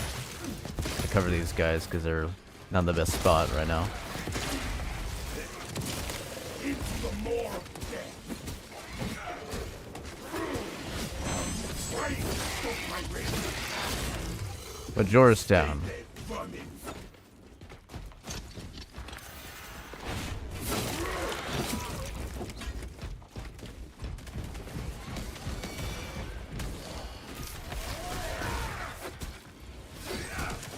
To cover these guys because they're not the best spot right now. But Jorah's down.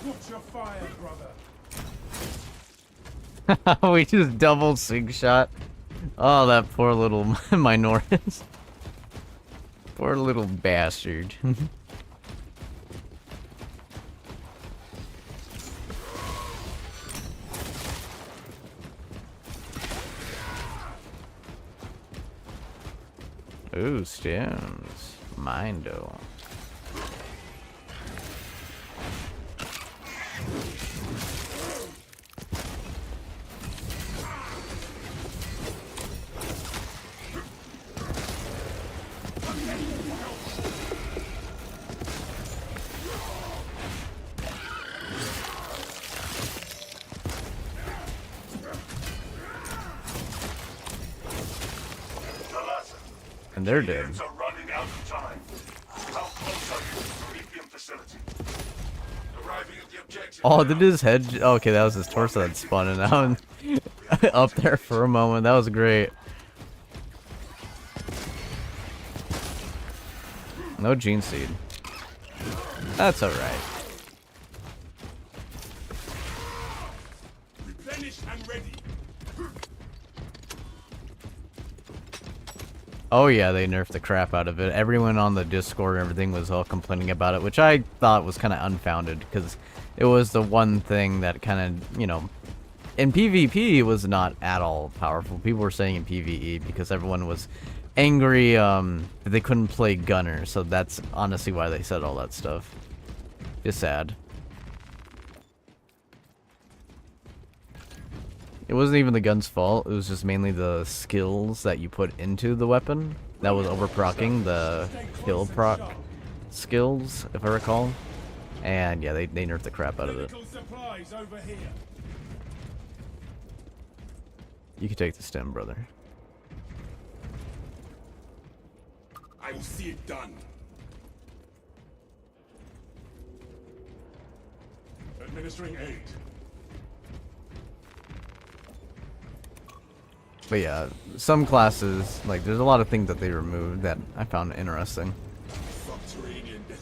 Watch your fire, brother. We just double sync shot. Oh, that poor little Minoris. Poor little bastard. Ooh, stems. Mindo. And they're dead. Aliens are running out of time. How close are you to the Prometheum facility? Arriving at the objective. Oh, did his head? Oh, okay, that was his torso that spun out up there for a moment. That was great. No gene seed. That's alright. Replenished and ready. Oh yeah, they nerfed the crap out of it. Everyone on the Discord and everything was all complaining about it, which I thought was kind of unfounded, because it was the one thing that kind of, you know, in PvP it was not at all powerful. People were saying in PvE because everyone was angry that they couldn't play Gunner, so that's honestly why they said all that stuff. Just sad. It wasn't even the gun's fault, it was just mainly the skills that you put into the weapon that was overprocking the kill proc skills, if I recall. And yeah, they nerfed the crap out of it. Medical supplies over here. You can take the stem, brother. I will see it done. Administering aid. But yeah, some classes, like, there's a lot of things that they removed that I found interesting.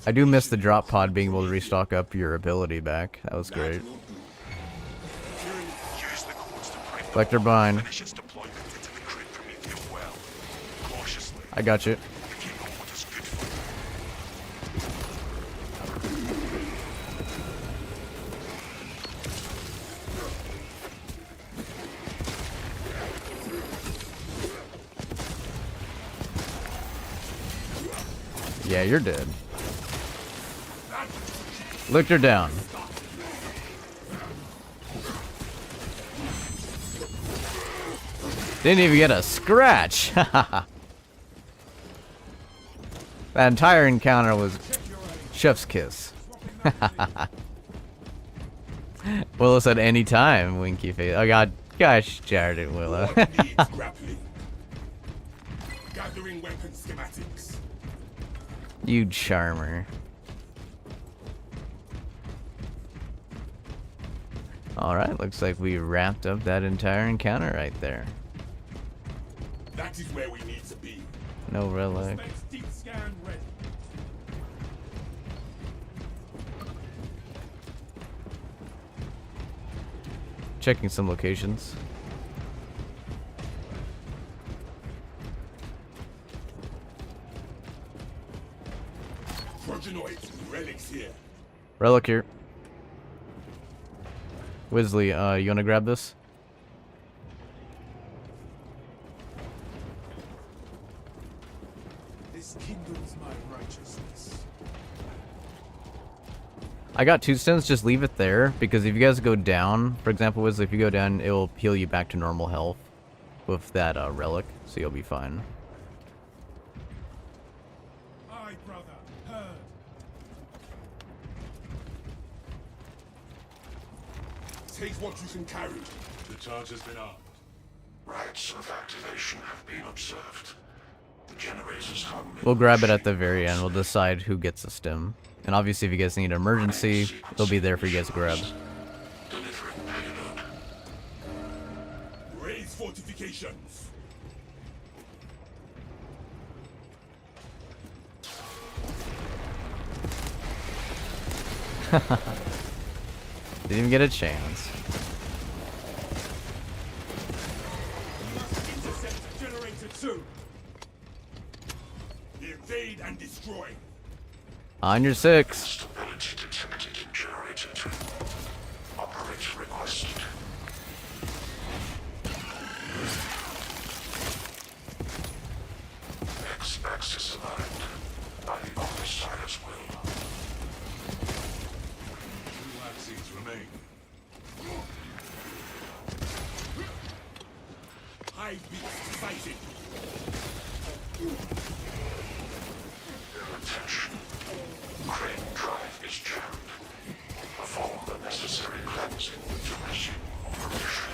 I do miss the drop pod being able to restock up your ability back. That was great. Use the codes to print Vector bind. finish its deployment into the grid Prometheum well. Cautiously. I got you. Keep on what is good for you. Yeah, you're dead. Looked her down. Didn't even get a scratch. That entire encounter was chef's kiss. Willow said anytime, winky face. Oh god, gosh, Jared and Willow. What needs grappling? Gathering weapon schematics. You charmer. Alright, looks like we wrapped up that entire encounter right there. That is where we need to be. No relic. Specs deep scan ready. Checking some locations. Progenoids, relics here. Relic here. Wisley, you wanna grab this? This kindles my righteousness. I got 2 stones, just leave it there, because if you guys go down, for example, Wisley, if you go down, it will heal you back to normal health with that relic, so you'll be fine. Aye, brother. Heard. Take what you can carry. The charge has been armed. Rites of activation have been observed. The generators hum. We'll grab it at the very end. We'll decide who gets a stem. And obviously, if you guys need an emergency, they'll be there for you guys to grab. Delivering payload. Raise fortifications. Didn't even get a chance. We must intercept the generator too. Invade and destroy. On your 6. Stability detected in generator 2. Operator requested. X-axis aligned. By the officer's will. 2 axes remain. Hive beast sighted. Attention. Crane drive is jammed. Perform the necessary cleansing to resume operation.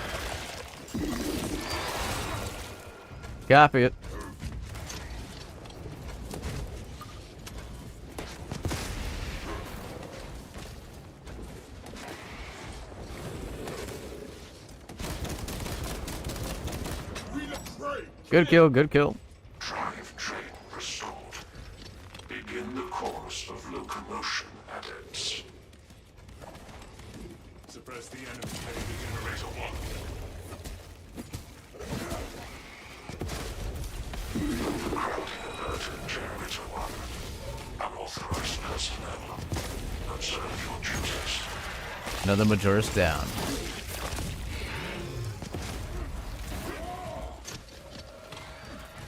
Copy it. Good kill, good kill. Drive train restored. Begin the course of locomotion, adepts. Suppress the enemy heading to generator 1. Crowding alert in generator 1. Unauthorized personnel. Observe your duties. Another Majora's down.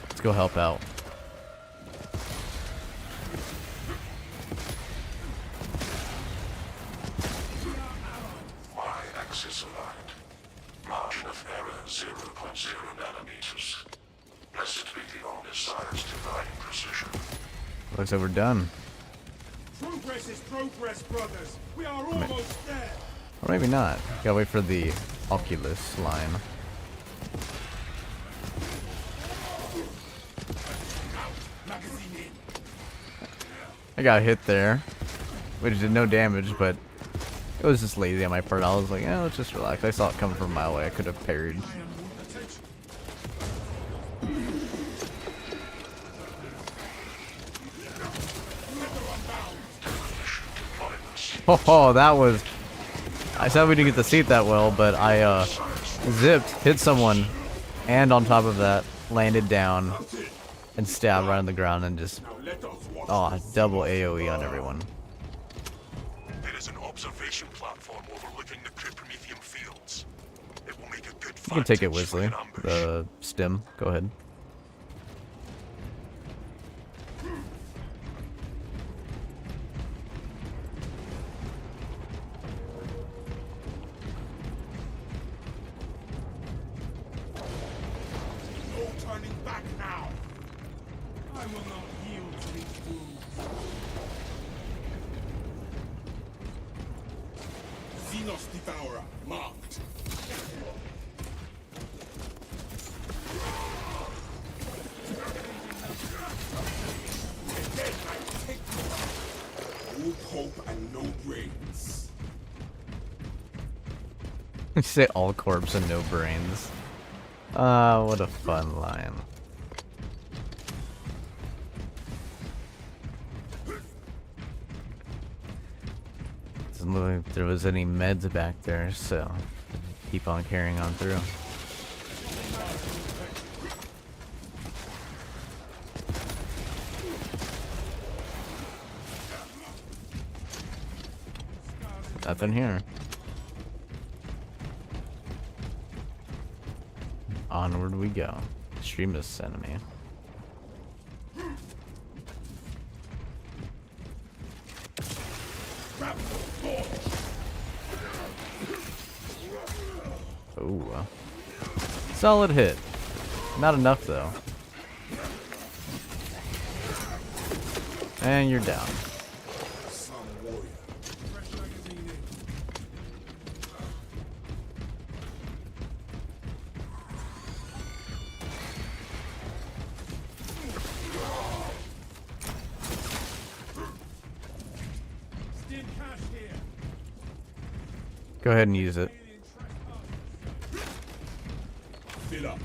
Let's go help out. Y-axis aligned. Margin of error 0.0 nanometers. Blessed be the Omnissiah's divine precision. Looks like we're done. Progress is progress, brothers. We are almost there. Or maybe not. Gotta wait for the Oculus line. Magazine in. I got hit there, which did no damage, but it was just lazy on my part. I was like, yeah, let's just relax. I saw it coming from a mile away. I could have parried. Oh, that was... I said we didn't get to see it that well, but I zipped, hit someone, and on top of that, landed down and stabbed right on the ground and just... Now let us watch. Oh, double AoE on everyone. There is an observation platform overlooking the Promethium fields. It will make a good You can take it, vantage for Wisley. an ambush. The stem. Go ahead. No turning back now. I will not yield to these wounds. Xenos Dust Devourer marked. No hope and no brains. You say all corpse and no brains. What a fun line. Doesn't look like there was any meds back there, so keep on carrying on through. Nothing here. Onward we go. Extremist enemy. Ooh. Solid hit. Not enough though. And you're down. Some warrior. Fresh magazine in. Stim cash here. Go ahead and use it. Alien trespass. Fill up.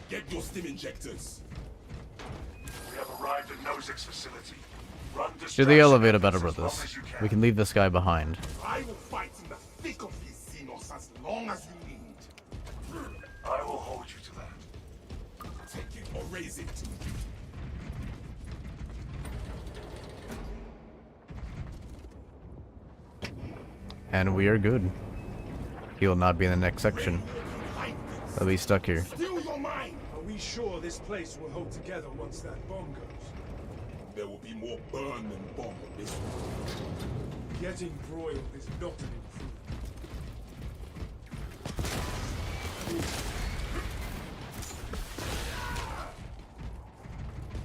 Get your stim injectors. We have arrived at Nozick's facility. Run Do distraction the elevator efforts better, as long brothers. as you can. We can leave this guy behind. I will fight in the thick of these Xenos as long as you need. I will hold you to that. Take it or raise it. And we are good. He will not be in the next section. He'll be stuck here. Still your mind. Are we sure this place will hold together once that bomb goes? There will be more burn than bomb on this one. Getting broiled is not an improvement.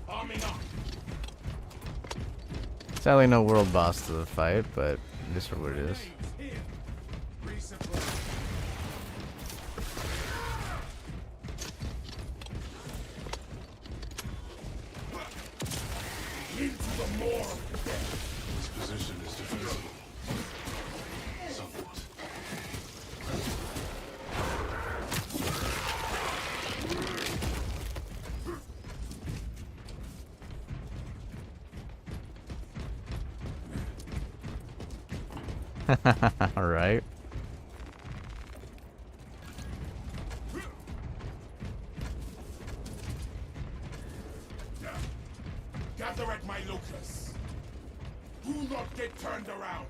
Arming up. Sadly, no world boss to the fight, but this is what it is. Here. Resupply. Into the more. This position is defensible. Somewhat. Alright. Gather at my locus. Do not get turned around.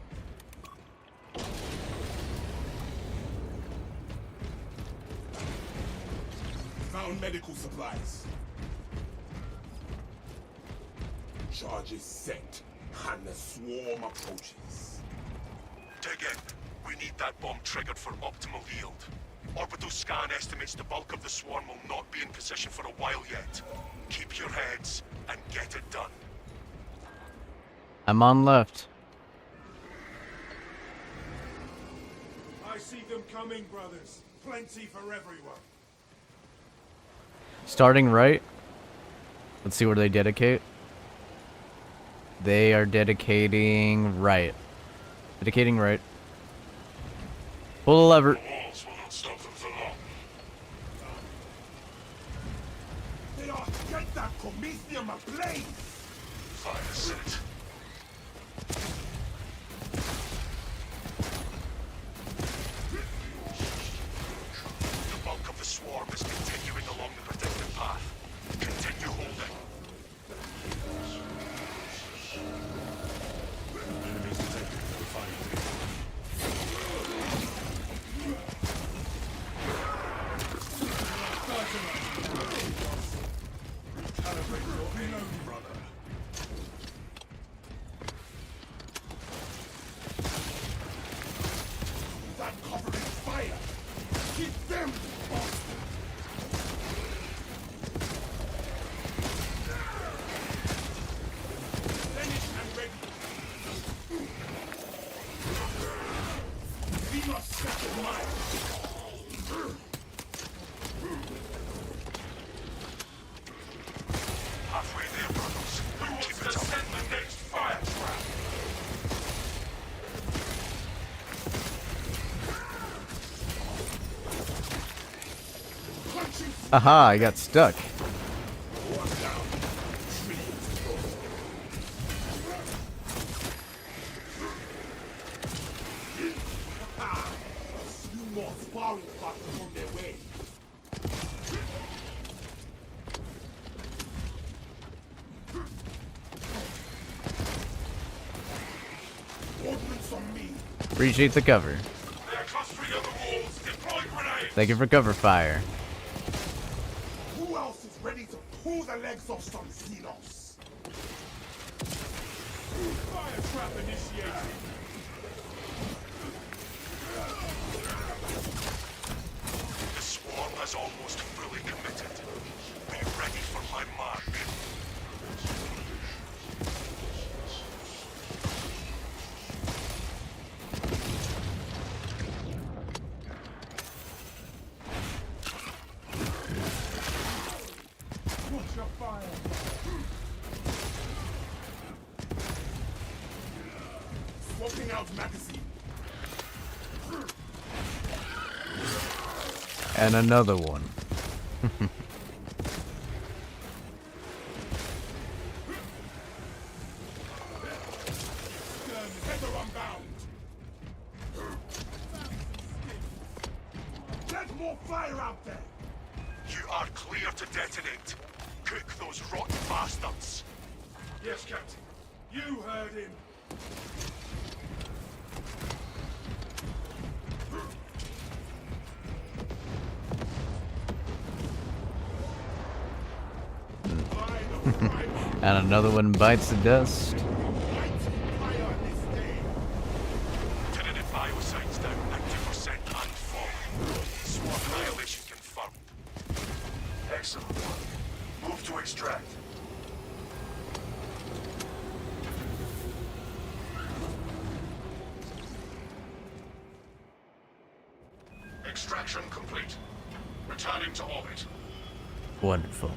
Found medical supplies. Charges set, and the swarm approaches. Dig in. We need that bomb triggered for optimal yield. Orbital scan estimates the bulk of the swarm will not be in position for a while yet. Keep your heads and get it done. I'm on left. I see them coming, brothers. Plenty for everyone. Starting right. Let's see where they dedicate. They are dedicating right. Dedicating right. Pull the lever. Walls will not stop them for long. They are get that Prometheum ablaze! Fire set. The bulk of the swarm is continuing along the predicted path. Continue holding. Enemies detected. Refining. Calibrate your reload, brother. That covering fire! Keep them! Aha, I got stuck. You more sparring partners on their way. Ordnance on me. Appreciate the cover. They're clustering on the walls. Deploy grenades. Thank you for cover fire. Who else is ready to pull the legs off some Xenos? Fire trap initiated. The swarm has almost fully committed. Be ready for my mark. Watch your fire. Swapping out magazine. And another one. Header unbound. Get more fire out there. You are clear to detonate. Cook those rotten bastards. Yes, Captain. You heard him. And another one bites the dust. Lieutenant biocides down 90% and falling. Swarm annihilation confirmed. Excellent. Move to extract. Extraction complete. Returning to orbit. Wonderful.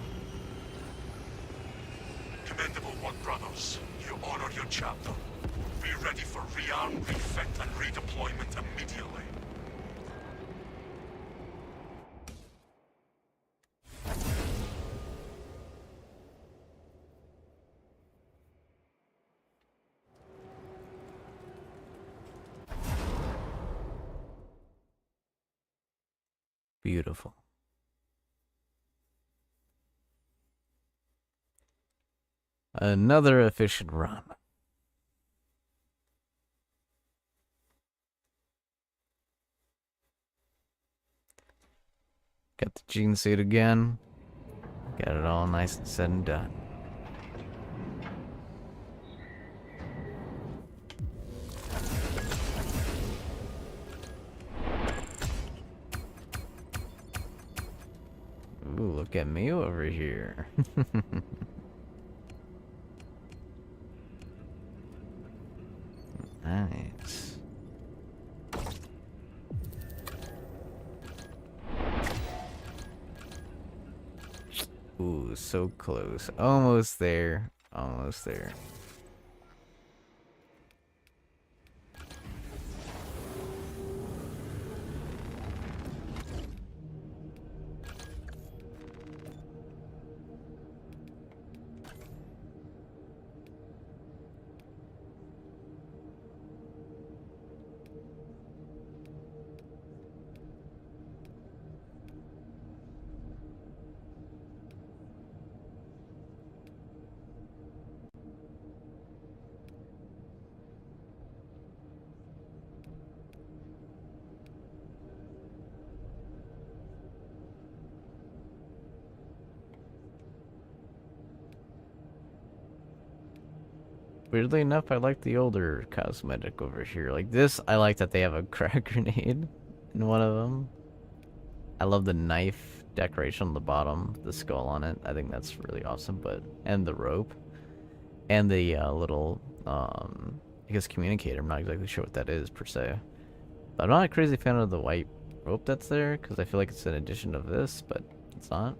Commendable work, brothers. You honor your chapter. Be ready for rearm, refit, and redeployment immediately. Beautiful. Another efficient run. Got the gene suit again. Got it all nice and said and done. Ooh, look at me over here. Nice. Ooh, so close. Almost there. Almost there. Weirdly enough, I like the older cosmetic over here. Like this, I like that they have a crack grenade in one of them. I love the knife decoration on the bottom, the skull on it. I think that's really awesome. And the rope, and the little I guess communicator. I'm not exactly sure what that is per se. But I'm not a crazy fan of the white rope that's there because I feel like it's an addition of this, but it's not.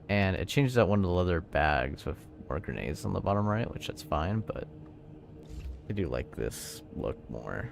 And it changes out one of the leather bags with more grenades on the bottom right, which that's fine, but I do like this look more.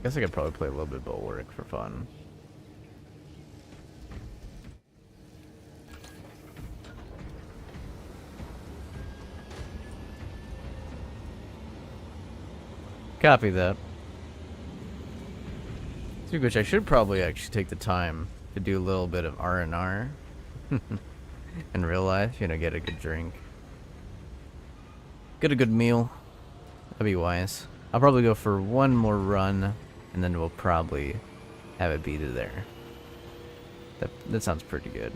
Guess I could probably play a little bit of Bulwark for fun. Copy that. Speaking of which, I should probably actually take the time to do a little bit of R&R in real life. You know, get a good drink, get a good meal. That'd be wise. I'll probably go for one more run, and then we'll probably have it beat it there. That sounds pretty good.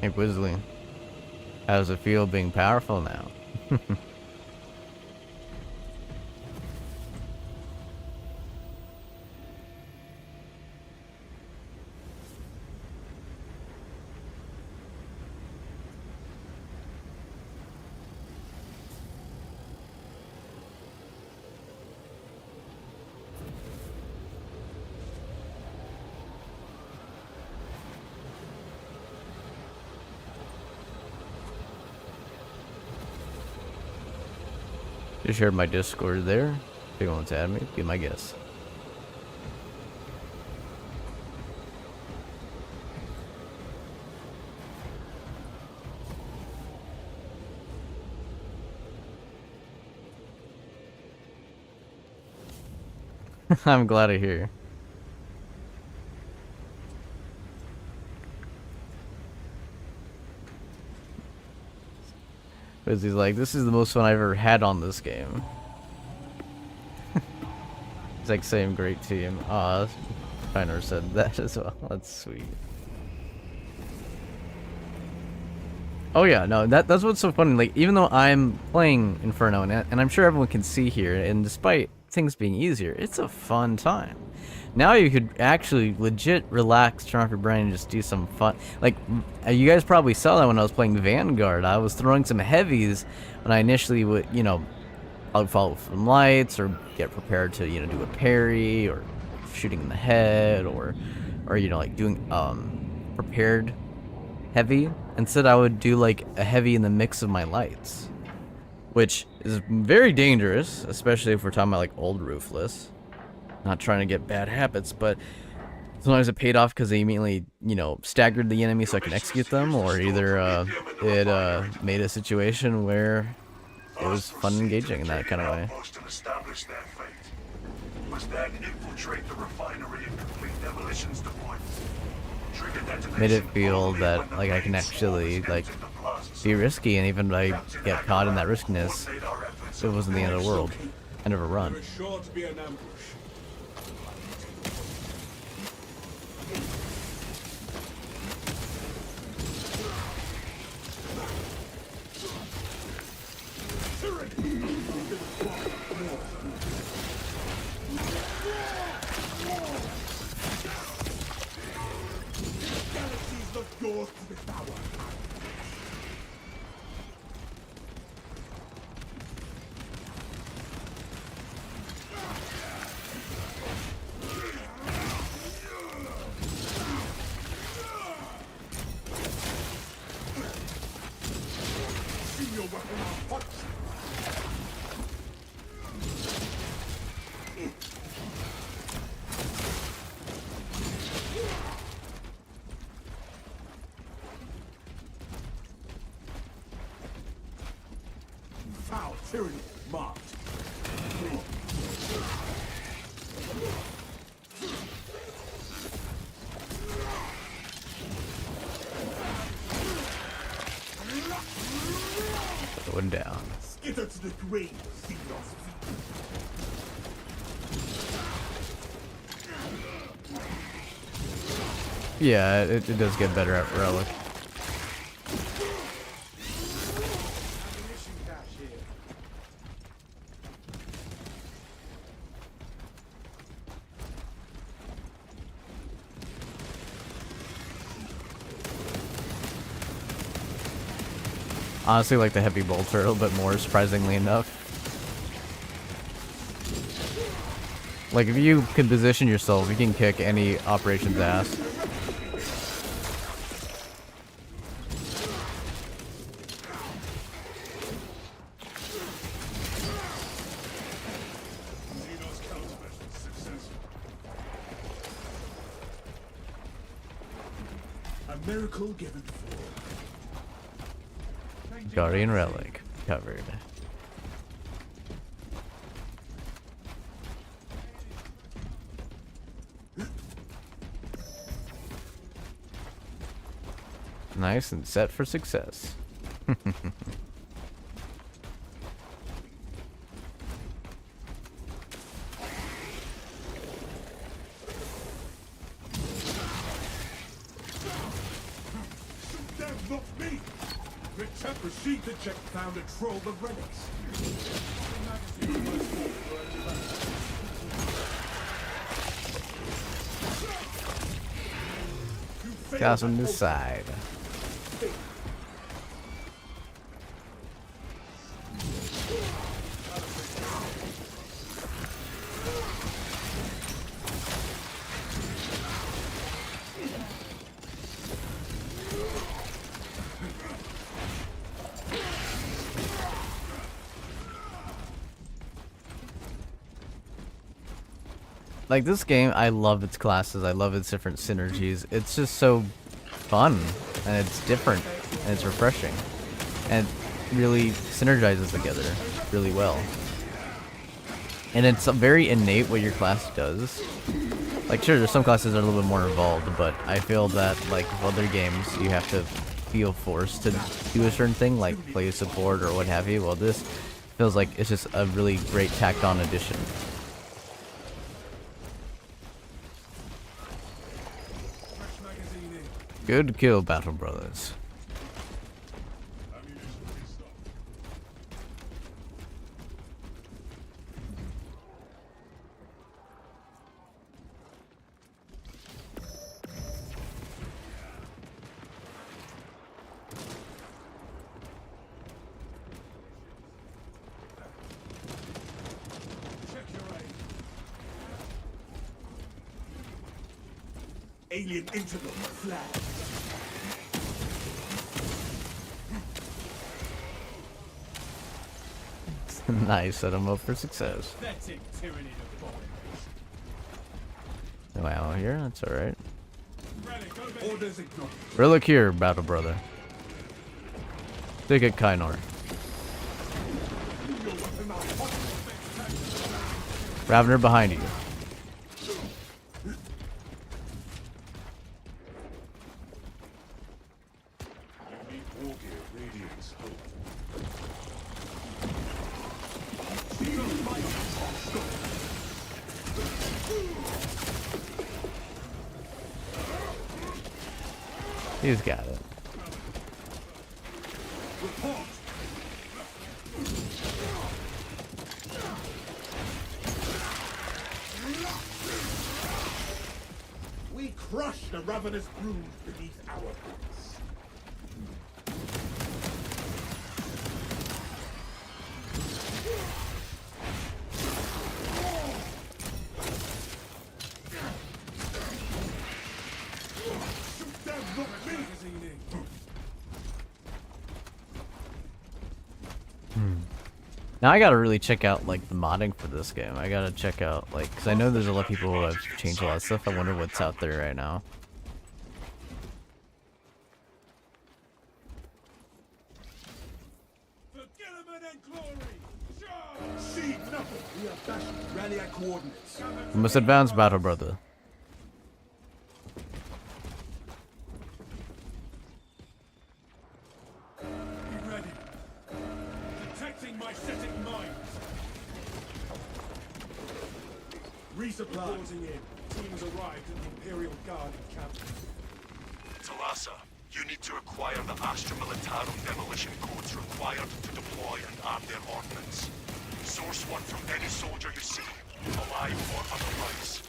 Hey, Wizzly. How does it feel being powerful now? Just shared my Discord there. If you want to add me, be my guest. I'm glad to hear. Because he's like, this is the most fun I've ever had on this game. He's like, same great team. Aw, Shiner said that as well. That's sweet. Oh yeah, no, that's what's so funny. Like, even though I'm playing Inferno, and I'm sure everyone can see here, and despite things being easier, it's a fun time. Now you could actually legit relax, turn off your brain, and just do some fun. Like, you guys probably saw that when I was playing Vanguard. I was throwing some heavies when I initially would, you know, I would follow some lights or get prepared to, you know, do a parry or shooting in the head or you know, like doing prepared heavy. Instead, I would do like a heavy in the mix of my lights, which is very dangerous, especially if we're talking about like old Roofless. Not trying to get bad habits, but sometimes it paid off because they immediately, you know, staggered the enemy so I can execute them, or either it made a situation where it was fun and engaging in that kind of way. Made it feel that like I can actually like be risky, and even if I get caught in that riskiness, it wasn't the end of the world. End of a run. There is sure to be an ambush. Galaxies look yours to devour. See your weapon on hot. Foul tyranny marked. Going down. Skitter to the grave, Xenos. Yeah, it does get better at Relic. Ammunition cache here. Honestly, like the heavy bolts are a little bit more, surprisingly enough. Like, if you can position yourself, you can kick any operation's ass. A miracle given forth. Guardian Relic covered. Nice and set for success. Them, not me! Proceed to check, found, and troll the relics. Got on this side. Like this game, I love its classes. I love its different synergies. It's just so fun and it's different and it's refreshing and it really synergizes together really well. And it's very innate what your class does. Like sure, there's some classes that are a little bit more involved, but I feel that like with other games, you have to feel forced to do a certain thing, like play support or what have you. Well, this feels like it's just a really great tacked on addition. Good kill, Battle Brothers. Check your aim. Alien integral flag. Nice, set him up for success. Pathetic tyranny of bodies. No ammo here, that's alright. Relic over. Orders ignored. Relic here, Battle Brother. Take it, Kainor. Ravener behind you. Unique war gear radiates hope. He's got it. Report. We crush the ravenous brood beneath our boots. Shoot them, not me! Now I gotta really check out like the modding for this game. I gotta check out like, cause I know there's a lot of people who have changed a lot of stuff. I wonder what's out there right now. For Gilliman and glory! Charge! See nothing! We are bashing. Rally our coordinates. We must advance, Battle Brother. Be ready. Detecting my setting mines. Resupply. Closing in. Team has arrived at the Imperial Guard encampment. Talassa, you need to acquire the Astra Militarum demolition codes required to deploy and arm their ordnance. Source one from any soldier you see, alive or otherwise.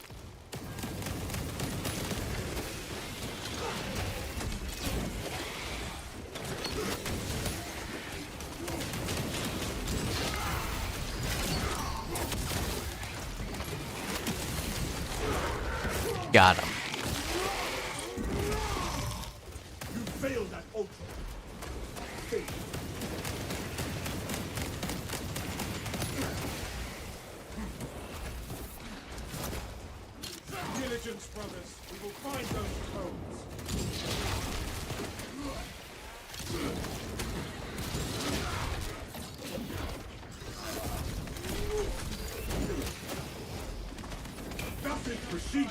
Got him. You failed at Ultra. Failed. Diligence, brothers. We will find those codes.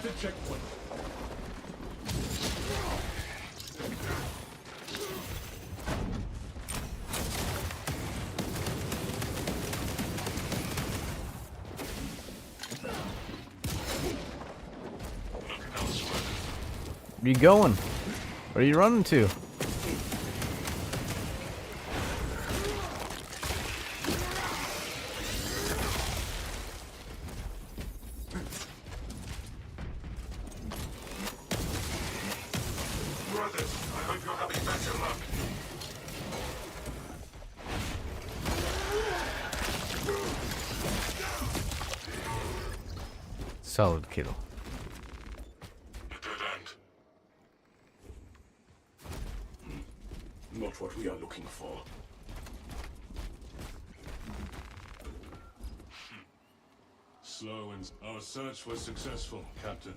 a checkpoint. Where you going? Where are you running to? Brothers, I hope you're having better luck. Solid kill. A dead end. Not what we are looking for. Slow and our search was successful, Captain.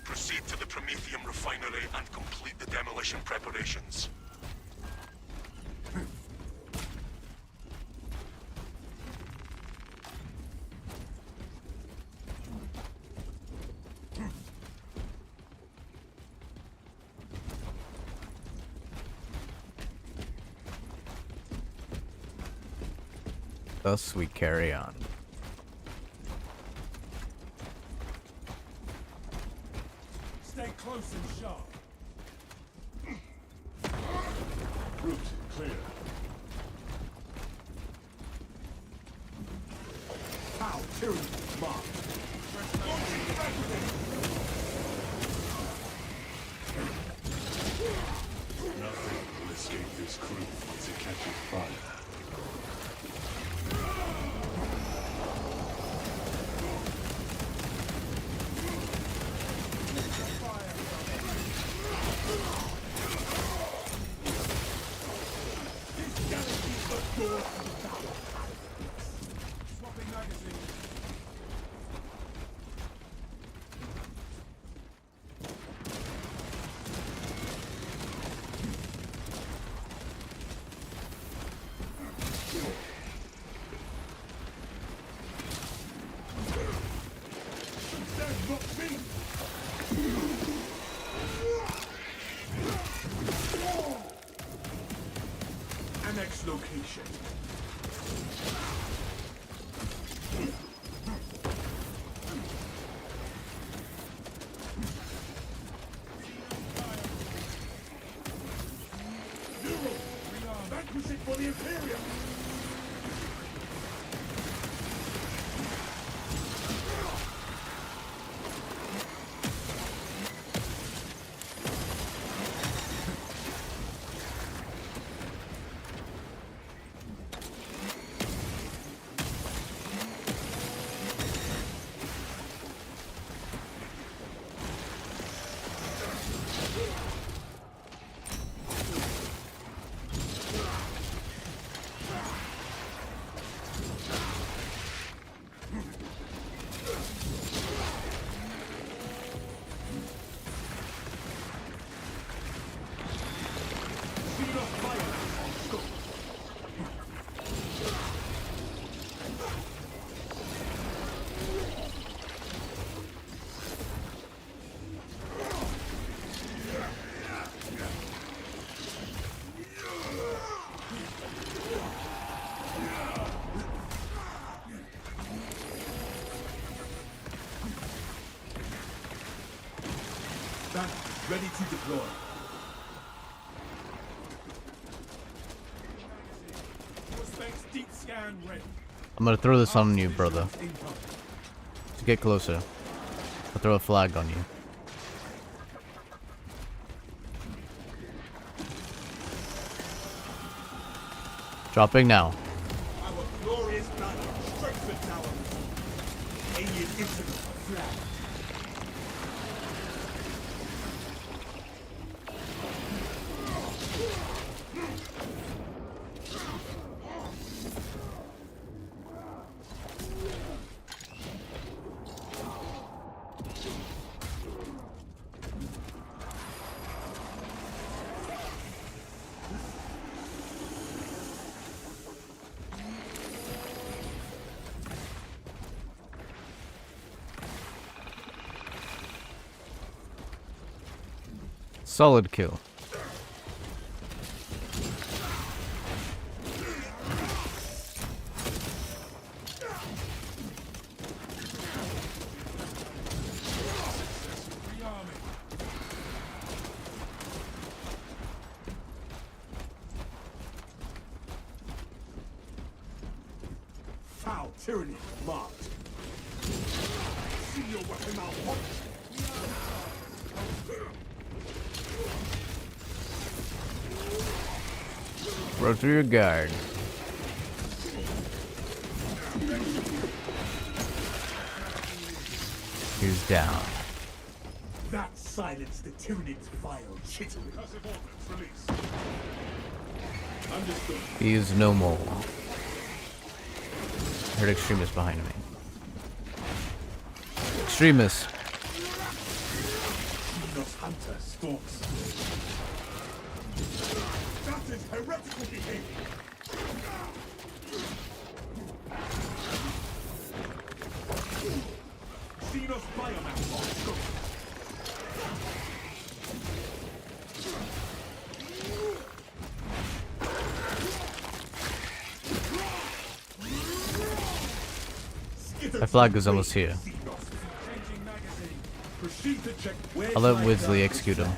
Proceed to the Prometheum refinery and complete the demolition preparations. Thus we carry on. Stay close and sharp. Route clear. Pow, tyranny, mark. Launching fragment. Nothing will escape this crew once it catches fire. This galaxy's the door to the tower. Swapping magazines. That's not me. Annex location. Vanquish it for the Imperium! Speed of fire on scope. That ready to deploy. Prospects deep scan ready. I'm gonna throw this on you, brother. Incoming. To get closer. I'll throw a flag on you. Dropping now. Our glorious banner strikes the tower. Alien incident flag. Solid kill. Foul tyranny marked. See your weapon malfunction. Throw through your guard. He's down. That silenced the Tyranid's vile chittering. Passive ordnance release. Understood. He is no more. I heard extremists behind me. Extremists. Xenos Hunter stalks. That is heretical behavior. Xenos biomass on scope. My flag is almost here. Changing magazine. Proceed to check where I'll let Wisley execute him.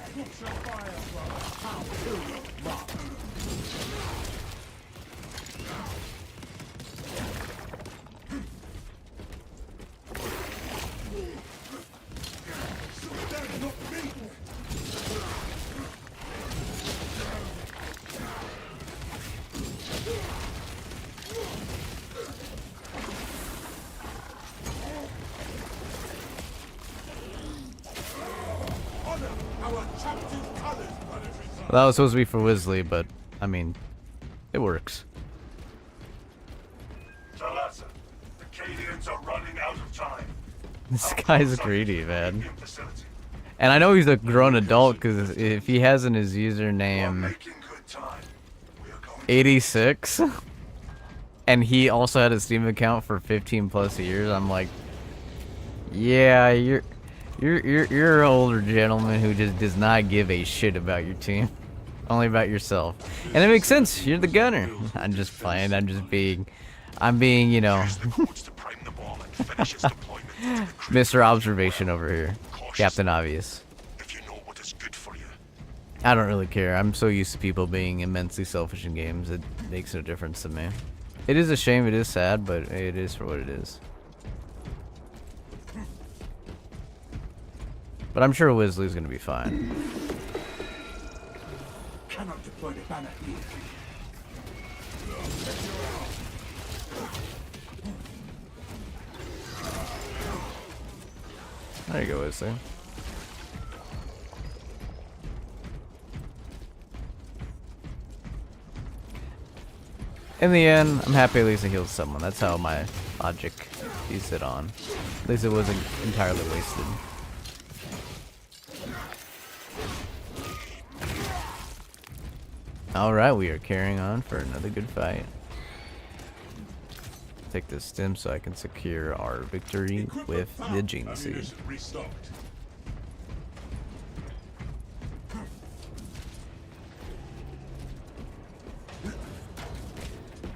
Well, that was supposed to be for Wisley, but I mean, it works. Talassa, the Cadians are running out of time. This guy's greedy, man. Premium facility. And I know he's a grown adult because if he has in his We're username making good time. We are going 86, and he also had a Steam account for 15 plus years, I'm like, yeah, you're an older gentleman who just does not give a shit about your team, only about yourself. And it makes sense. You're the gunner. I'm just playing. I'm being, you know, to codes to prime the ball and finish its deployment. Mr. Observation over here, Captain Obvious. If you know what is good for you. I don't really care. I'm so used to people being immensely selfish in games. It makes no difference to me. It is a shame. It is sad, but it is for what it is. But I'm sure Wisley's gonna be fine. Cannot deploy the banner here. There you go, Wisley. In the end, I'm happy at least I healed someone. That's how my logic sees it on. At least it wasn't entirely wasted. Alright, we are carrying on for another good fight. Take this stim so I can secure our victory with the Gene Seed. Ammunition restocked.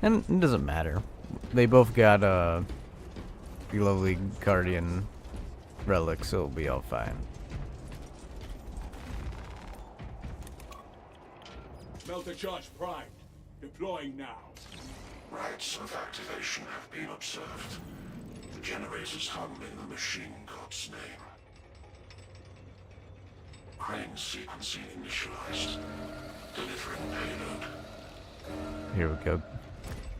And it doesn't matter. They both got the lovely Guardian relic, so it'll be all fine. Smelter charge primed. Deploying now. Rites of activation have been observed. The generators hum in the machine god's name. Crane sequencing initialized. Delivering payload. Here we go.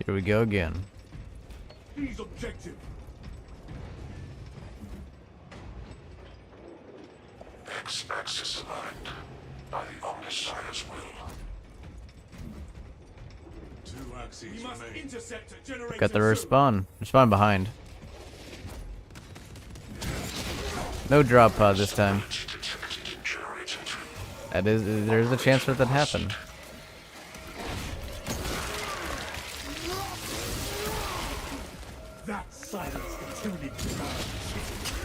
Here we go again. Seize objective. X-axis aligned by the Omnissiah's will. Two We axes must remain. intercept a generator. Got the soon. respawn. Respawn behind. No drop pod this time. Detected in generator 2. That is, there's a chance for that to happen. That silenced the Tyranid's vile chittering.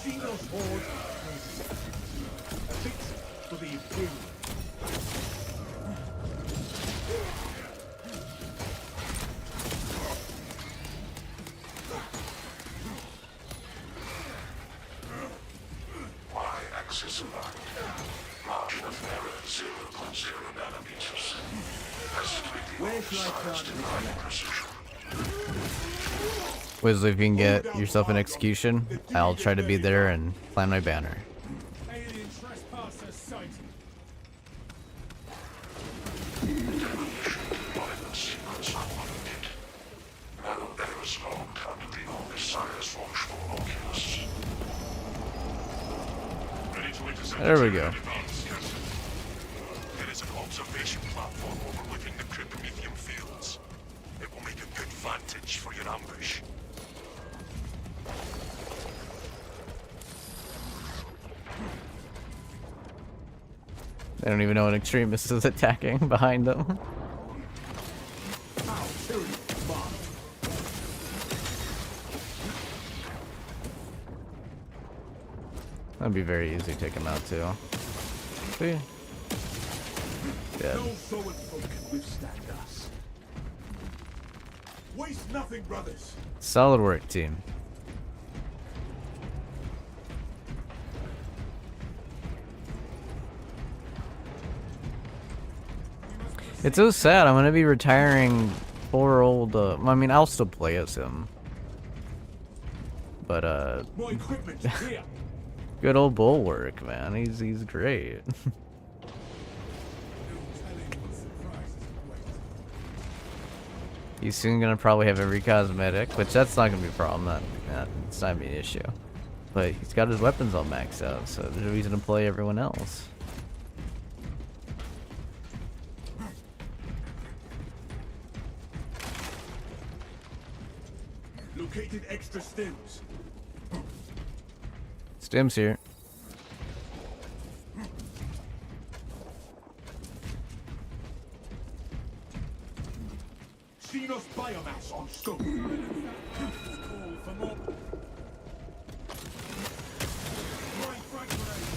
Xenos Horde a victory for the Imperium. Y-axis aligned. Margin of error 0.0 nanometers. Where shall I plant this flag? Precision. Wizzle, if you can get yourself an execution, I'll try to be there and plant my banner. Alien trespasser sighted. Violent secrets unlimited. Nano errors logged under the Omniscience functional oculus. Ready to intercept. There we go. There is an observation platform overlooking the cryptomethium fields. It will make a good vantage for your ambush. They don't even know an extremist is attacking behind them. Our tyranny is mine. That'd be very easy to take him out too. See? Dead. No soul folk can withstand us. Waste nothing, brothers. Solid work, team. It's so sad. I'm gonna be retiring poor old. I mean, I'll still play as him, but My equipment is here. good old Bulwark, man. He's great. No telling what surprises await. He's soon gonna probably have every cosmetic, which that's not gonna be a problem. It's not gonna be an issue. But he's got his weapons all maxed out, so there's a reason to play everyone else. Located extra stims. Stim's here. Xenos biomass on scope. Call for more. My frag grenade.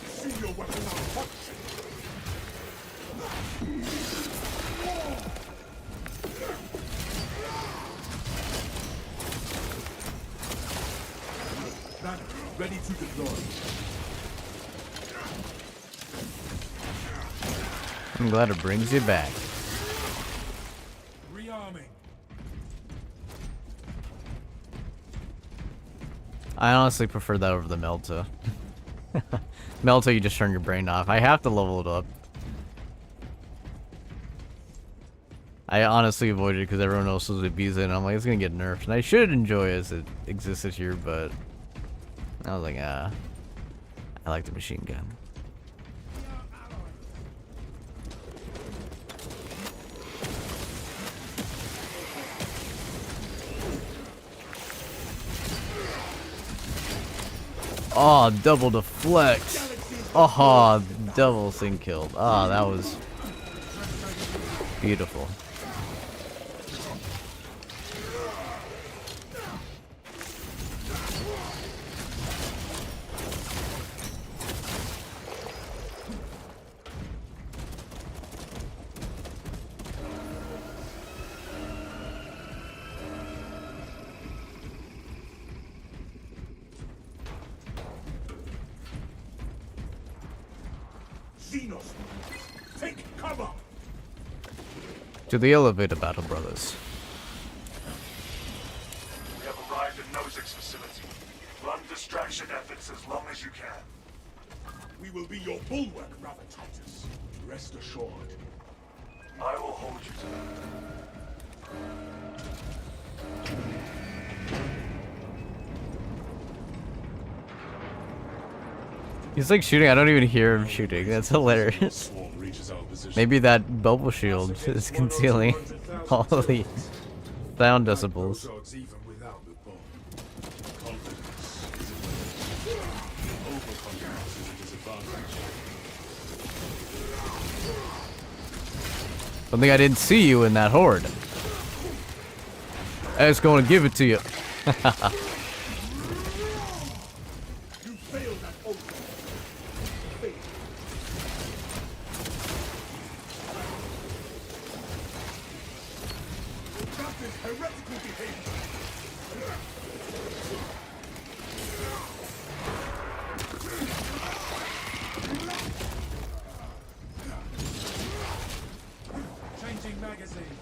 See your weapon malfunction. Banner ready to deploy. I'm glad it brings you back. Rearming. I honestly prefer that over the Melta. Melta, you just turn your brain off. I have to level it up. I honestly avoided it because everyone else was abusing it, and I'm like, it's gonna get nerfed. And I should enjoy it as it existed here, but I was like, I like the machine gun. Oh, double deflect. Oh, double thing killed. Oh, that was beautiful. Xenos, take cover. To the elevator battle, brothers. We have arrived at Nozick's facility. Run distraction efforts as long as you can. We will be your bulwark, brother Titus. Rest assured. I will hold you to that. He's like shooting. I don't even hear him shooting. That's hilarious. Swarm reaches our position. Maybe that bubble shield is concealing all the sound decibels. Odds even without the bomb. Confidence is a weapon. Overconfidence is a disadvantage. Don't think I didn't see you in that horde. I was going to give it to you. You failed at oath. Failed. That is heretical behavior. Changing magazine.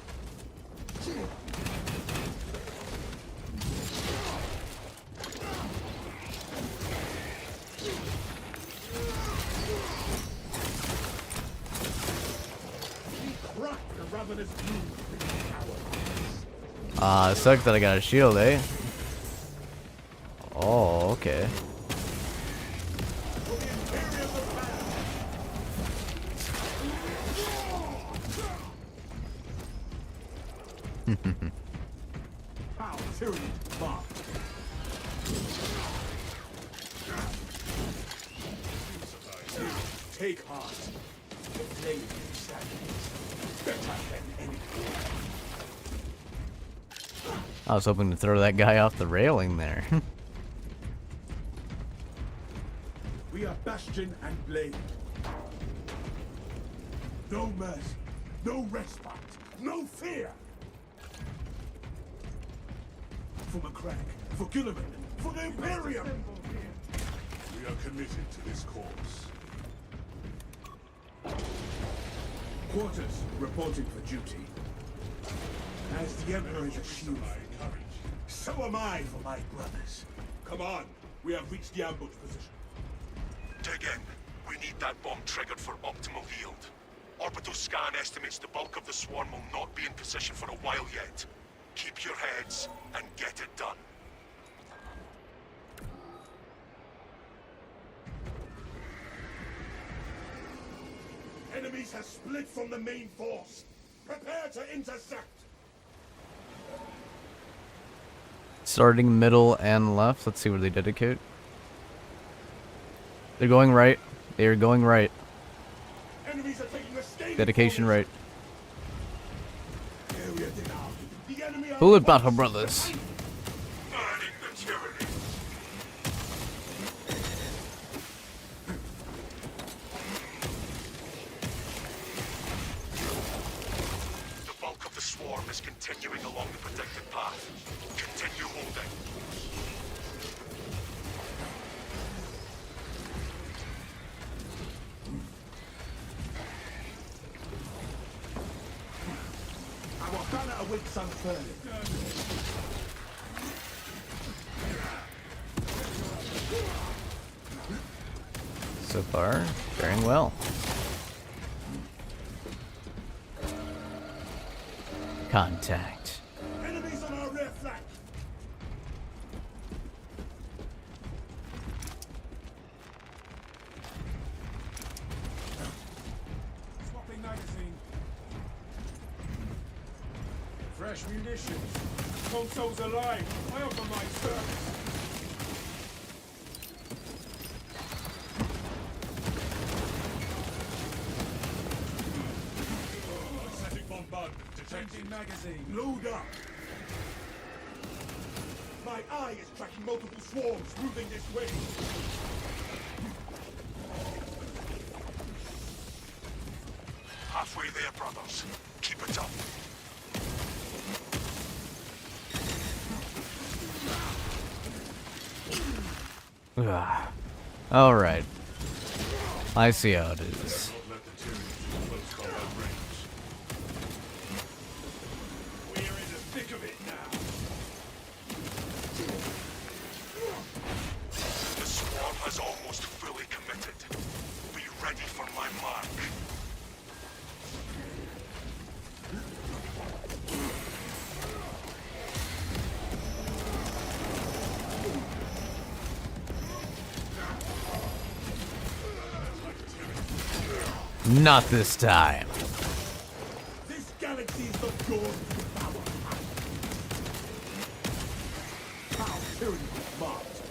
Crack the ravenous gloom of this tower. It sucks that I got a shield, eh? Oh, okay. For the Imperium of Man. Power, tyranny, mark. Take heart. The flame is sadness. Better than anything. I was hoping to throw that guy off the railing there. We are Bastion and Blade. No mercy, no respite, no fear. For McCrack, for Gilliman, for the Imperium. We are committed to this cause. Quarters reporting for duty. As the Emperor is a shield, so am I for my brothers. Come on, we have reached the ambush position. Dig in. We need that bomb triggered for optimal yield. Orbital scan estimates the bulk of the swarm will not be in position for a while yet. Keep your heads and get it done. Enemies have split from the main force. Prepare to intercept. Starting middle and left. Let's see where they dedicate. They're going right. They are going right. Enemies are taking a scathing Dedication right. Area denied. The enemy are Bullet Battle Brothers. Burning the tyranny. The bulk of the swarm is continuing along the predicted path. Continue holding. Our banner awaits unfurled. So far, faring well. Contact. Enemies on our rear flank. Swapping magazine. Fresh munitions. Consoles alive. I offer my service. Setting bombardment detected. Changing magazine. Load up. My eye is tracking multiple swarms moving this way. Halfway there, brothers. Keep it up. Alright. I see how it is. Don't let the tyranny to close combat range. We're in the thick of it now. The swarm has almost fully committed. Be ready for my mark. Not this time. This galaxy is not yours to devour. How tyranny is marked.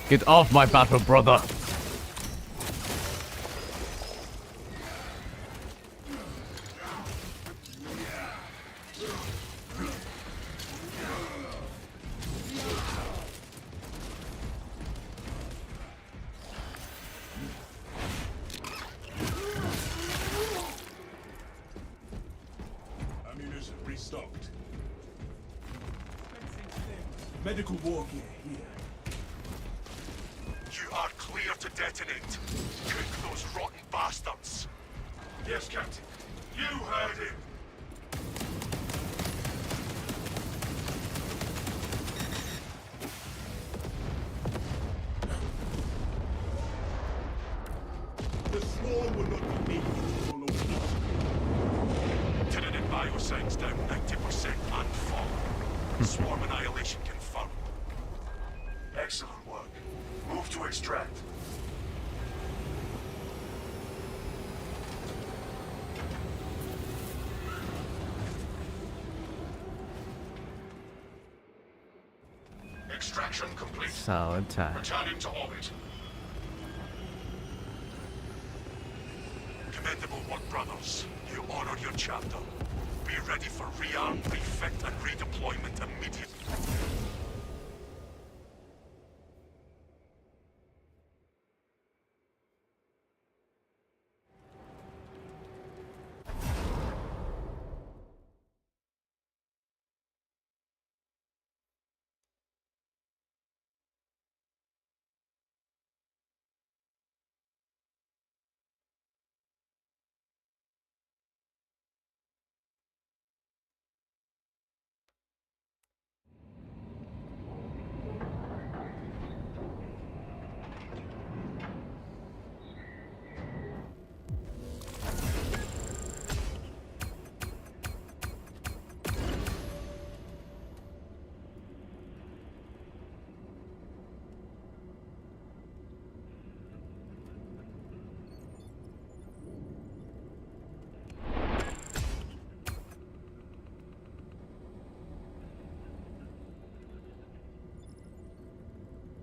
Get off my battle, brother. Medical war gear here. You are clear to detonate. Cook those rotten bastards. Yes, Captain. You heard him. The swarm will not be made to follow me. Tenant and bioscience down 90% and fall. Swarm annihilation confirmed. Excellent work. Move to extract. Extraction complete. Solid time. Returning to orbit. Commendable work, brothers. You honored your chapter. Be ready for rearm, refit, and redeployment immediately.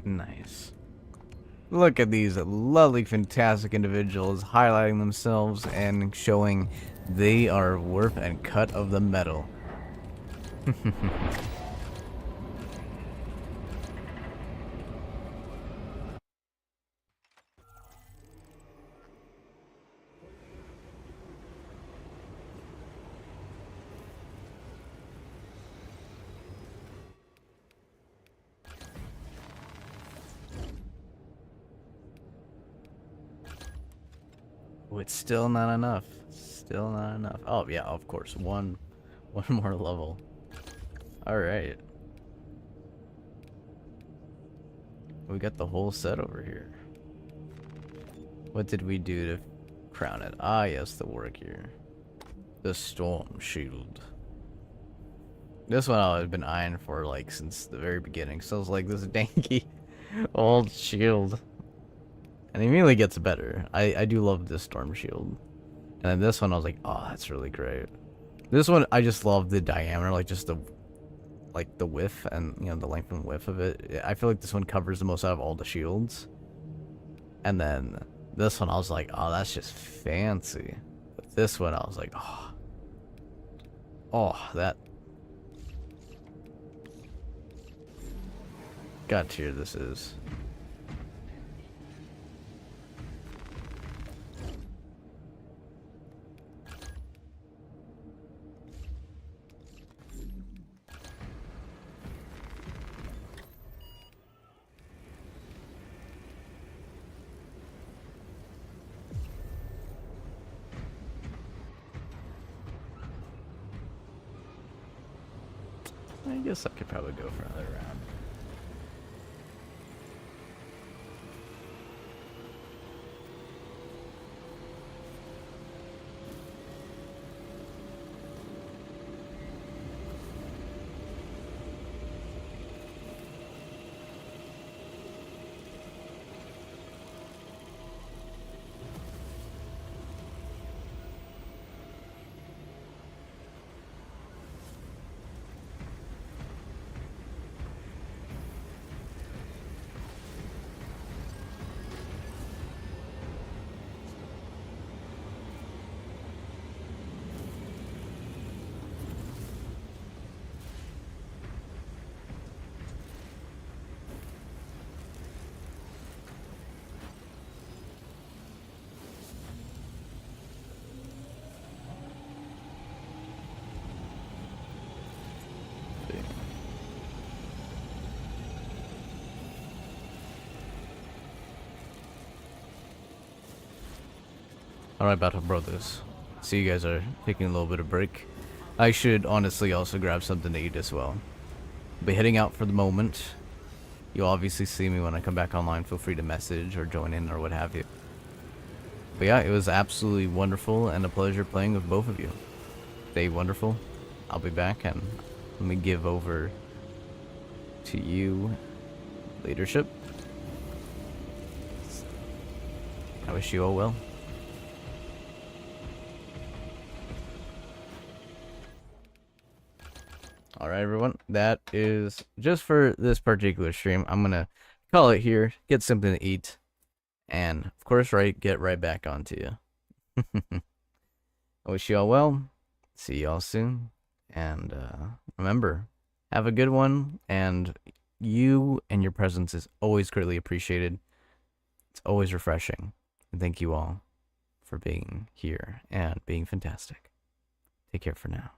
Nice. Look at these lovely, fantastic individuals highlighting themselves and showing they are worth and cut of the metal. Oh, it's still not enough. Still not enough. Oh yeah, of course. One more level. All right. We got the whole set over here. What did we do to crown it? Ah, yes, the work here. The storm shield. This one I've been eyeing for like since the very beginning. So it's like this danky old shield. And it immediately gets better. I do love this storm shield. And then this one I was like, oh, that's really great. This one I just love the diameter, like just the width and the length and width of it. I feel like this one covers the most out of all the shields. And then this one I was like, oh, that's just fancy. But this one I was like, oh, that God tier this is. I guess I could probably go for another round. Alright, Battle Brothers. See, you guys are taking a little bit of break. I should honestly also grab something to eat as well. I'll be heading out for the moment. You'll obviously see me when I come back online. Feel free to message or join in or what have you. But yeah, it was absolutely wonderful and a pleasure playing with both of you. Stay wonderful. I'll be back, and let me give over to you, leadership. I wish you all well. Alright everyone, that is just for this particular stream. I'm gonna call it here, get something to eat, and of course get right back onto you. I wish you all well, see you all soon, and remember, have a good one, and you and your presence is always greatly appreciated. It's always refreshing, and thank you all for being here and being fantastic. Take care for now.